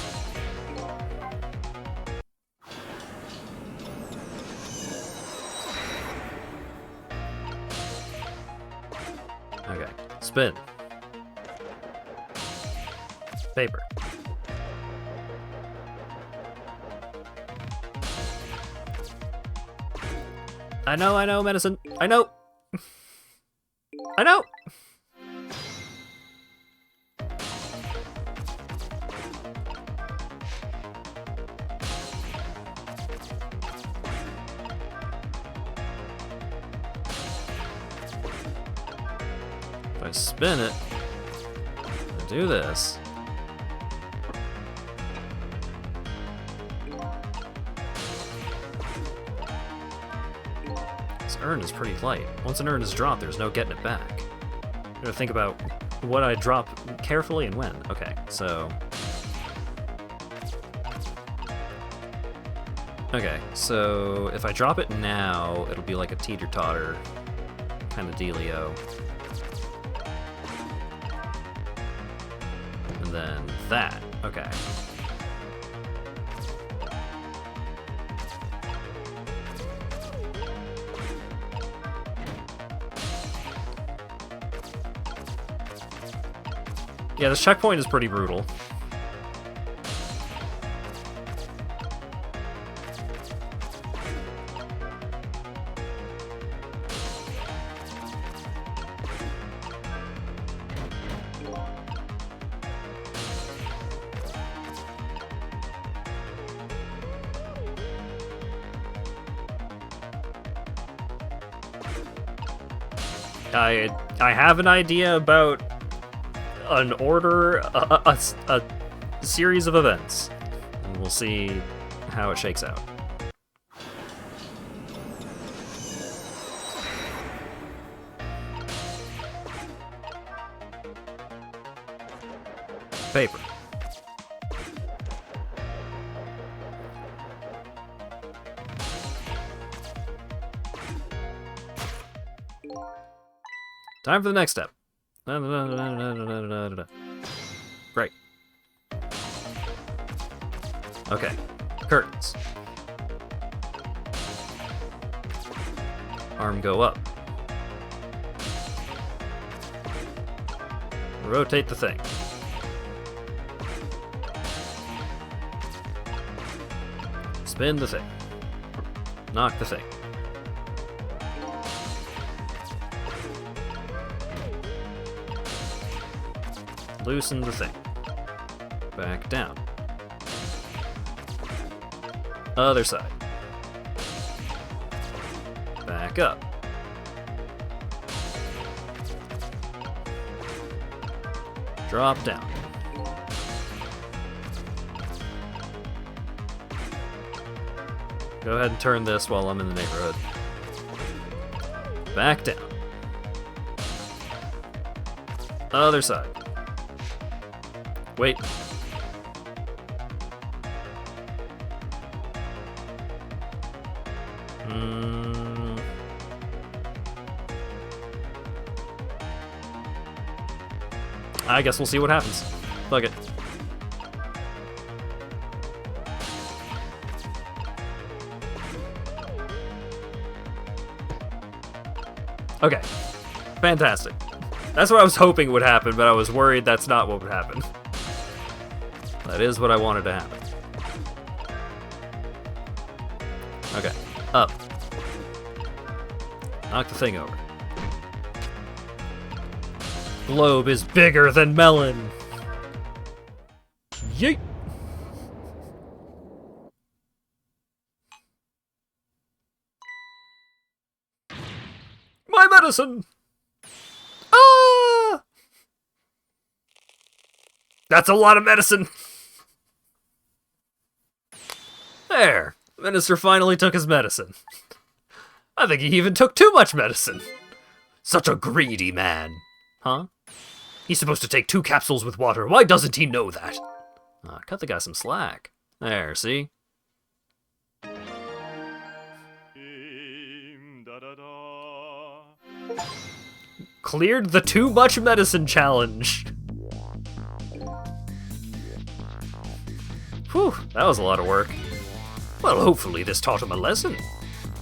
Okay, spin. Paper. I know, medicine. I know. I know. If I spin it, I do this. This urn is pretty light. Once an urn is dropped, there's no getting it back. I'm gonna think about what I drop carefully and when. Okay, so... Okay, so if I drop it now, it'll be like a teeter-totter kind of dealio. And then that. Okay. Yeah, this checkpoint is pretty brutal. I have an idea about an order, a series of events, and we'll see how it shakes out. Paper. Time for the next step. Great. Okay. Curtains. Arm go up. Rotate the thing. Spin the thing. Knock the thing. Loosen the thing. Back down. Other side. Back up. Drop down. Go ahead and turn this while I'm in the neighborhood. Back down. Other side. Wait. I guess we'll see what happens. Fuck it. Okay. Fantastic. That's what I was hoping would happen, but I was worried that's not what would happen. That is what I wanted to happen. Okay. Up. Knock the thing over. Globe is bigger than melon. Yeet. My medicine. Ah! That's a lot of medicine. There. The minister finally took his medicine. I think he even took too much medicine. Such a greedy man. Huh? He's supposed to take 2 capsules with water. Why doesn't he know that? Cut the guy some slack. There, see? Cleared the too much medicine challenge. Whew, that was a lot of work. Well, hopefully this taught him a lesson.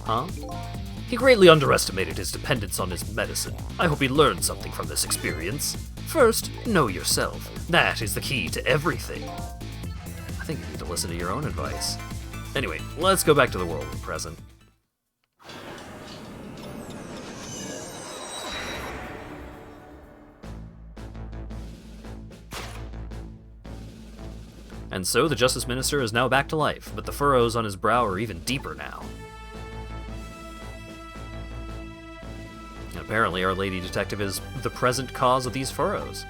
Huh? He greatly underestimated his dependence on his medicine. I hope he learned something from this experience. First, know yourself. That is the key to everything. I think you need to listen to your own advice. Anyway, let's go back to the world of the present. And so the Justice Minister is now back to life, but the furrows on his brow are even deeper now. And apparently our lady detective is the present cause of these furrows.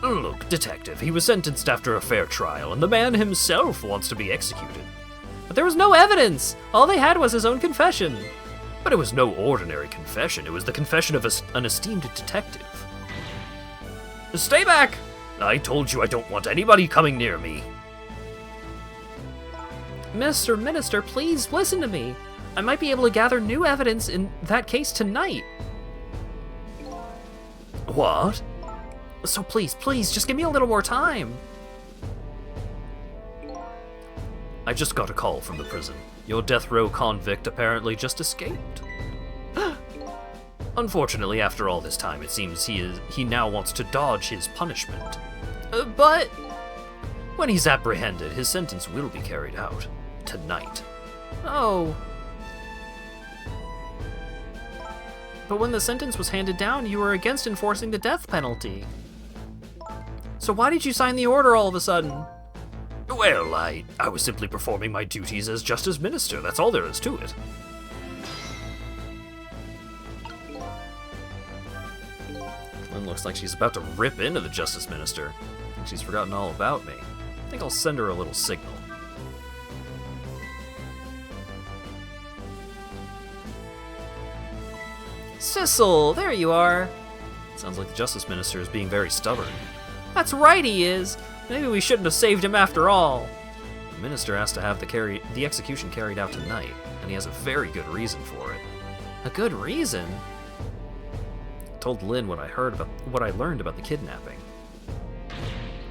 Look, detective, he was sentenced after a fair trial, and the man himself wants to be executed. But there was no evidence! All they had was his own confession. But it was no ordinary confession, it was the confession of an esteemed detective. Stay back! I told you I don't want anybody coming near me. Mr. Minister, please listen to me. I might be able to gather new evidence in that case tonight. What? So please, just give me a little more time. I just got a call from the prison. Your death row convict apparently just escaped. Unfortunately, after all this time, it seems he now wants to dodge his punishment. But when he's apprehended, his sentence will be carried out. Tonight. Oh. But when the sentence was handed down, you were against enforcing the death penalty. So why did you sign the order all of a sudden? Well, I was simply performing my duties as Justice Minister. That's all there is to it. Lynn looks like she's about to rip into the Justice Minister. I think she's forgotten all about me. I think I'll send her a little signal. Sissel, there you are. Sounds like the Justice Minister is being very stubborn. That's right, he is. Maybe we shouldn't have saved him after all. The minister has to have the execution carried out tonight, and he has a very good reason for it. A good reason? I told Lynn what I learned about the kidnapping.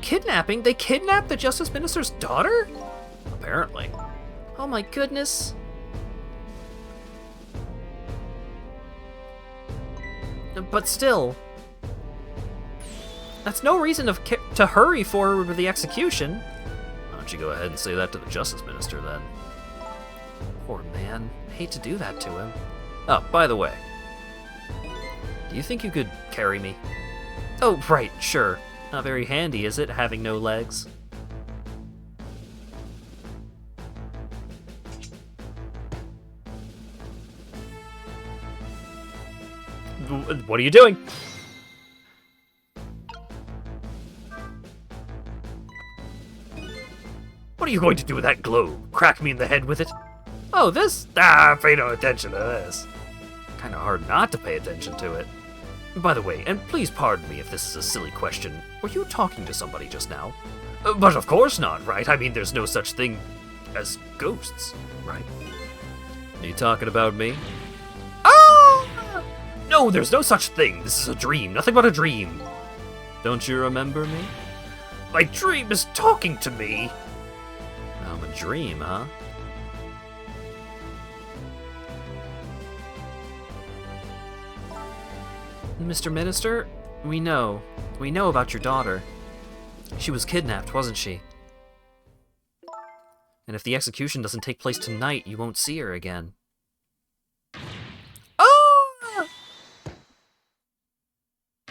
Kidnapping? They kidnapped the Justice Minister's daughter? Apparently. Oh my goodness. But still, that's no reason to hurry forward with the execution. Why don't you go ahead and say that to the Justice Minister, then? Poor man. I hate to do that to him. Oh, by the way, do you think you could carry me? Oh, right, sure. Not very handy, is it, having no legs? What are you doing? What are you going to do with that globe? Crack me in the head with it? Oh, this? Pay no attention to this. Kinda hard not to pay attention to it. By the way, and please pardon me if this is a silly question, were you talking to somebody just now? But of course not, right? I mean, there's no such thing as ghosts, right? Are you talking about me? Oh! No, there's no such thing. This is a dream, nothing but a dream. Don't you remember me? My dream is talking to me. I'm a dream, huh? Mr. Minister, we know about your daughter. She was kidnapped, wasn't she? And if the execution doesn't take place tonight, you won't see her again. Oh!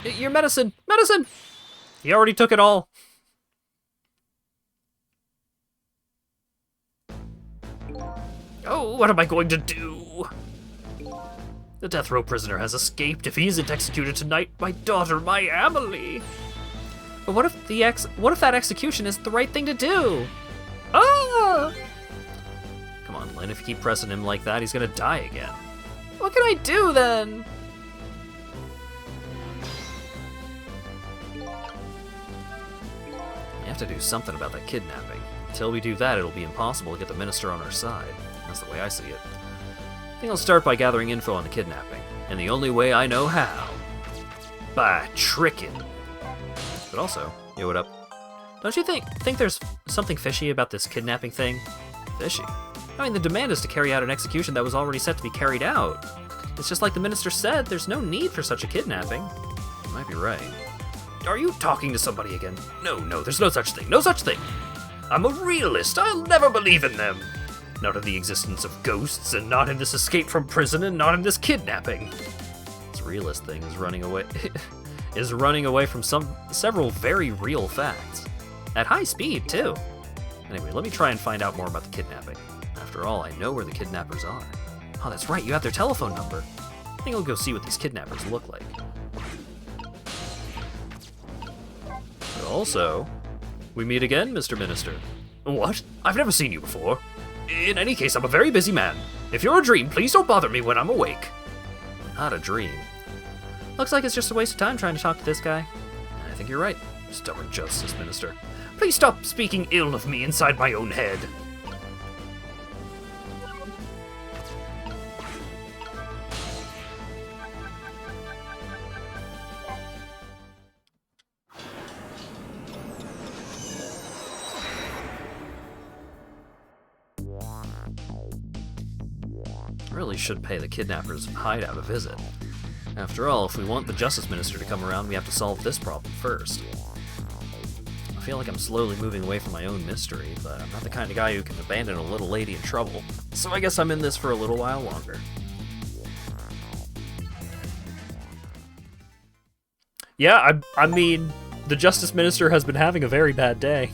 Your medicine! Medicine! He already took it all. Oh, what am I going to do? The death row prisoner has escaped. If he isn't executed tonight, my daughter, my Emily. But what if that execution is the right thing to do? Ah! Come on, Lynn, if you keep pressing him like that, he's gonna die again. What can I do then? We have to do something about that kidnapping. Until we do that, it'll be impossible to get the minister on our side. That's the way I see it. I think I'll start by gathering info on the kidnapping, and the only way I know how. By tricking. But also, yo, what up? Don't you think there's something fishy about this kidnapping thing? Fishy? I mean, the demand is to carry out an execution that was already set to be carried out. It's just like the minister said, there's no need for such a kidnapping. You might be right. Are you talking to somebody again? No, there's no such thing, no such thing! I'm a realist, I'll never believe in them! Not in the existence of ghosts, and not in this escape from prison, and not in this kidnapping! This realist thing is running away... is running away from several very real facts. At high speed, too! Anyway, let me try and find out more about the kidnapping. After all, I know where the kidnappers are. Oh, that's right, you have their telephone number. I think I'll go see what these kidnappers look like. But also, we meet again, Mr. Minister. What? I've never seen you before. In any case, I'm a very busy man. If you're a dream, please don't bother me when I'm awake. Not a dream. Looks like it's just a waste of time trying to talk to this guy. I think you're right, stubborn Justice Minister. Please stop speaking ill of me inside my own head. Really should pay the kidnappers' hideout a visit. After all, if we want the Justice Minister to come around, we have to solve this problem first. I feel like I'm slowly moving away from my own mystery, but I'm not the kind of guy who can abandon a little lady in trouble, so I guess I'm in this for a little while longer. Yeah, I mean, the Justice Minister has been having a very bad day.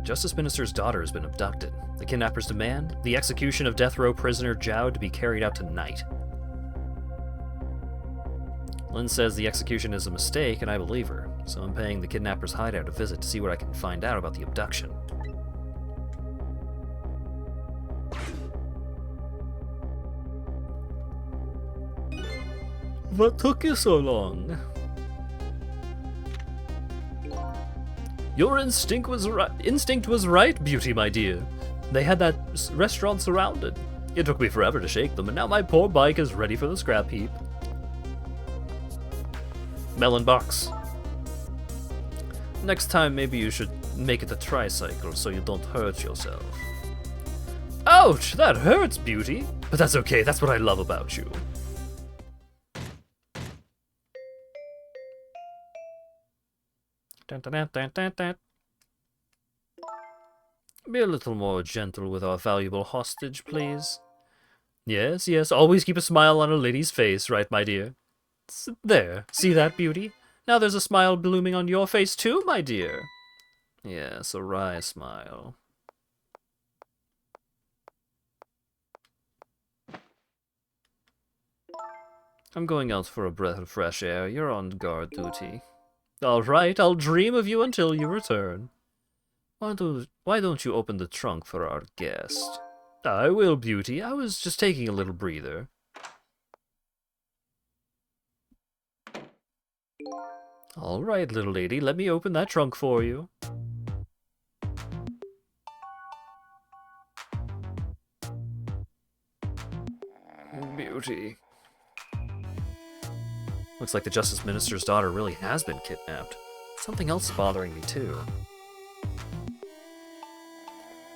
Justice Minister's daughter has been abducted. The kidnappers demand the execution of death row prisoner Zhao to be carried out tonight. Lin says the execution is a mistake, and I believe her, so I'm paying the kidnappers' hideout a visit to see what I can find out about the abduction. What took you so long? Your instinct was right, Beauty, my dear. They had that restaurant surrounded. It took me forever to shake them, and now my poor bike is ready for the scrap heap. Melon box. Next time, maybe you should make it a tricycle so you don't hurt yourself. Ouch! That hurts, Beauty! But that's okay, that's what I love about you. Dun, dun, dun, dun, dun, dun. Be a little more gentle with our valuable hostage, please. Yes, yes, always keep a smile on a lady's face, right, my dear? There, see that, Beauty? Now there's a smile blooming on your face too, my dear. Yes, a wry smile. I'm going out for a breath of fresh air. You're on guard duty. All right, I'll dream of you until you return. Why don't you open the trunk for our guest? I will, Beauty. I was just taking a little breather. All right, little lady, let me open that trunk for you. Beauty. Looks like the Justice Minister's daughter really has been kidnapped. Something else is bothering me, too.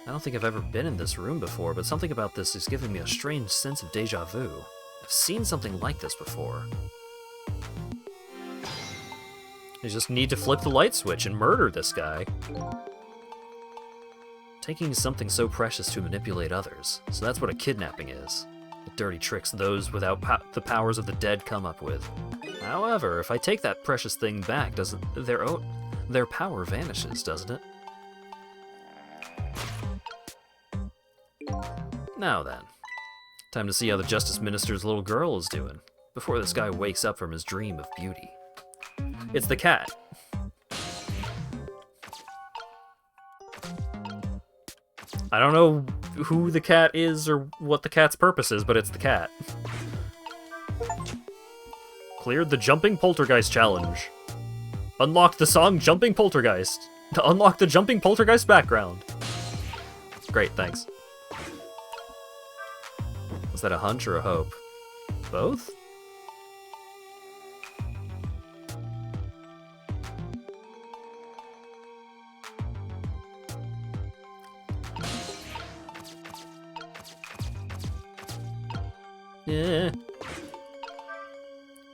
I don't think I've ever been in this room before, but something about this is giving me a strange sense of déjà vu. I've seen something like this before. I just need to flip the light switch and murder this guy. Taking something so precious to manipulate others. So that's what a kidnapping is. The dirty tricks those without the powers of the dead come up with. However, if I take that precious thing back, doesn't their power vanishes, doesn't it? Now then, time to see how the Justice Minister's little girl is doing, before this guy wakes up from his dream of beauty. It's the cat. I don't know who the cat is or what the cat's purpose is, but it's the cat. Cleared the Jumping Poltergeist challenge. Unlocked the song Jumping Poltergeist. Unlock the Jumping Poltergeist background. Great, thanks. Was that a hunch or a hope? Both? Yeah.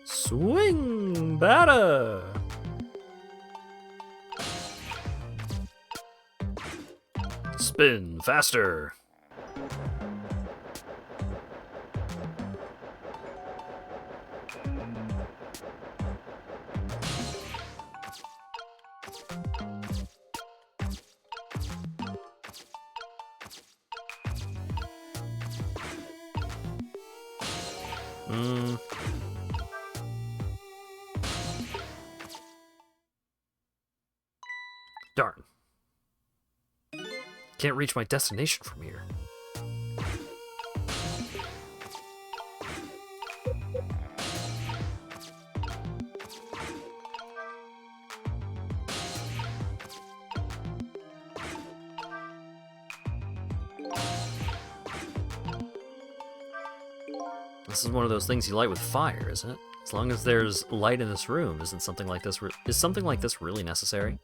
Swing batter. Spin faster. Darn. Can't reach my destination from here. This is one of those things you light with fire, isn't it? As long as there's light in this room, is something like this really necessary?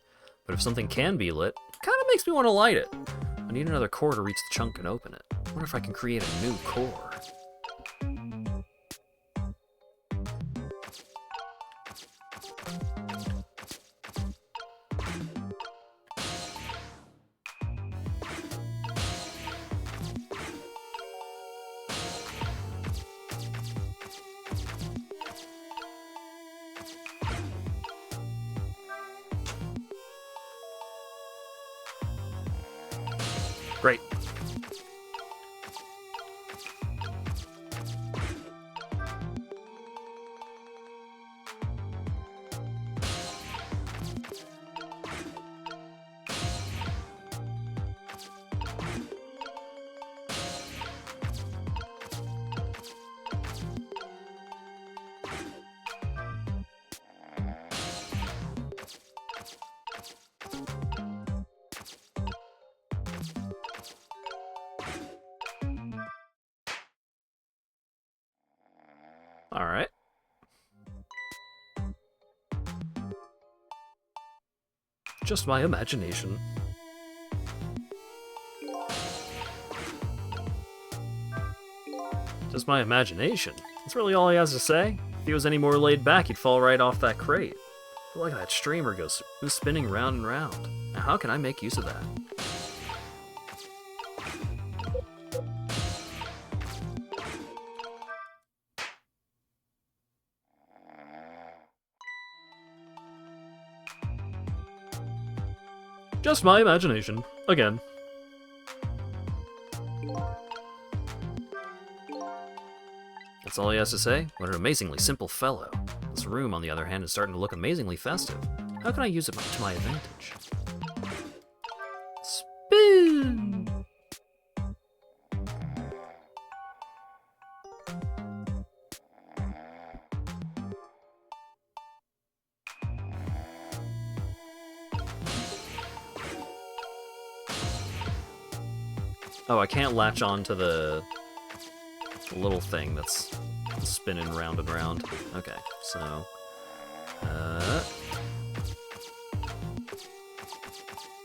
But if something can be lit, it kind of makes me want to light it. I need another core to reach the chunk and open it. I wonder if I can create a new core. Great. All right. Just my imagination. Just my imagination. That's really all he has to say. If he was any more laid back, he'd fall right off that crate. I feel like that streamer goes spinning round and round. Now how can I make use of that? Just my imagination. Again. That's all he has to say? What an amazingly simple fellow. This room, on the other hand, is starting to look amazingly festive. How can I use it to my advantage? Spin! Oh, I can't latch on to the little thing that's spinning round and round. Okay, so... I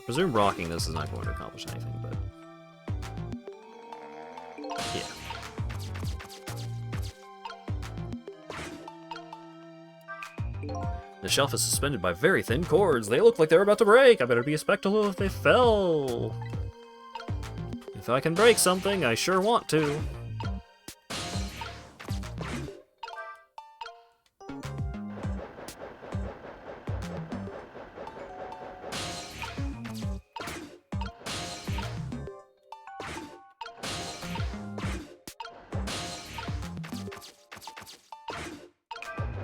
presume rocking this is not going to accomplish anything, but... yeah. The shelf is suspended by very thin cords. They look like they're about to break. I better be a spectacle if they fell. If I can break something, I sure want to.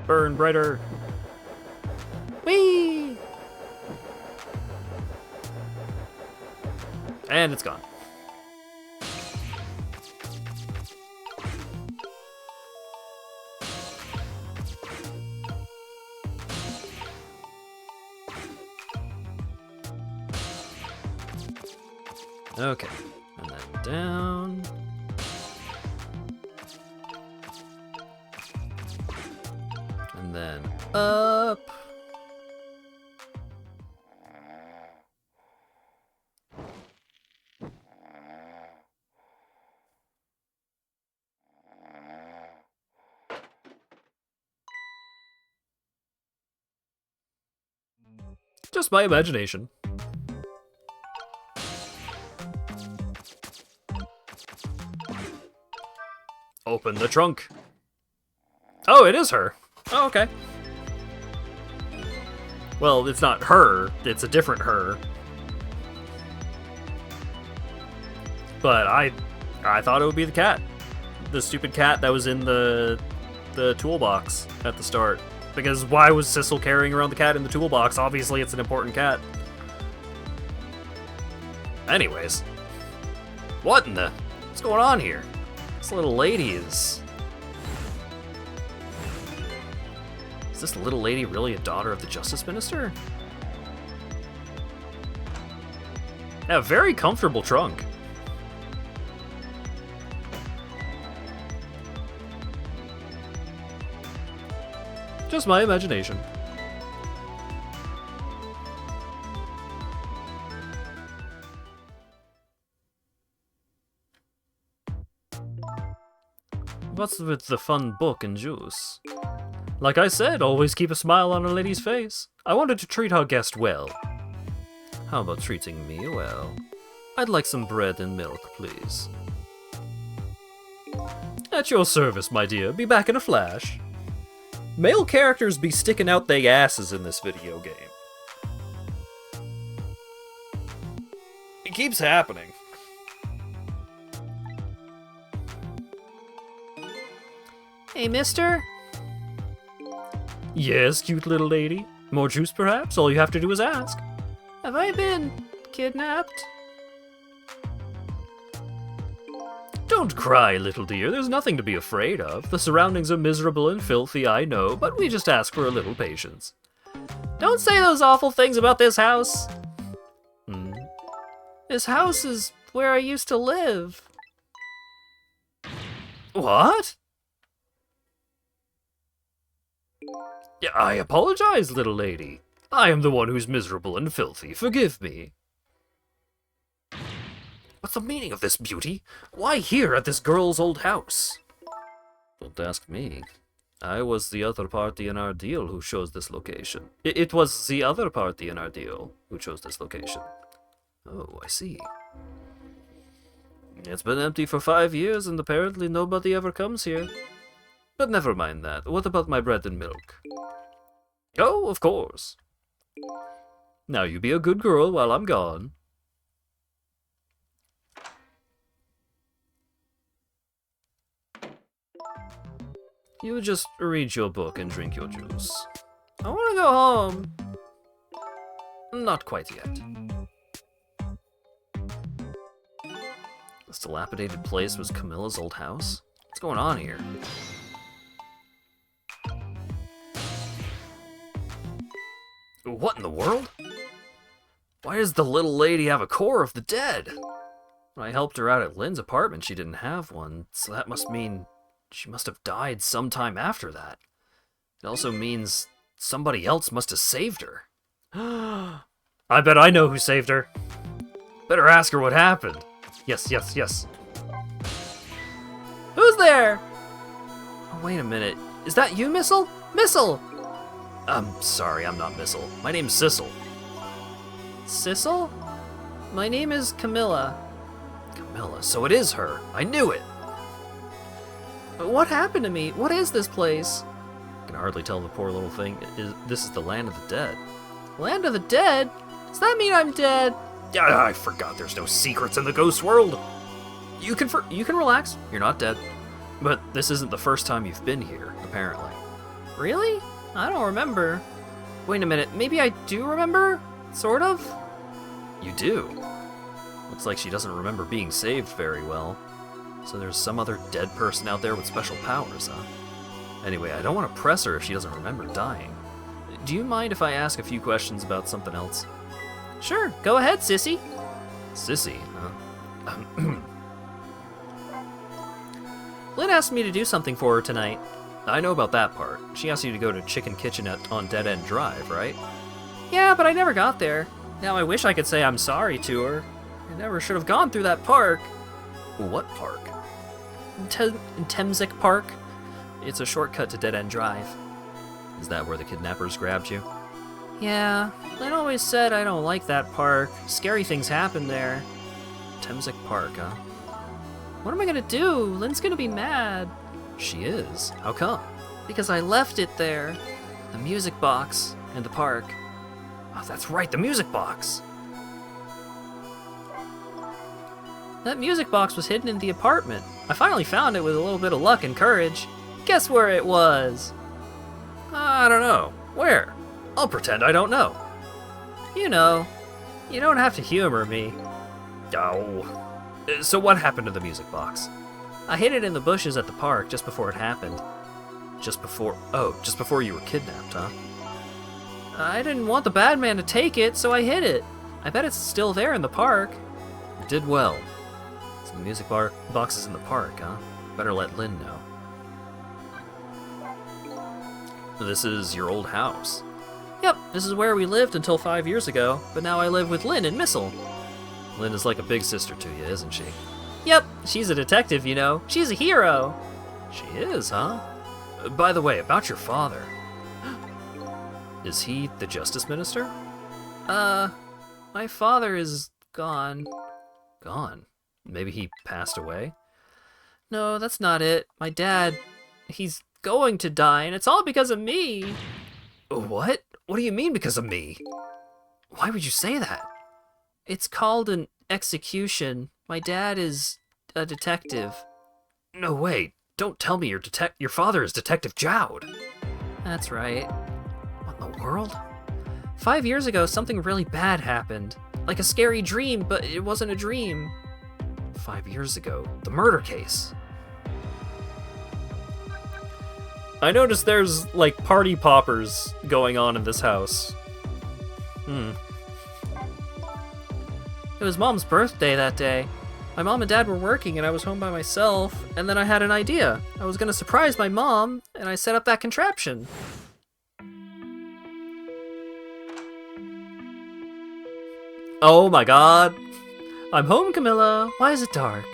Burn brighter. Whee! And it's gone. Okay, and then down. And then up. Just my imagination. Open the trunk. Oh, it is her. Oh, okay. Well, it's not her. It's a different her. But I thought it would be the cat. The stupid cat that was in the toolbox at the start. Because why was Sissel carrying around the cat in the toolbox? Obviously, it's an important cat. Anyways. What in the... What's going on here? This little lady is... Is this little lady really a daughter of the Justice Minister? Yeah, very comfortable trunk. Just my imagination. What's with the fun book and juice? Like I said, always keep a smile on a lady's face. I wanted to treat our guest well. How about treating me well? I'd like some bread and milk, please. At your service, my dear. Be back in a flash. Male characters be sticking out they asses in this video game. It keeps happening. Hey, mister? Yes, cute little lady. More juice, perhaps? All you have to do is ask. Have I been kidnapped? Don't cry, little dear. There's nothing to be afraid of. The surroundings are miserable and filthy, I know, but we just ask for a little patience. Don't say those awful things about this house. This house is where I used to live. What? Yeah, I apologize, little lady. I am the one who's miserable and filthy. Forgive me. What's the meaning of this, beauty? Why here at this girl's old house? Don't ask me. I was the other party in our deal who chose this location. It was the other party in our deal who chose this location. Oh, I see. It's been empty for 5 years and apparently nobody ever comes here. But never mind that. What about my bread and milk? Oh, of course. Now you be a good girl while I'm gone. You just read your book and drink your juice. I want to go home. Not quite yet. This dilapidated place was Camilla's old house? What's going on here? What in the world? Why does the little lady have a core of the dead? When I helped her out at Lynn's apartment, she didn't have one, so that must mean she must have died sometime after that. It also means somebody else must have saved her. I bet I know who saved her. Better ask her what happened. Yes, yes, yes. Who's there? Oh, wait a minute. Is that you, Missile? Missile! I'm sorry, I'm not Missile. My name's Sissel. Sissel? My name is Camilla. Camilla, so it is her. I knew it. What happened to me? What is this place? I can hardly tell the poor little thing. This is the land of the dead. Land of the dead? Does that mean I'm dead? I forgot there's no secrets in the ghost world. You can relax. You're not dead. But this isn't the first time you've been here, apparently. Really? I don't remember. Wait a minute, maybe I do remember? Sort of? You do? Looks like she doesn't remember being saved very well. So there's some other dead person out there with special powers, huh? Anyway, I don't want to press her if she doesn't remember dying. Do you mind if I ask a few questions about something else? Sure, go ahead, sissy. Sissy, huh? Lynn asked me to do something for her tonight. I know about that part. She asked you to go to Chicken Kitchen on Dead End Drive, right? Yeah, but I never got there. Now I wish I could say I'm sorry to her. I never should have gone through that park. What park? Temsic Park. It's a shortcut to Dead End Drive. Is that where the kidnappers grabbed you? Yeah, Lynn always said I don't like that park. Scary things happen there. Temsic Park, huh? What am I gonna do? Lynn's gonna be mad. She is? How come? Because I left it there. The music box in the park. Oh, that's right, the music box. That music box was hidden in the apartment. I finally found it with a little bit of luck and courage. Guess where it was? I don't know. Where? I'll pretend I don't know. You know. You don't have to humor me. Oh. So what happened to the music box? I hid it in the bushes at the park just before it happened. Just before you were kidnapped, huh? I didn't want the bad man to take it, so I hid it. I bet it's still there in the park. You did well. So the music box is in the park, huh? Better let Lynn know. This is your old house. Yep, this is where we lived until 5 years ago, but now I live with Lynn and Missile. Lynn is like a big sister to you, isn't she? Yep, she's a detective, you know. She's a hero. She is, huh? By the way, about your father. Is he the Justice Minister? My father is gone. Gone? Maybe he passed away? No, that's not it. My dad, he's going to die, and it's all because of me. What? What do you mean because of me? Why would you say that? It's called an execution. My dad is a detective. No way. Don't tell me your father is Detective Jowd. That's right. What in the world? 5 years ago, something really bad happened. Like a scary dream, but it wasn't a dream. 5 years ago, the murder case. I noticed there's, like, party poppers going on in this house. It was Mom's birthday that day. My mom and dad were working and I was home by myself, and then I had an idea. I was gonna surprise my mom, and I set up that contraption. Oh my god. I'm home, Camilla. Why is it dark?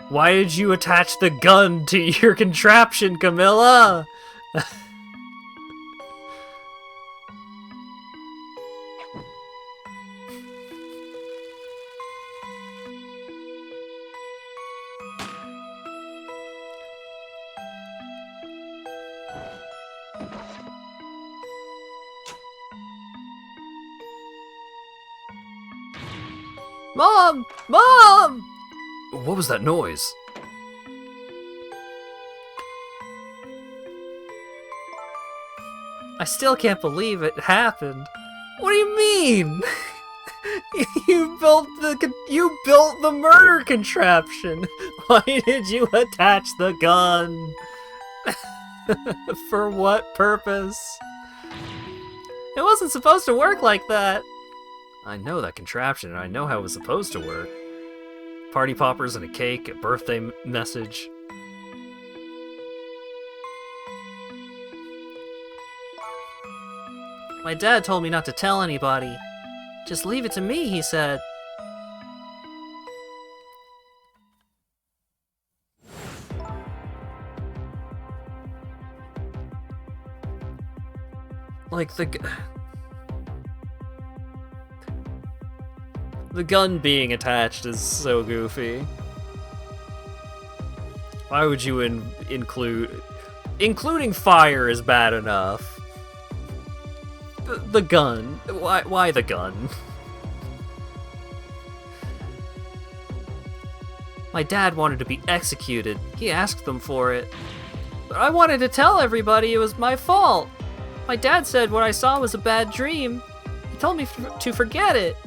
Why did you attach the gun to your contraption, Camilla? Mom! Mom! What was that noise? I still can't believe it happened. What do you mean? You built the murder contraption. Why did you attach the gun? For what purpose? It wasn't supposed to work like that. I know that contraption, and I know how it was supposed to work. Party poppers and a cake, a birthday message. My dad told me not to tell anybody. Just leave it to me, he said. Like the gun being attached is so goofy. Why would you including fire is bad enough. The gun. Why the gun? My dad wanted to be executed. He asked them for it. But I wanted to tell everybody it was my fault. My dad said what I saw was a bad dream. He told me to forget it.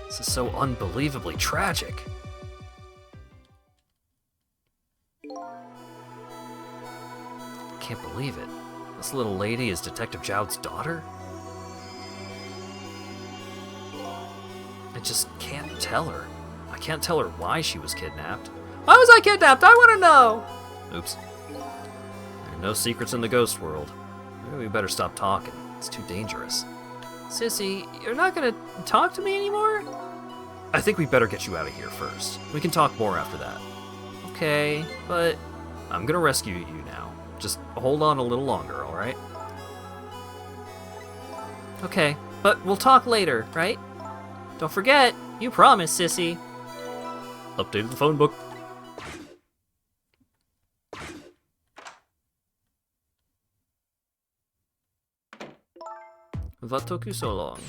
This is so unbelievably tragic. I can't believe it. This little lady is Detective Jowd's daughter? I just can't tell her. I can't tell her why she was kidnapped. Why was I kidnapped? I want to know! Oops. There are no secrets in the ghost world. Maybe we better stop talking. It's too dangerous. Sissy, you're not gonna talk to me anymore? I think we better get you out of here first. We can talk more after that. Okay, but I'm gonna rescue you now. Just hold on a little longer, alright? Okay, but we'll talk later, right? Don't forget, you promised, sissy. Updated the phone book. What took you so long?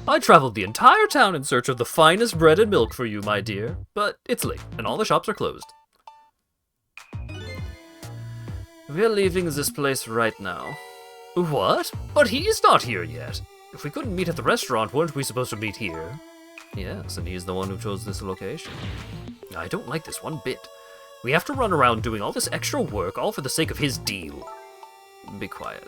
I traveled the entire town in search of the finest bread and milk for you, my dear, but it's late, and all the shops are closed. We're leaving this place right now. What? But he's not here yet. If we couldn't meet at the restaurant, weren't we supposed to meet here? Yes, and he's the one who chose this location. I don't like this one bit. We have to run around doing all this extra work, all for the sake of his deal. Be quiet.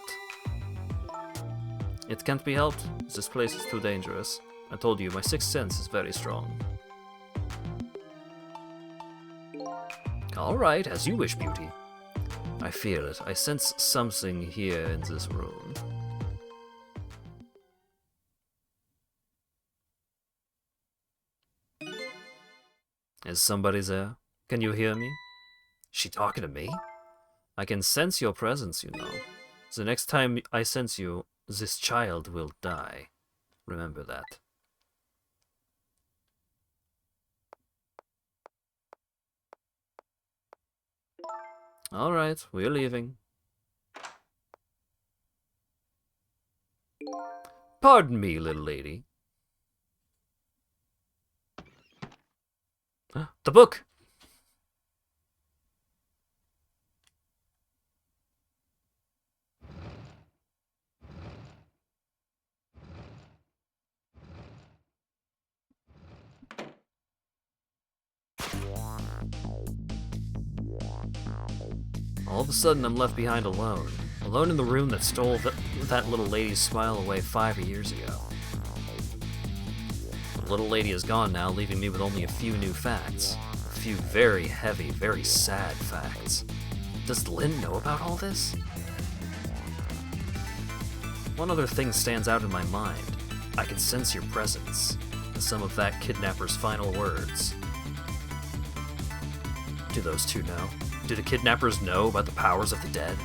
It can't be helped. This place is too dangerous. I told you, my sixth sense is very strong. Alright, as you wish, Beauty. I feel it. I sense something here in this room. Is somebody there? Can you hear me? Is she talking to me? I can sense your presence, you know. The next time I sense you, this child will die. Remember that. Alright, we're leaving. Pardon me, little lady. The book! All of a sudden, I'm left behind alone. Alone in the room that stole that little lady's smile away 5 years ago. The little lady is gone now, leaving me with only a few new facts. A few very heavy, very sad facts. Does Lynn know about all this? One other thing stands out in my mind. I can sense your presence. And some of that kidnapper's final words. Do those two know? Do the kidnappers know about the powers of the dead?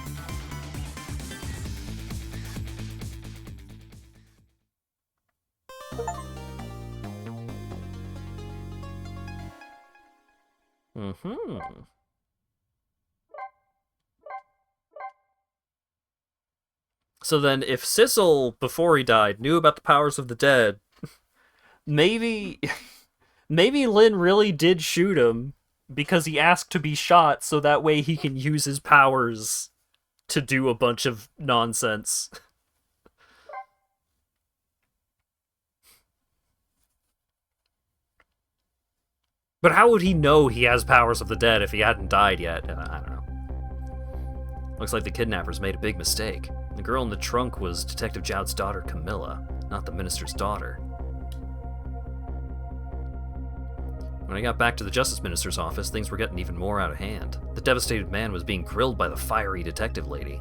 So then, if Sissel, before he died, knew about the powers of the dead, maybe Lynn really did shoot him because he asked to be shot so that way he can use his powers to do a bunch of nonsense. But how would he know he has powers of the dead if he hadn't died yet? I don't know. Looks like the kidnappers made a big mistake. The girl in the trunk was Detective Jout's daughter, Camilla, not the minister's daughter. When I got back to the Justice Minister's office, things were getting even more out of hand. The devastated man was being grilled by the fiery detective lady.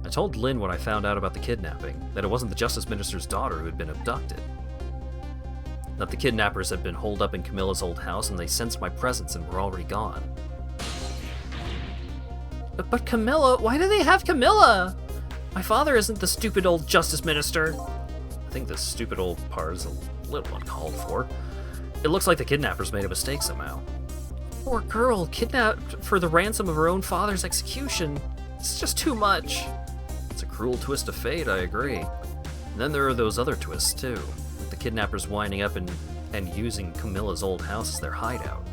I told Lynn what I found out about the kidnapping, that it wasn't the Justice Minister's daughter who had been abducted. That the kidnappers had been holed up in Camilla's old house and they sensed my presence and were already gone. But Camilla? Why do they have Camilla? My father isn't the stupid old Justice Minister. I think the stupid old part is a little uncalled for. It looks like the kidnappers made a mistake somehow. Poor girl, kidnapped for the ransom of her own father's execution. It's just too much. It's a cruel twist of fate, I agree. And then there are those other twists, too. The kidnappers winding up and using Camilla's old house as their hideout.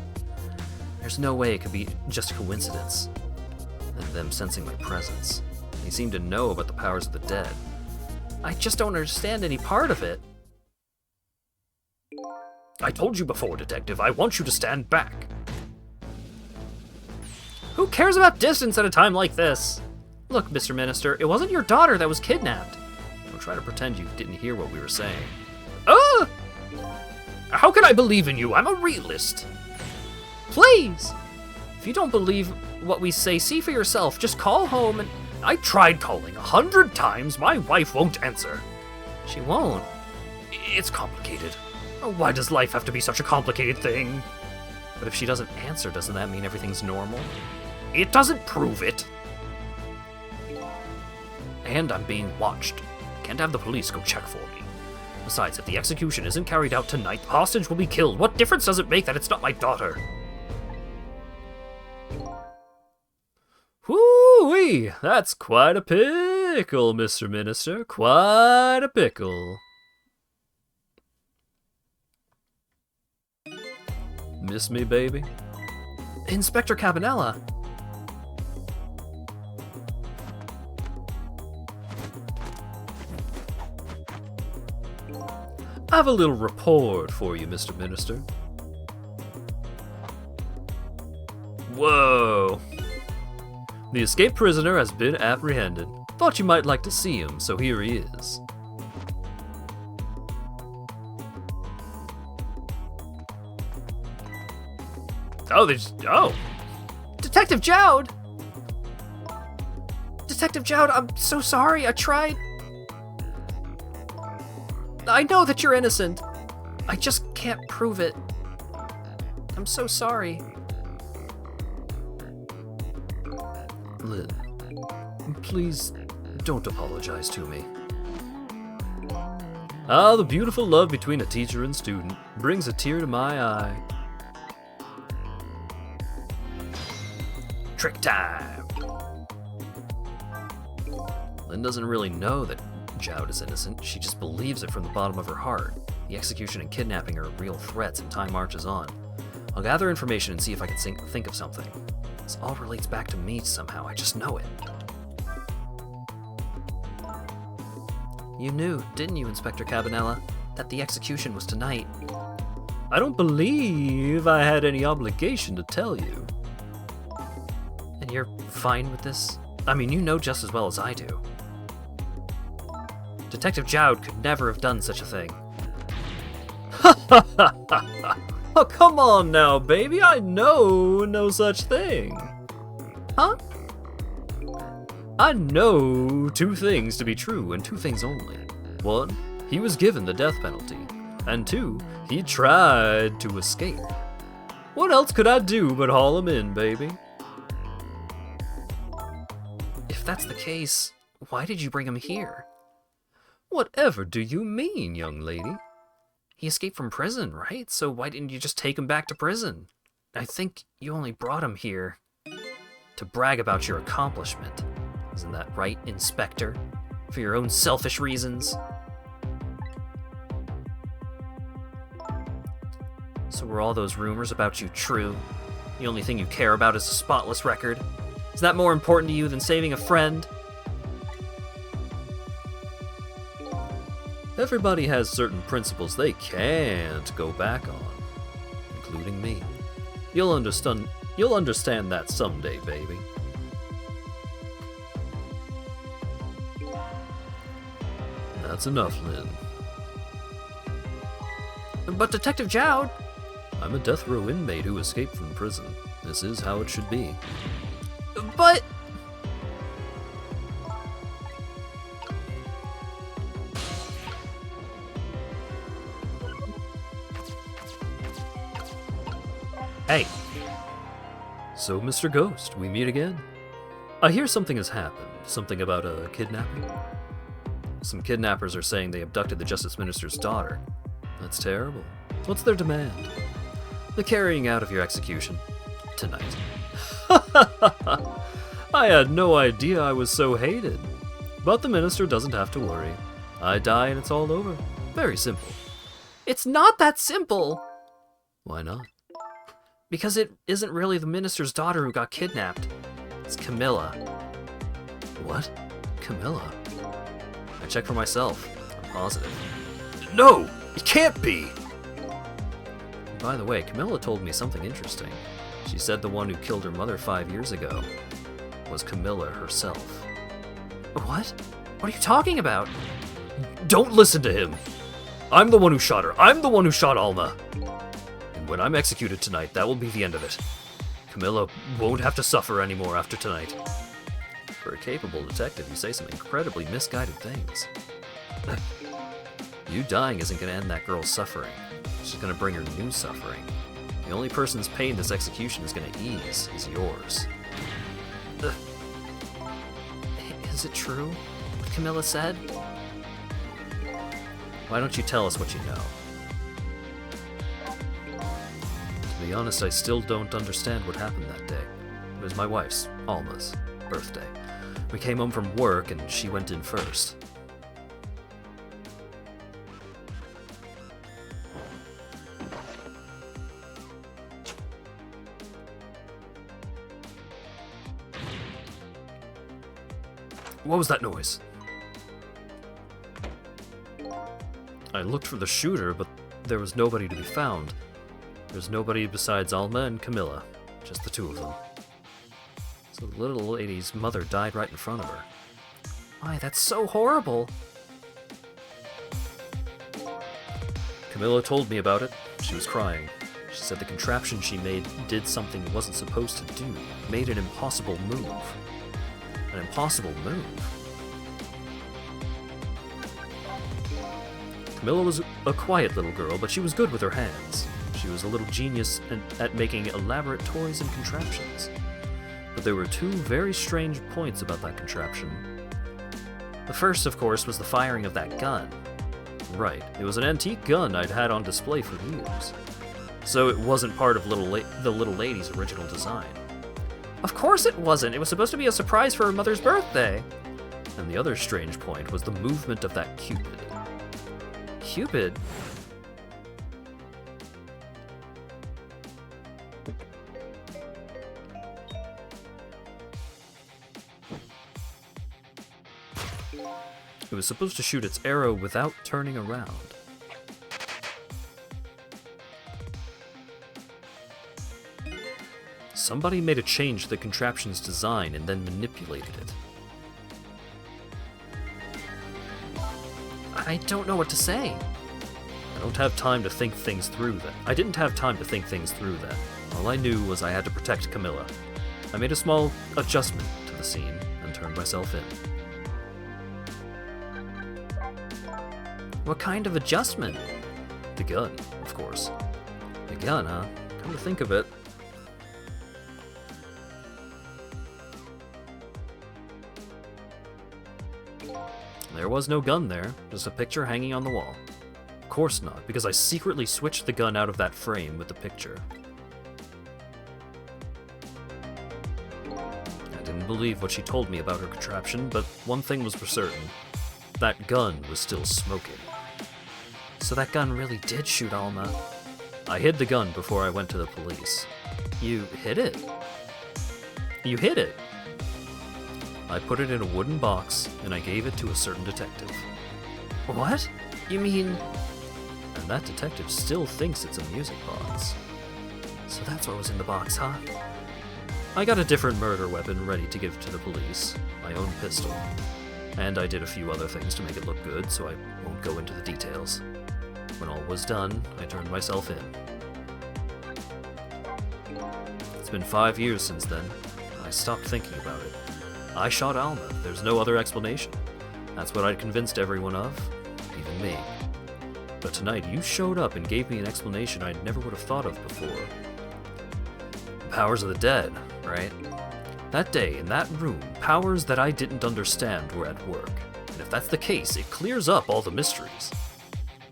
There's no way it could be just a coincidence. And them sensing my presence. They seem to know about the powers of the dead. I just don't understand any part of it. I told you before, Detective, I want you to stand back. Who cares about distance at a time like this? Look, Mr. Minister, it wasn't your daughter that was kidnapped. Don't try to pretend you didn't hear what we were saying. How can I believe in you? I'm a realist. Please! If you don't believe what we say, see for yourself. Just call home and... I tried calling 100 times. My wife won't answer. She won't. It's complicated. Why does life have to be such a complicated thing? But if she doesn't answer, doesn't that mean everything's normal? It doesn't prove it! And I'm being watched. Can't have the police go check for me. Besides, if the execution isn't carried out tonight, the hostage will be killed. What difference does it make that it's not my daughter? Whoo-wee! That's quite a pickle, Mr. Minister. Quite a pickle. Miss me, baby? Inspector Cabanella! I have a little report for you, Mr. Minister. Whoa! The escaped prisoner has been apprehended. Thought you might like to see him, so here he is. Oh! Detective Jowd! Detective Jowd, I'm so sorry, I tried. I know that you're innocent. I just can't prove it. I'm so sorry. Lynn, please don't apologize to me. Ah, the beautiful love between a teacher and student brings a tear to my eye. Trick time! Lynn doesn't really know that Jowd is innocent. She just believes it from the bottom of her heart. The execution and kidnapping are real threats, and time marches on. I'll gather information and see if I can think of something. This all relates back to me somehow. I just know it. You knew, didn't you, Inspector Cabanella, that the execution was tonight? I don't believe I had any obligation to tell you. And you're fine with this? I mean, you know just as well as I do. Detective Jowd could never have done such a thing. Oh, come on now, baby. I know no such thing. Huh? I know two things to be true, and two things only. One, he was given the death penalty. And two, he tried to escape. What else could I do but haul him in, baby? If that's the case, why did you bring him here? Whatever do you mean, young lady? He escaped from prison, right? So why didn't you just take him back to prison? I think you only brought him here to brag about your accomplishment. Isn't that right, Inspector? For your own selfish reasons? So were all those rumors about you true? The only thing you care about is a spotless record? Is that more important to you than saving a friend? Everybody has certain principles they can't go back on, including me. You'll understand that someday, baby. That's enough, Lynn. But Detective Jowd! I'm a death row inmate who escaped from prison. This is how it should be. But... Hey! So, Mr. Ghost, we meet again. I hear something has happened. Something about a kidnapping? Some kidnappers are saying they abducted the Justice Minister's daughter. That's terrible. What's their demand? The carrying out of your execution. Tonight. I had no idea I was so hated. But the minister doesn't have to worry. I die and it's all over. Very simple. It's not that simple! Why not? Because it isn't really the minister's daughter who got kidnapped. It's Camilla. What? Camilla? I checked for myself. I'm positive. No! It can't be! By the way, Camilla told me something interesting. She said the one who killed her mother 5 years ago was Camilla herself. What? What are you talking about? Don't listen to him! I'm the one who shot her. I'm the one who shot Alma. And when I'm executed tonight, that will be the end of it. Camilla won't have to suffer anymore after tonight. For a capable detective, you say some incredibly misguided things. You dying isn't gonna end that girl's suffering. It's just gonna bring her new suffering. The only person's pain this execution is gonna ease is yours. Ugh. Is it true what Camilla said? Why don't you tell us what you know? To be honest, I still don't understand what happened that day. It was my wife's, Alma's, birthday. We came home from work and she went in first. What was that noise? I looked for the shooter, but there was nobody to be found. There's nobody besides Alma and Camilla, just the two of them. So the little lady's mother died right in front of her. Why, that's so horrible! Camilla told me about it. She was crying. She said the contraption she made did something it wasn't supposed to do. Made an impossible move. An impossible move? Camilla was a quiet little girl, but she was good with her hands. She was a little genius at making elaborate toys and contraptions. But there were two very strange points about that contraption. The first, of course, was the firing of that gun. Right, it was an antique gun I'd had on display for years. So it wasn't part of the little lady's original design. Of course it wasn't! It was supposed to be a surprise for her mother's birthday! And the other strange point was the movement of that Cupid. Cupid? It was supposed to shoot its arrow without turning around. Somebody made a change to the contraption's design and then manipulated it. I don't know what to say. I don't have time to think things through then. I didn't have time to think things through then. All I knew was I had to protect Camilla. I made a small adjustment to the scene and turned myself in. What kind of adjustment? The gun, of course. The gun, huh? Come to think of it. There was no gun there, just a picture hanging on the wall. Of course not, because I secretly switched the gun out of that frame with the picture. I didn't believe what she told me about her contraption, but one thing was for certain. That gun was still smoking. So that gun really did shoot Alma. I hid the gun before I went to the police. You hid it? You hid it? I put it in a wooden box, and I gave it to a certain detective. What? You mean... And that detective still thinks it's a music box. So that's what was in the box, huh? I got a different murder weapon ready to give to the police, my own pistol. And I did a few other things to make it look good, so I won't go into the details. When all was done, I turned myself in. It's been 5 years since then. I stopped thinking about it. I shot Alma. There's no other explanation. That's what I'd convinced everyone of, even me. But tonight you showed up and gave me an explanation I never would have thought of before. The powers of the dead, right? That day, in that room, powers that I didn't understand were at work. And if that's the case, it clears up all the mysteries.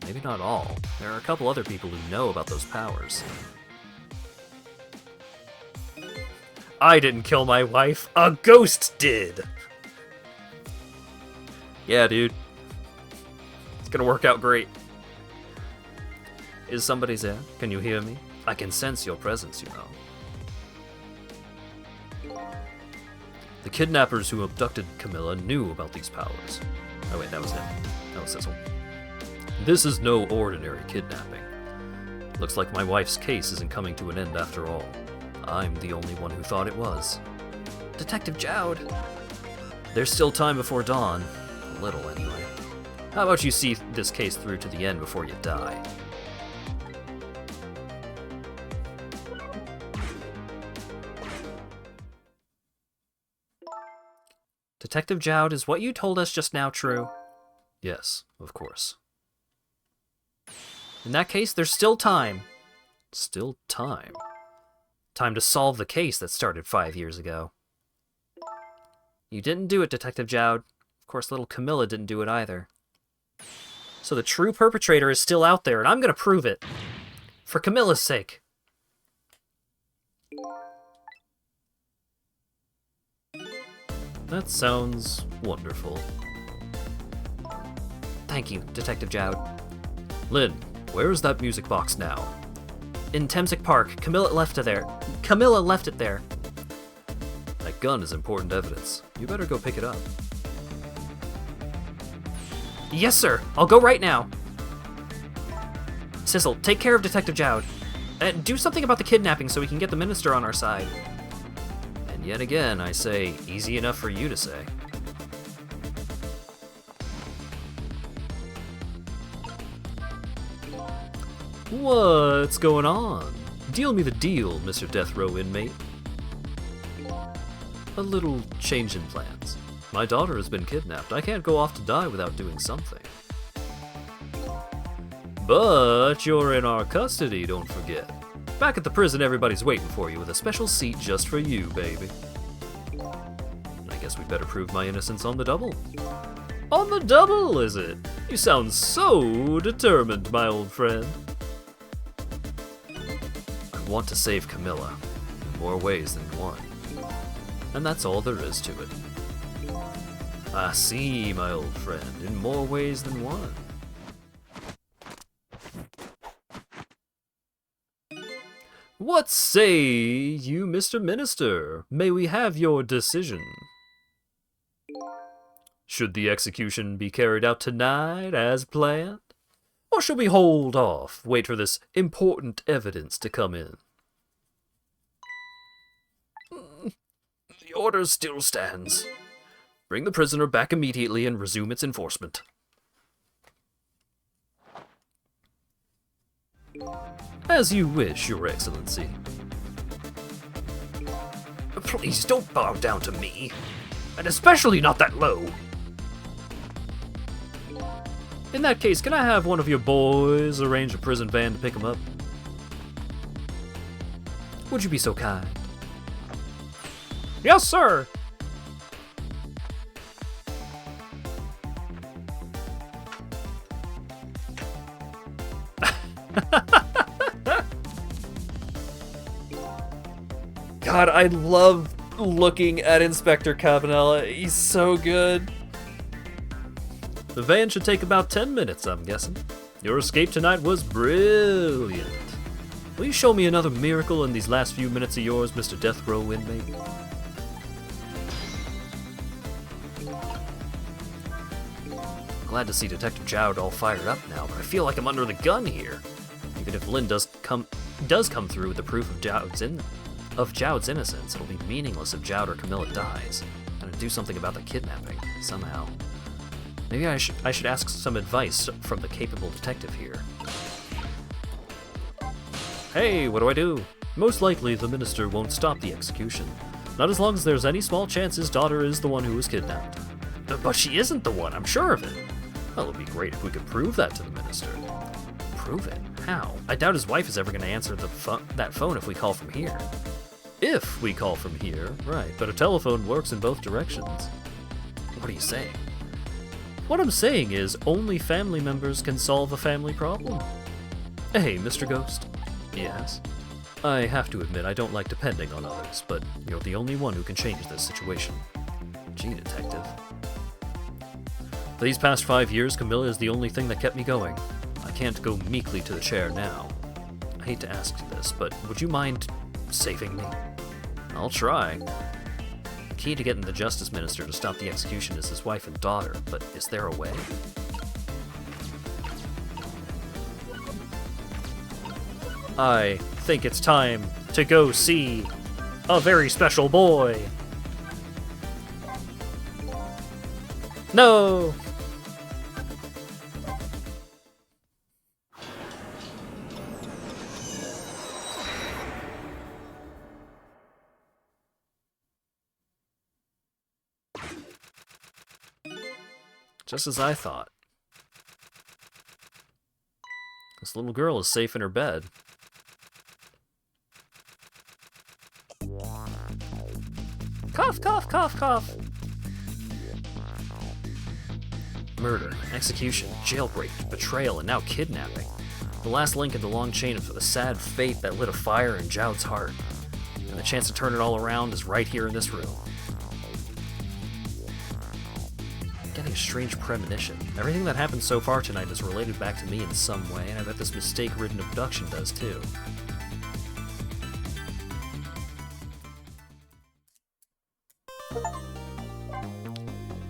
Maybe not all. There are a couple other people who know about those powers. I didn't kill my wife. A ghost did! Yeah, dude. It's gonna work out great. Is somebody there? Can you hear me? I can sense your presence, you know. The kidnappers who abducted Camilla knew about these powers. Oh wait, that was him. That was Cecil. This is no ordinary kidnapping. Looks like my wife's case isn't coming to an end after all. I'm the only one who thought it was. Detective Jowd! There's still time before dawn. A little, anyway. How about you see this case through to the end before you die? Detective Jowd, is what you told us just now true? Yes, of course. In that case, there's still time. Still time. Time to solve the case that started 5 years ago. You didn't do it, Detective Jowd. Of course, little Camilla didn't do it either. So the true perpetrator is still out there, and I'm gonna prove it. For Camilla's sake. That sounds wonderful. Thank you, Detective Jowd. Lynn, where is that music box now? In Temsic Park. Camilla left it there. Camilla left it there. That gun is important evidence. You better go pick it up. Yes, sir. I'll go right now. Sizzle, take care of Detective Jowd. And do something about the kidnapping so we can get the minister on our side. And yet again, I say, easy enough for you to say. What's going on? Deal me the deal, Mr. Death Row inmate. A little change in plans. My daughter has been kidnapped. I can't go off to die without doing something. But you're in our custody, don't forget. Back at the prison, everybody's waiting for you with a special seat just for you, baby. I guess we better prove my innocence on the double. On the double, is it? You sound so determined, my old friend. I want to save Camilla in more ways than one. And that's all there is to it. I see, my old friend, in more ways than one. What say you, Mr. Minister? May we have your decision? Should the execution be carried out tonight as planned? Or should we hold off, wait for this important evidence to come in? The order still stands. Bring the prisoner back immediately and resume its enforcement. As you wish, Your Excellency. Please don't bow down to me, and especially not that low. In that case, can I have one of your boys arrange a prison van to pick him up? Would you be so kind? Yes, sir! God, I love looking at Inspector Cabanella. He's so good. The van should take about 10 minutes, I'm guessing. Your escape tonight was brilliant. Will you show me another miracle in these last few minutes of yours, Mr. Death Row inmate? Glad to see Detective Jowd all fired up now, but I feel like I'm under the gun here. Even if Lynn does come through with the proof of Jowd's innocence, it'll be meaningless if Jowd or Camilla dies. I'm gonna do something about the kidnapping, somehow. Maybe I should ask some advice from the capable detective here. Hey, what do I do? Most likely the minister won't stop the execution. Not as long as there's any small chance his daughter is the one who was kidnapped. But she isn't the one, I'm sure of it. Well, it would be great if we could prove that to the minister. Prove it? How? I doubt his wife is ever going to answer that phone if we call from here. If we call from here, right, but a telephone works in both directions. What are you saying? What I'm saying is, only family members can solve a family problem. Hey, Mr. Ghost. Yes? I have to admit I don't like depending on others, but you're the only one who can change this situation. Gee, detective. For these past 5 years, Camilla is the only thing that kept me going. I can't go meekly to the chair now. I hate to ask you this, but would you mind saving me? I'll try. The key to getting the Justice Minister to stop the execution is his wife and daughter, but is there a way? I think it's time to go see a very special boy. No! Just as I thought. This little girl is safe in her bed. Cough, cough, cough, cough. Murder, execution, jailbreak, betrayal, and now kidnapping. The last link in the long chain of a sad fate that lit a fire in Joud's heart. And the chance to turn it all around is right here in this room. I'm getting a strange premonition. Everything that happened so far tonight is related back to me in some way, and I bet this mistake-ridden abduction does too.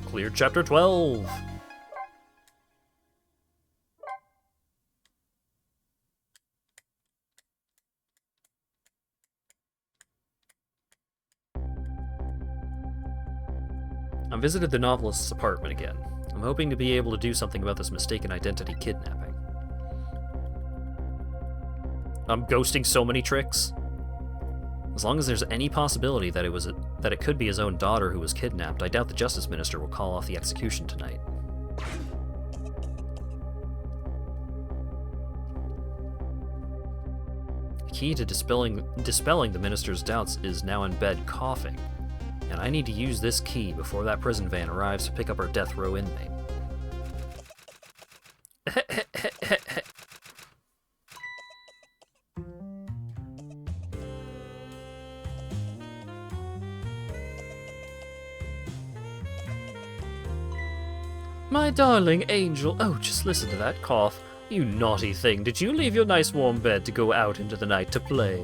Clear Chapter 12! I visited the novelist's apartment again. I'm hoping to be able to do something about this mistaken identity kidnapping. I'm ghosting so many tricks. As long as there's any possibility that it could be his own daughter who was kidnapped, I doubt the Justice Minister will call off the execution tonight. The key to dispelling the Minister's doubts is now in bed coughing, and I need to use this key before that prison van arrives to pick up our death row inmate. My darling angel, oh, just listen to that cough. You naughty thing, did you leave your nice warm bed to go out into the night to play?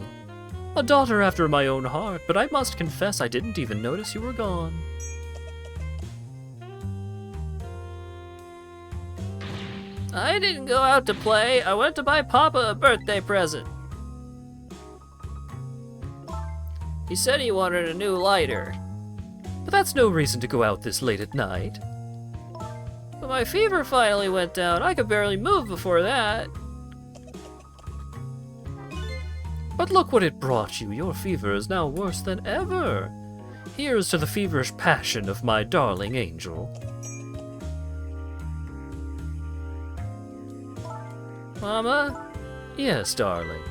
A daughter after my own heart, but I must confess I didn't even notice you were gone. I didn't go out to play, I went to buy Papa a birthday present. He said he wanted a new lighter. But that's no reason to go out this late at night. But my fever finally went down. I could barely move before that. But look what it brought you. Your fever is now worse than ever. Here's to the feverish passion of my darling angel. Mama? Yes, darling.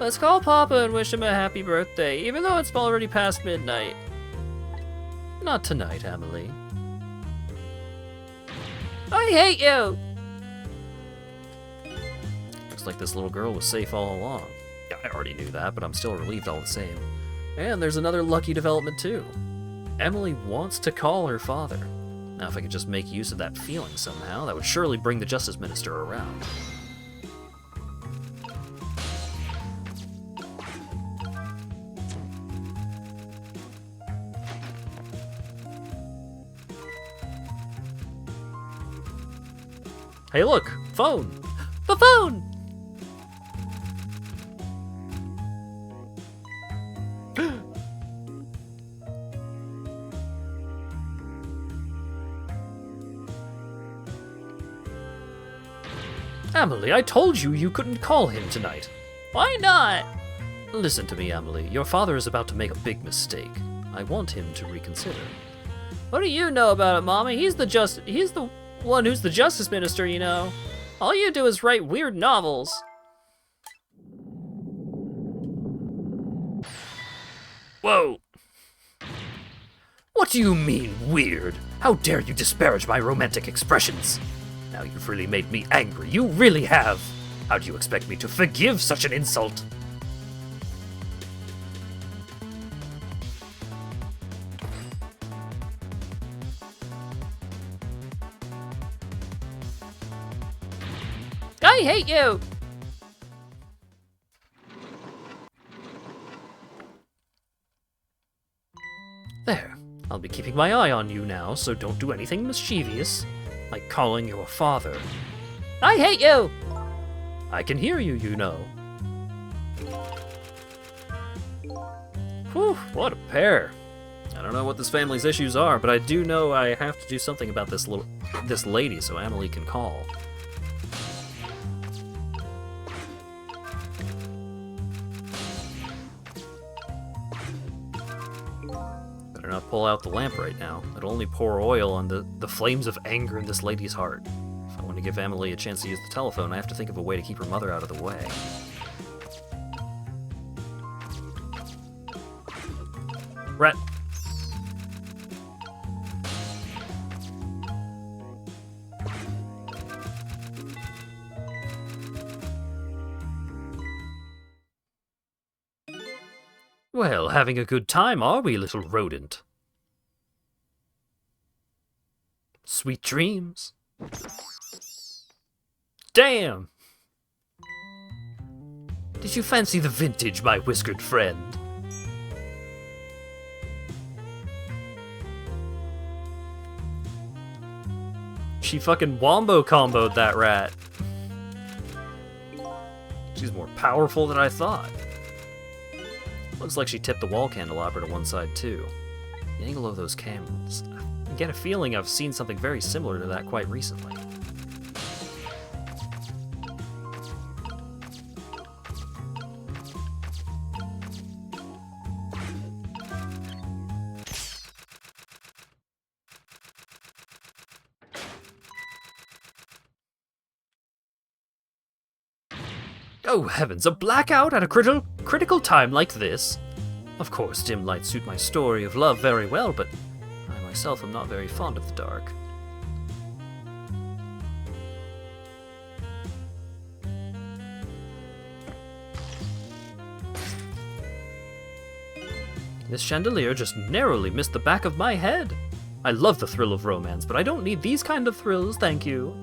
Let's call Papa and wish him a happy birthday, even though it's already past midnight. Not tonight, Emily. I hate you! Looks like this little girl was safe all along. I already knew that, but I'm still relieved all the same. And there's another lucky development too. Emily wants to call her father. Now if I could just make use of that feeling somehow, that would surely bring the Justice Minister around. Hey look! Phone! The phone! Emily, I told you you couldn't call him tonight. Why not? Listen to me, Emily. Your father is about to make a big mistake. I want him to reconsider. What do you know about it, Mommy? He's the one who's the Justice Minister, you know. All you do is write weird novels. Whoa. What do you mean, weird? How dare you disparage my romantic expressions? Now you've really made me angry. You really have. How do you expect me to forgive such an insult? I hate you! There. I'll be keeping my eye on you now, so don't do anything mischievous, like calling you a father. I hate you! I can hear you, you know. Whew, what a pair. I don't know what this family's issues are, but I do know I have to do something about this lady so Emily can call. Better not pull out the lamp right now. It'll only pour oil on the flames of anger in this lady's heart. If I want to give Emily a chance to use the telephone, I have to think of a way to keep her mother out of the way. Rat. Well, having a good time, are we, little rodent? Sweet dreams. Damn! Did you fancy the vintage, my whiskered friend? She fucking wombo-comboed that rat. She's more powerful than I thought. Looks like she tipped the wall candelabra to one side, too. The angle of those cameras. I get a feeling I've seen something very similar to that quite recently. Oh heavens, a blackout at a critical time like this? Of course, dim lights suit my story of love very well, but I myself am not very fond of the dark. This chandelier just narrowly missed the back of my head. I love the thrill of romance, but I don't need these kind of thrills, thank you.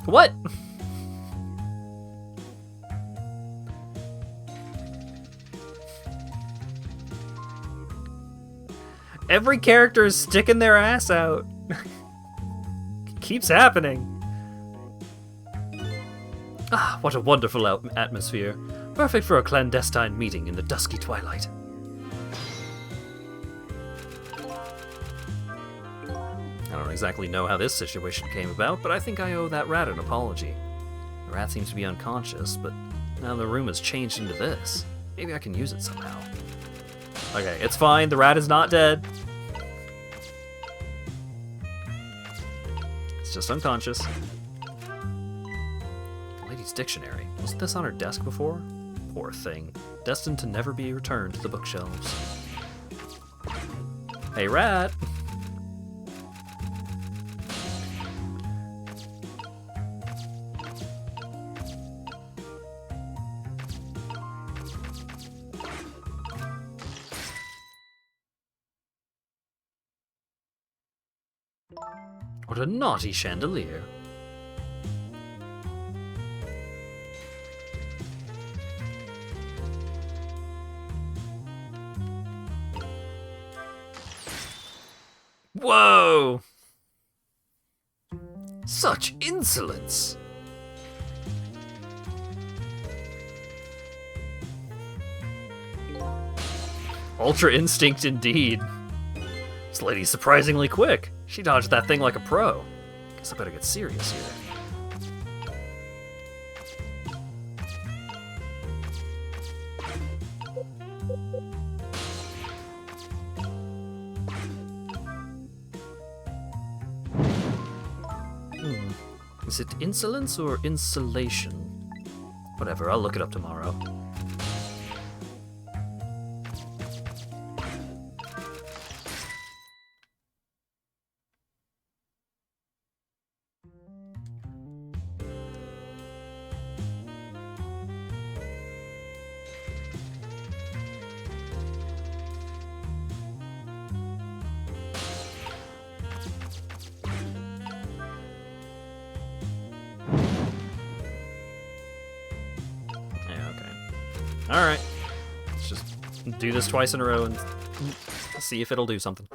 What? Every character is sticking their ass out. Keeps happening. Ah, what a wonderful atmosphere. Perfect for a clandestine meeting in the dusky twilight. I don't exactly know how this situation came about, but I think I owe that rat an apology. The rat seems to be unconscious, but now the room has changed into this. Maybe I can use it somehow. Okay, it's fine. The rat is not dead. It's just unconscious. The lady's dictionary. Wasn't this on her desk before? Poor thing. Destined to never be returned to the bookshelves. Hey, rat! What a naughty chandelier. Whoa! Such insolence! Ultra instinct indeed. This lady's surprisingly quick. She dodged that thing like a pro. Guess I better get serious here. Is it insolence or insulation? Whatever, I'll look it up tomorrow. Alright. Let's just do this twice in a row and see if it'll do something.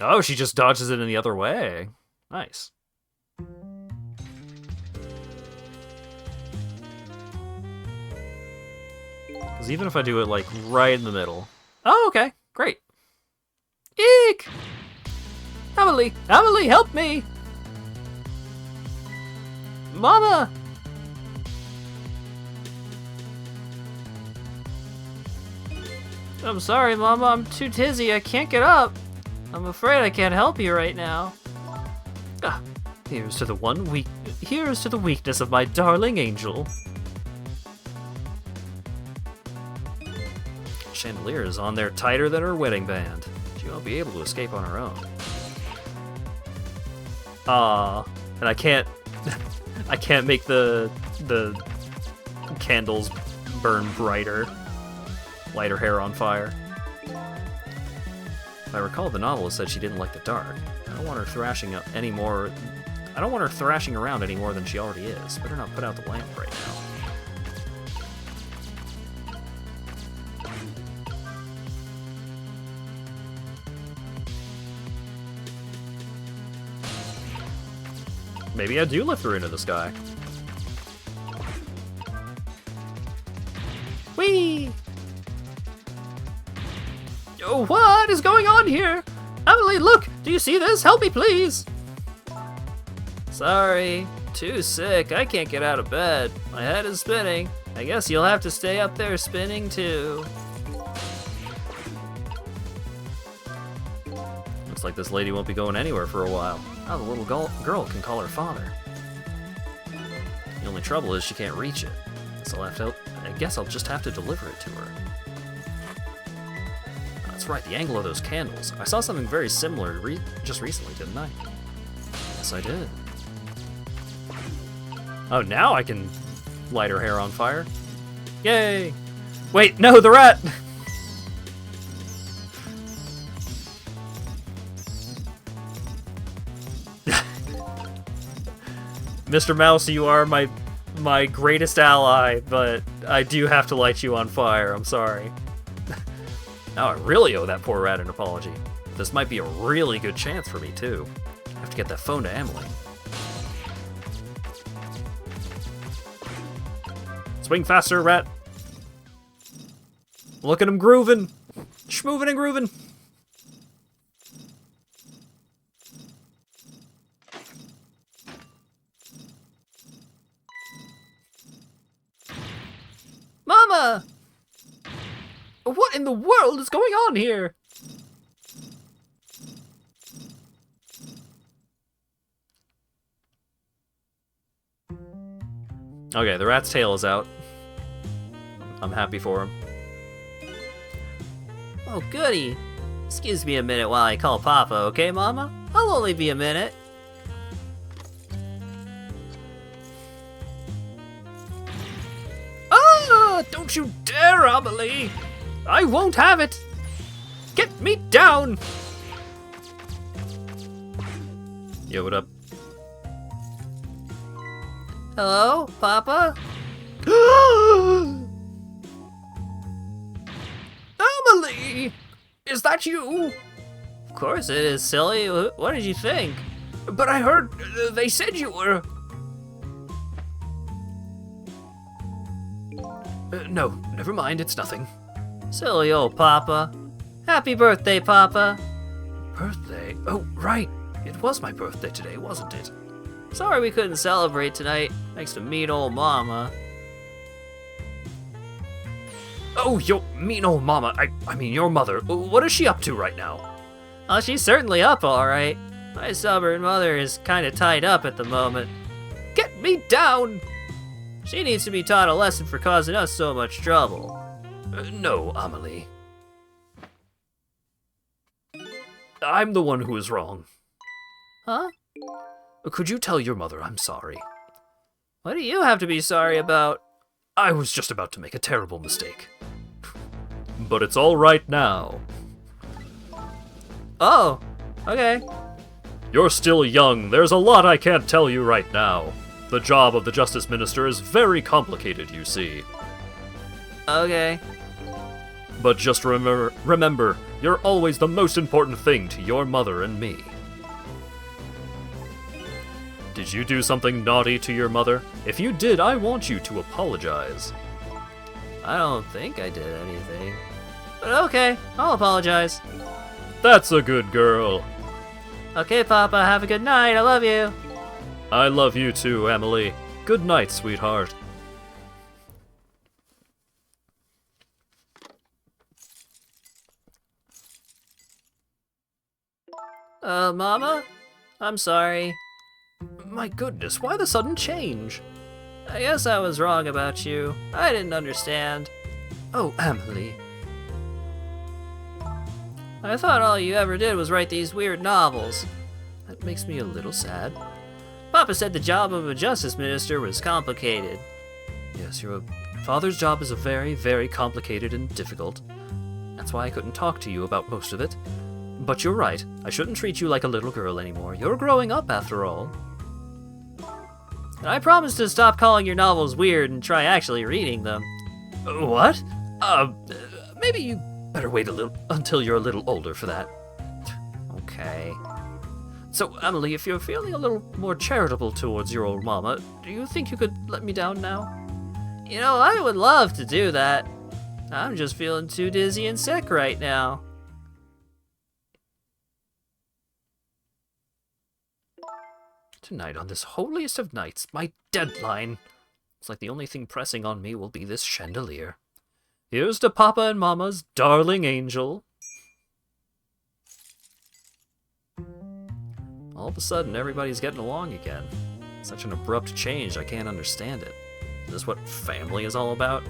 Oh, she just dodges it in the other way. Nice. Because even if I do it, like, right in the middle... Oh, okay. Great. Eek! Emily! Emily, help me! Mama! I'm sorry, Mama. I'm too dizzy. I can't get up. I'm afraid I can't help you right now. Ah, here's to the weakness of my darling angel. Chandelier is on there tighter than her wedding band. She won't be able to escape on her own. Ah, and I can't I can't make the candles burn brighter. Light her hair on fire. If I recall, the novelist said she didn't like the dark. I don't want her thrashing up any more. I don't want her thrashing around any more than she already is. Better not put out the lamp right now. Maybe I do lift her into the sky. Whee! Oh, what is going on here? Emily, look! Do you see this? Help me, please! Sorry. Too sick. I can't get out of bed. My head is spinning. I guess you'll have to stay up there spinning, too. Looks like this lady won't be going anywhere for a while. Now the little girl can call her father. The only trouble is she can't reach it. I guess I'll just have to deliver it to her. That's right, the angle of those candles. I saw something very similar just recently, didn't I? Yes, I did. Oh, now I can light her hair on fire. Yay! Wait, no, the rat! Mr. Mouse, you are my greatest ally, but I do have to light you on fire. I'm sorry. Now I really owe that poor rat an apology. This might be a really good chance for me, too. I have to get that phone to Emily. Swing faster, rat. Look at him grooving. Schmoovin' and grooving. Mama! What in the world is going on here? Okay, the rat's tail is out. I'm happy for him. Oh, goody. Excuse me a minute while I call Papa, okay, Mama? I'll only be a minute. Ah! Don't you dare, Amelie! I won't have it! Get me down! Yo, what up? Hello, Papa? Emily! Is that you? Of course it is, silly. What did you think? But I heard they said you were... no, never mind, it's nothing. Silly old Papa. Happy birthday, Papa. Birthday? Oh, right. It was my birthday today, wasn't it? Sorry we couldn't celebrate tonight, thanks to mean old Mama. Oh, your mean old Mama. I mean your mother. What is she up to right now? Oh, she's certainly up, all right. My stubborn mother is kind of tied up at the moment. Get me down! She needs to be taught a lesson for causing us so much trouble. No, Amelie. I'm the one who is wrong. Huh? Could you tell your mother I'm sorry? What do you have to be sorry about? I was just about to make a terrible mistake. But it's all right now. Oh, okay. You're still young. There's a lot I can't tell you right now. The job of the Justice Minister is very complicated, you see. Okay. But just remember, you're always the most important thing to your mother and me. Did you do something naughty to your mother? If you did, I want you to apologize. I don't think I did anything. But okay, I'll apologize. That's a good girl. Okay, Papa, have a good night. I love you. I love you too, Emily. Good night, sweetheart. Mama? I'm sorry. My goodness, why the sudden change? I guess I was wrong about you. I didn't understand. Oh, Emily. I thought all you ever did was write these weird novels. That makes me a little sad. Papa said the job of a justice minister was complicated. Yes, your father's job is a very, very complicated and difficult. That's why I couldn't talk to you about most of it. But you're right, I shouldn't treat you like a little girl anymore. You're growing up, after all. And I promise to stop calling your novels weird and try actually reading them. What? Maybe you better wait a little until you're a little older for that. Okay. So, Emily, if you're feeling a little more charitable towards your old mama, do you think you could let me down now? You know, I would love to do that. I'm just feeling too dizzy and sick right now. Tonight, on this holiest of nights, my deadline. It's like the only thing pressing on me will be this chandelier. Here's to Papa and Mama's darling angel. All of a sudden, everybody's getting along again. Such an abrupt change, I can't understand it. Is this what family is all about?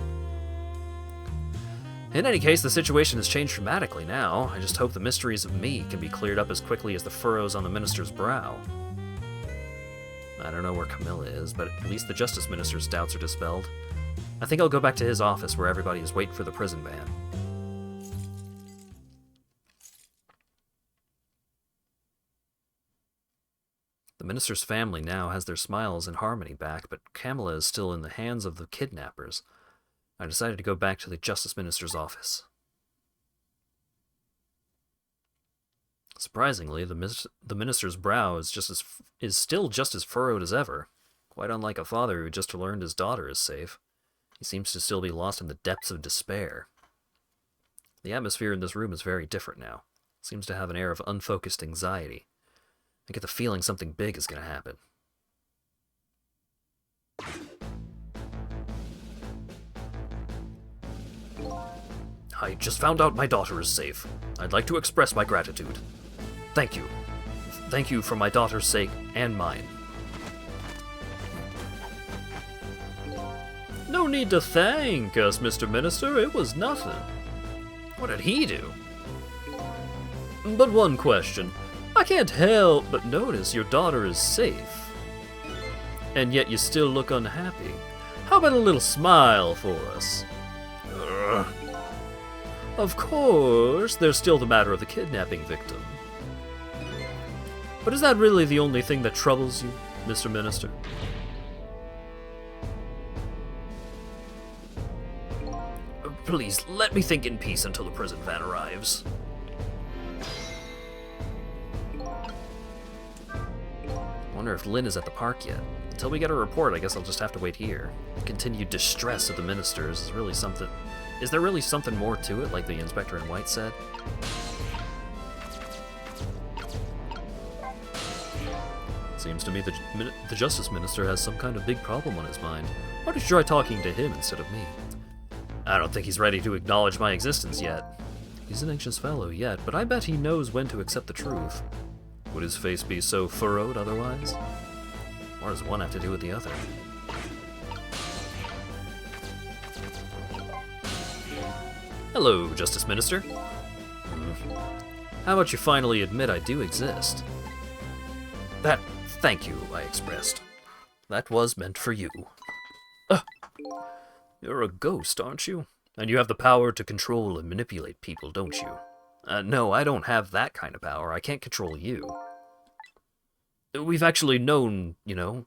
In any case, the situation has changed dramatically now. I just hope the mysteries of me can be cleared up as quickly as the furrows on the minister's brow. I don't know where Camilla is, but at least the Justice Minister's doubts are dispelled. I think I'll go back to his office where everybody is waiting for the prison van. The minister's family now has their smiles and harmony back, but Camilla is still in the hands of the kidnappers. I decided to go back to the Justice Minister's office. Surprisingly, the minister's brow is still just as furrowed as ever, quite unlike a father who just learned his daughter is safe. He seems to still be lost in the depths of despair. The atmosphere in this room is very different now. It seems to have an air of unfocused anxiety. I get the feeling something big is going to happen. I just found out my daughter is safe. I'd like to express my gratitude. Thank you. Thank you for my daughter's sake and mine. No need to thank us, Mr. Minister. It was nothing. What did he do? But one question. I can't help but notice your daughter is safe. And yet you still look unhappy. How about a little smile for us? Ugh. Of course, there's still the matter of the kidnapping victim. But is that really the only thing that troubles you, Mr. Minister? Please, let me think in peace until the prison van arrives. I wonder if Lynn is at the park yet. Until we get a report, I guess I'll just have to wait here. The continued distress of the ministers is really something... Is there really something more to it, like the inspector in white said? Seems to me the Justice Minister has some kind of big problem on his mind. Why don't you try talking to him instead of me? I don't think he's ready to acknowledge my existence yet. He's an anxious fellow yet, but I bet he knows when to accept the truth. Would his face be so furrowed otherwise? What does one have to do with the other? Hello, Justice Minister. How about you finally admit I do exist? That thank you I expressed. That was meant for you. You're a ghost, aren't you? And you have the power to control and manipulate people, don't you? No, I don't have that kind of power. I can't control you. We've actually known,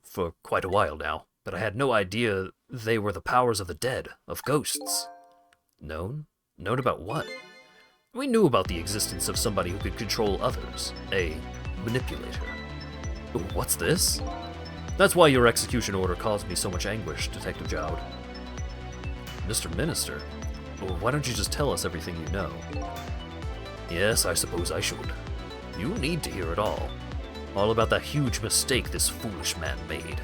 for quite a while now, but I had no idea they were the powers of the dead, of ghosts. Known? Known about what? We knew about the existence of somebody who could control others, a manipulator. What's this? That's why your execution order caused me so much anguish, Detective Jowd. Mr. Minister, well, why don't you just tell us everything you know? Yes, I suppose I should. You need to hear it all. All about that huge mistake this foolish man made.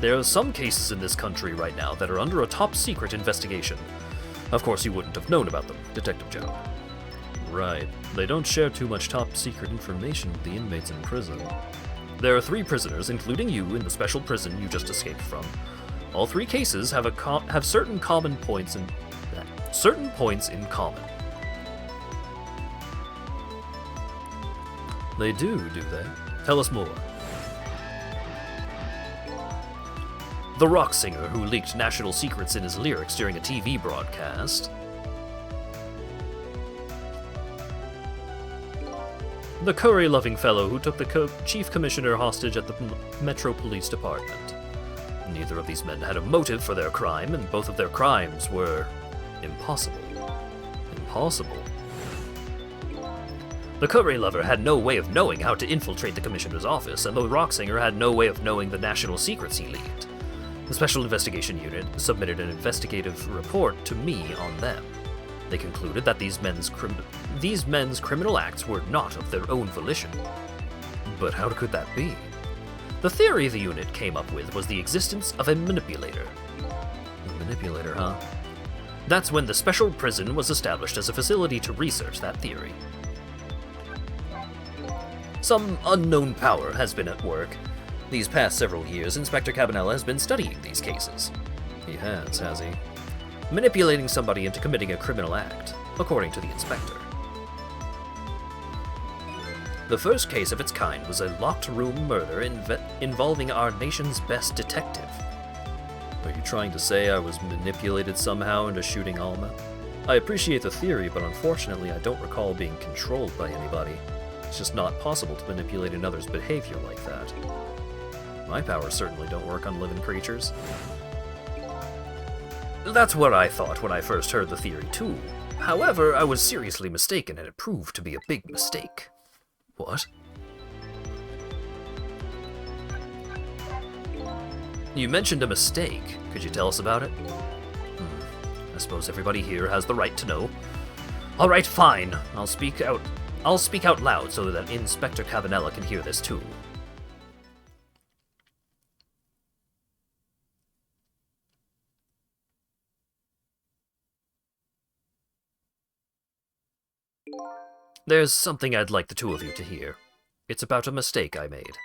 There are some cases in this country right now that are under a top-secret investigation. Of course, you wouldn't have known about them, Detective Joe. Right. They don't share too much top-secret information with the inmates in prison. There are 3 prisoners, including you, in the special prison you just escaped from. All 3 cases have certain points in common. They do they? Tell us more. The rock singer who leaked national secrets in his lyrics during a TV broadcast. The curry-loving fellow who took the chief commissioner hostage at the Metro Police Department. Neither of these men had a motive for their crime, and both of their crimes were impossible. Impossible. The curry lover had no way of knowing how to infiltrate the commissioner's office, and the rock singer had no way of knowing the national secrets he leaked. The Special Investigation Unit submitted an investigative report to me on them. They concluded that these men's criminal acts were not of their own volition. But how could that be? The theory the unit came up with was the existence of a manipulator. A manipulator, huh? That's when the special prison was established as a facility to research that theory. Some unknown power has been at work. These past several years, Inspector Cabanela has been studying these cases. He has he? Manipulating somebody into committing a criminal act, according to the inspector. The first case of its kind was a locked-room murder involving our nation's best detective. Are you trying to say I was manipulated somehow into shooting Alma? I appreciate the theory, but unfortunately I don't recall being controlled by anybody. It's just not possible to manipulate another's behavior like that. My powers certainly don't work on living creatures. That's what I thought when I first heard the theory too. However, I was seriously mistaken and it proved to be a big mistake. What? You mentioned a mistake. Could you tell us about it? I suppose everybody here has the right to know. Alright, fine. I'll speak out loud so that Inspector Cabanela can hear this too. There's something I'd like the 2 of you to hear. It's about a mistake I made.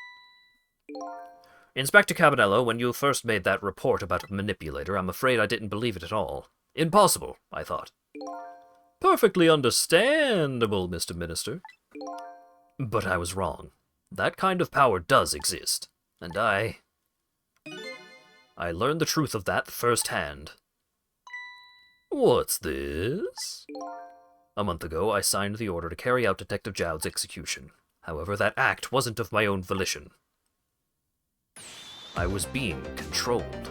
Inspector Cabanela, when you first made that report about a manipulator, I'm afraid I didn't believe it at all. Impossible, I thought. Perfectly understandable, Mr. Minister. But I was wrong. That kind of power does exist. And I learned the truth of that firsthand. What's this? A month ago, I signed the order to carry out Detective Jowd's execution. However, that act wasn't of my own volition. I was being controlled.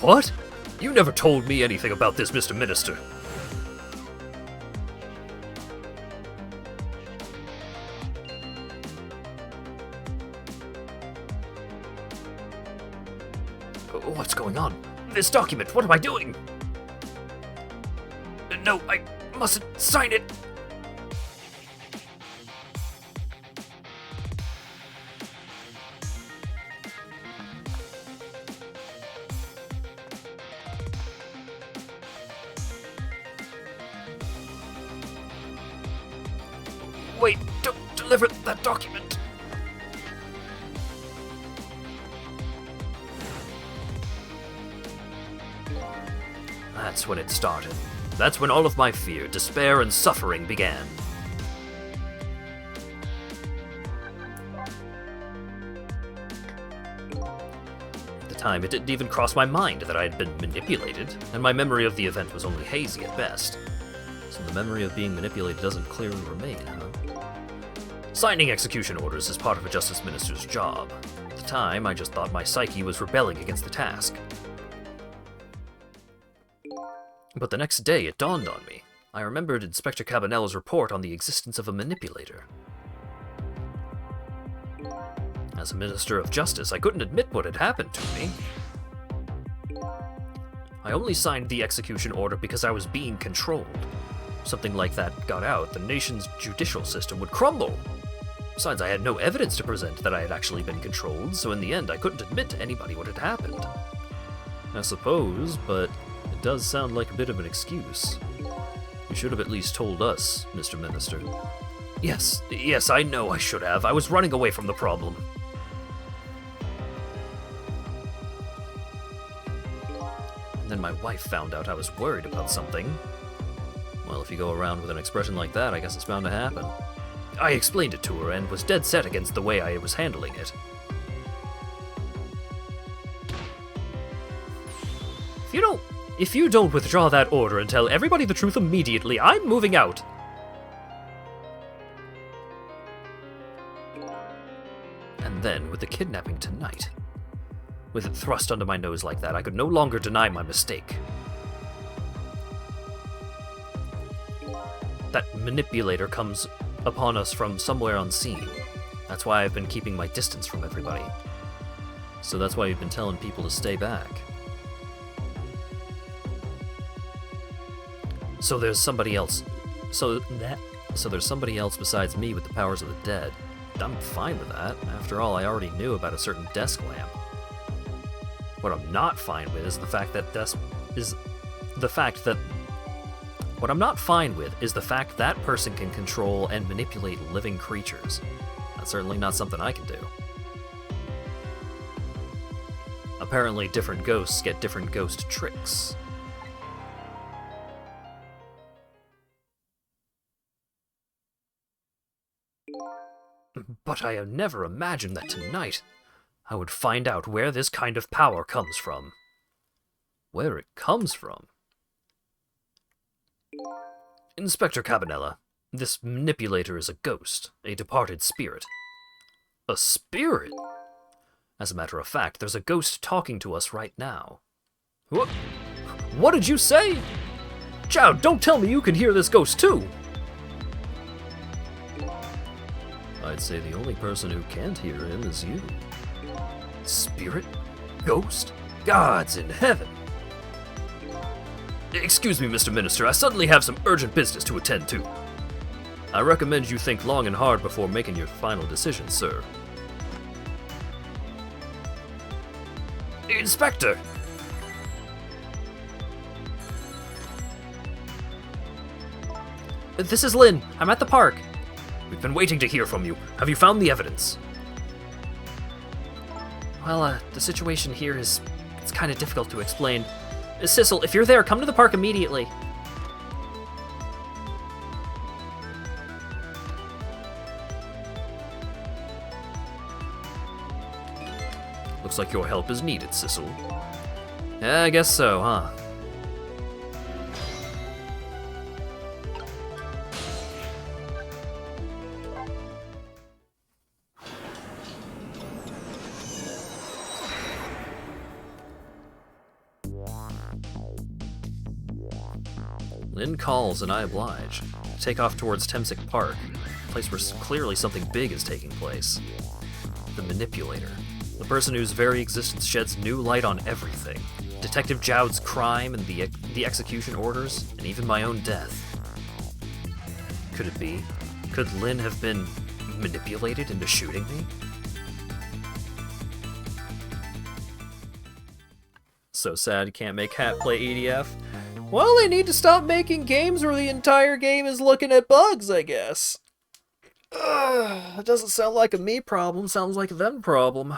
What? You never told me anything about this, Mr. Minister. What's going on? This document, what am I doing? No, I mustn't sign it! Wait, don't deliver that document! That's when it started. That's when all of my fear, despair, and suffering began. At the time, it didn't even cross my mind that I had been manipulated, and my memory of the event was only hazy at best. So the memory of being manipulated doesn't clearly remain, huh? Signing execution orders is part of a justice minister's job. At the time, I just thought my psyche was rebelling against the task. But the next day, it dawned on me. I remembered Inspector Cabanela's report on the existence of a manipulator. As a Minister of Justice, I couldn't admit what had happened to me. I only signed the execution order because I was being controlled. Something like that got out, the nation's judicial system would crumble. Besides, I had no evidence to present that I had actually been controlled, so in the end I couldn't admit to anybody what had happened. I suppose, but it does sound like a bit of an excuse. You should have at least told us, Mr. Minister. Yes, I know I should have. I was running away from the problem. And then my wife found out I was worried about something. Well, if you go around with an expression like that, I guess it's bound to happen. I explained it to her and was dead set against the way I was handling it. If you don't withdraw that order and tell everybody the truth immediately, I'm moving out. And then, with the kidnapping tonight, with it thrust under my nose like that, I could no longer deny my mistake. That manipulator comes upon us from somewhere unseen. That's why I've been keeping my distance from everybody. So that's why you've been telling people to stay back. So there's somebody else. So there's somebody else besides me with the powers of the dead. I'm fine with that. After all, I already knew about a certain desk lamp. What I'm not fine with is the fact that What I'm not fine with is the fact that person can control and manipulate living creatures. That's certainly not something I can do. Apparently, different ghosts get different ghost tricks. But I had never imagined that tonight I would find out where this kind of power comes from. Where it comes from? Inspector Cabanela, this manipulator is a ghost, a departed spirit. A spirit? As a matter of fact, there's a ghost talking to us right now. What did you say? Chow, don't tell me you can hear this ghost too! I'd say the only person who can't hear him is you. Spirit? Ghost? Gods in heaven! Excuse me, Mr. Minister, I suddenly have some urgent business to attend to. I recommend you think long and hard before making your final decision, sir. Inspector! This is Lynn. I'm at the park. We've been waiting to hear from you. Have you found the evidence? Well, the situation here it's kind of difficult to explain. Sissel, if you're there, come to the park immediately. Looks like your help is needed, Sissel. Yeah, I guess so, huh? Lynn calls and I oblige. Take off towards Temsic Park, a place where clearly something big is taking place. The manipulator. The person whose very existence sheds new light on everything. Detective Jowd's crime and the execution orders, and even my own death. Could it be? Could Lynn have been manipulated into shooting me? So sad you can't make Hat play EDF. Well, they need to stop making games where the entire game is looking at bugs, I guess. It doesn't sound like a me problem, sounds like a them problem.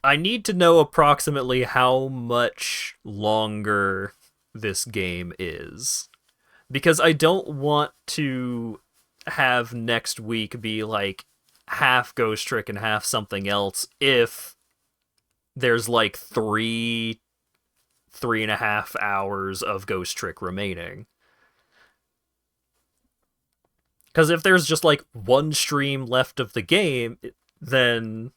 I need to know approximately how much longer this game is. Because I don't want to have next week be like half Ghost Trick and half something else if there's like 3.5 hours of Ghost Trick remaining. Because if there's just like one stream left of the game, then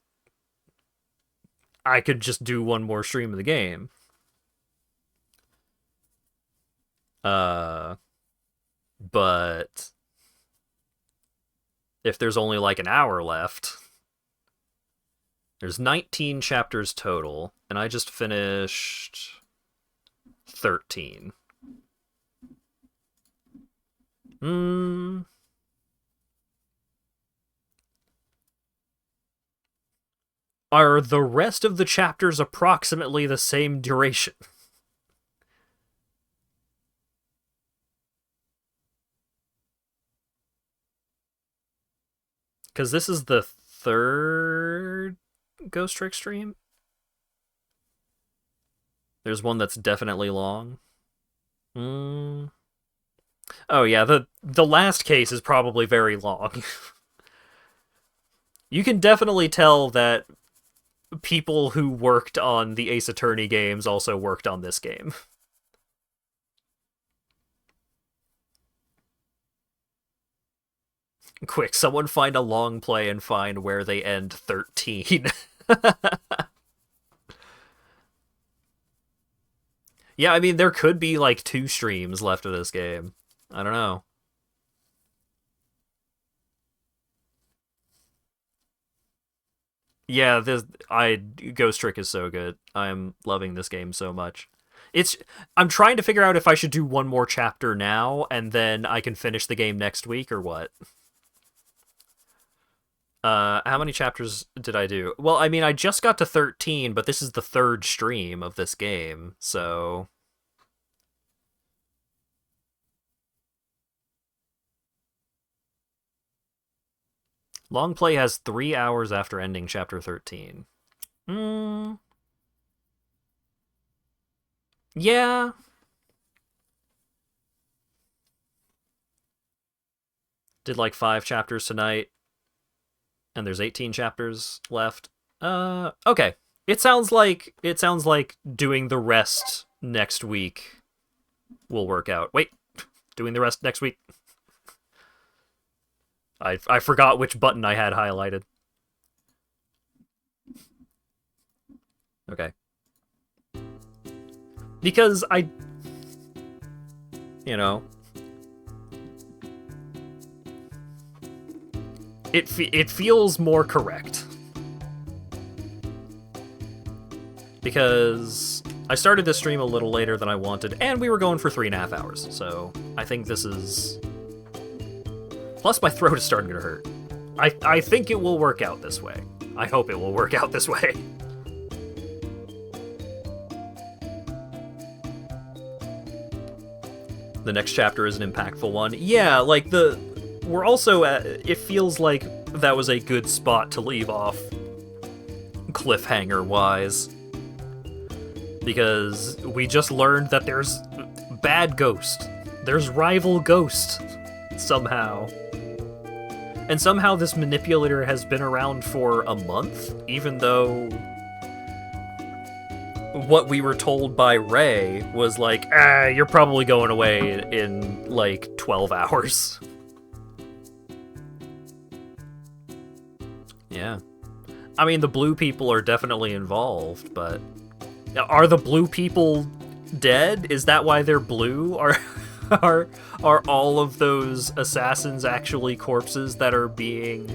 I could just do one more stream of the game. But if there's only like an hour left, there's 19 chapters total, and I just finished 13. Are the rest of the chapters approximately the same duration? Because this is the third Ghost Trick stream. There's one that's definitely long. Oh yeah, the last case is probably very long. You can definitely tell that people who worked on the Ace Attorney games also worked on this game. Quick, someone find a long play and find where they end 13. Yeah, I mean, there could be like 2 streams left of this game. I don't know. Yeah, Ghost Trick is so good. I'm loving this game so much. I'm trying to figure out if I should do one more chapter now and then I can finish the game next week or what. How many chapters did I do? Well, I mean, I just got to 13, but this is the third stream of this game, so long play has 3 hours after ending chapter 13. Yeah. Did like 5 chapters tonight, and there's 18 chapters left. Okay. It sounds like doing the rest next week will work out. Wait, doing the rest next week. I forgot which button I had highlighted. Okay. Because you know, it feels more correct. Because I started this stream a little later than I wanted, and we were going for 3.5 hours, so I think this is... Plus my throat is starting to hurt. I think it will work out this way. I hope it will work out this way. The next chapter is an impactful one. Yeah, like we're also at... It feels like that was a good spot to leave off cliffhanger-wise. Because we just learned that there's bad ghost. There's rival ghost, somehow. And somehow this manipulator has been around for a month, even though what we were told by Ray was like, you're probably going away in like 12 hours. Yeah. I mean, the blue people are definitely involved, but... Are the blue people dead? Is that why they're blue? Are all of those assassins actually corpses that are being,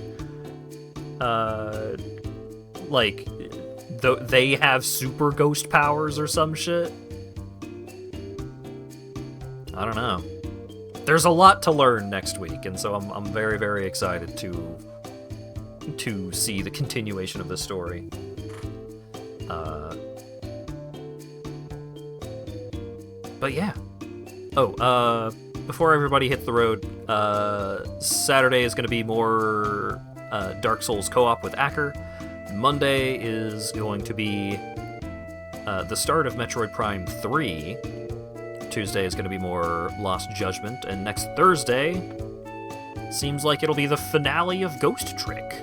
like, they have super ghost powers or some shit? I don't know. There's a lot to learn next week, and so I'm very, very excited to see the continuation of the story. But yeah. Oh, before everybody hits the road, Saturday is going to be more Dark Souls co-op with Acker. Monday is going to be the start of Metroid Prime 3. Tuesday is going to be more Lost Judgment. And next Thursday seems like it'll be the finale of Ghost Trick.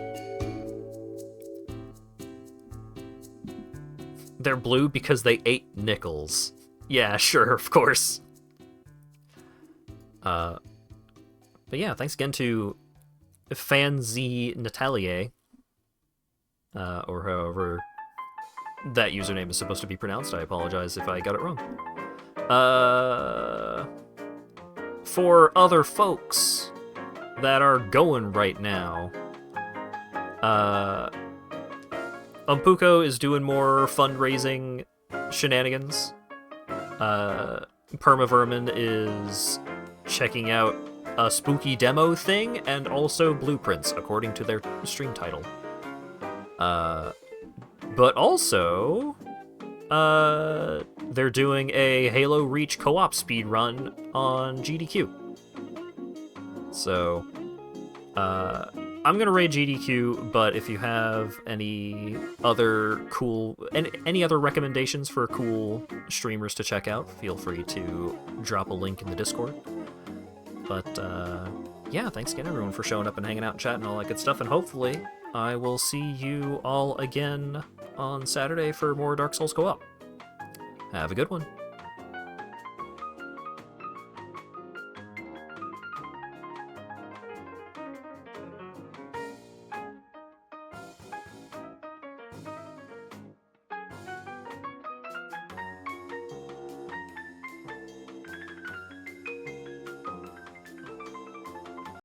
They're blue because they ate nickels. Yeah, sure, of course. But yeah, thanks again to Fanzy Natalier, or however that username is supposed to be pronounced. I apologize if I got it wrong. For other folks that are going right now, Umpuko is doing more fundraising shenanigans. Permavermin is checking out a spooky demo thing and also blueprints, according to their stream title. But also, they're doing a Halo Reach co-op speedrun on GDQ. So, I'm gonna raid GDQ, but if you have any other any other recommendations for cool streamers to check out, feel free to drop a link in the Discord. But, yeah, thanks again everyone for showing up and hanging out and chatting and all that good stuff, and hopefully I will see you all again on Saturday for more Dark Souls co-op. Have a good one.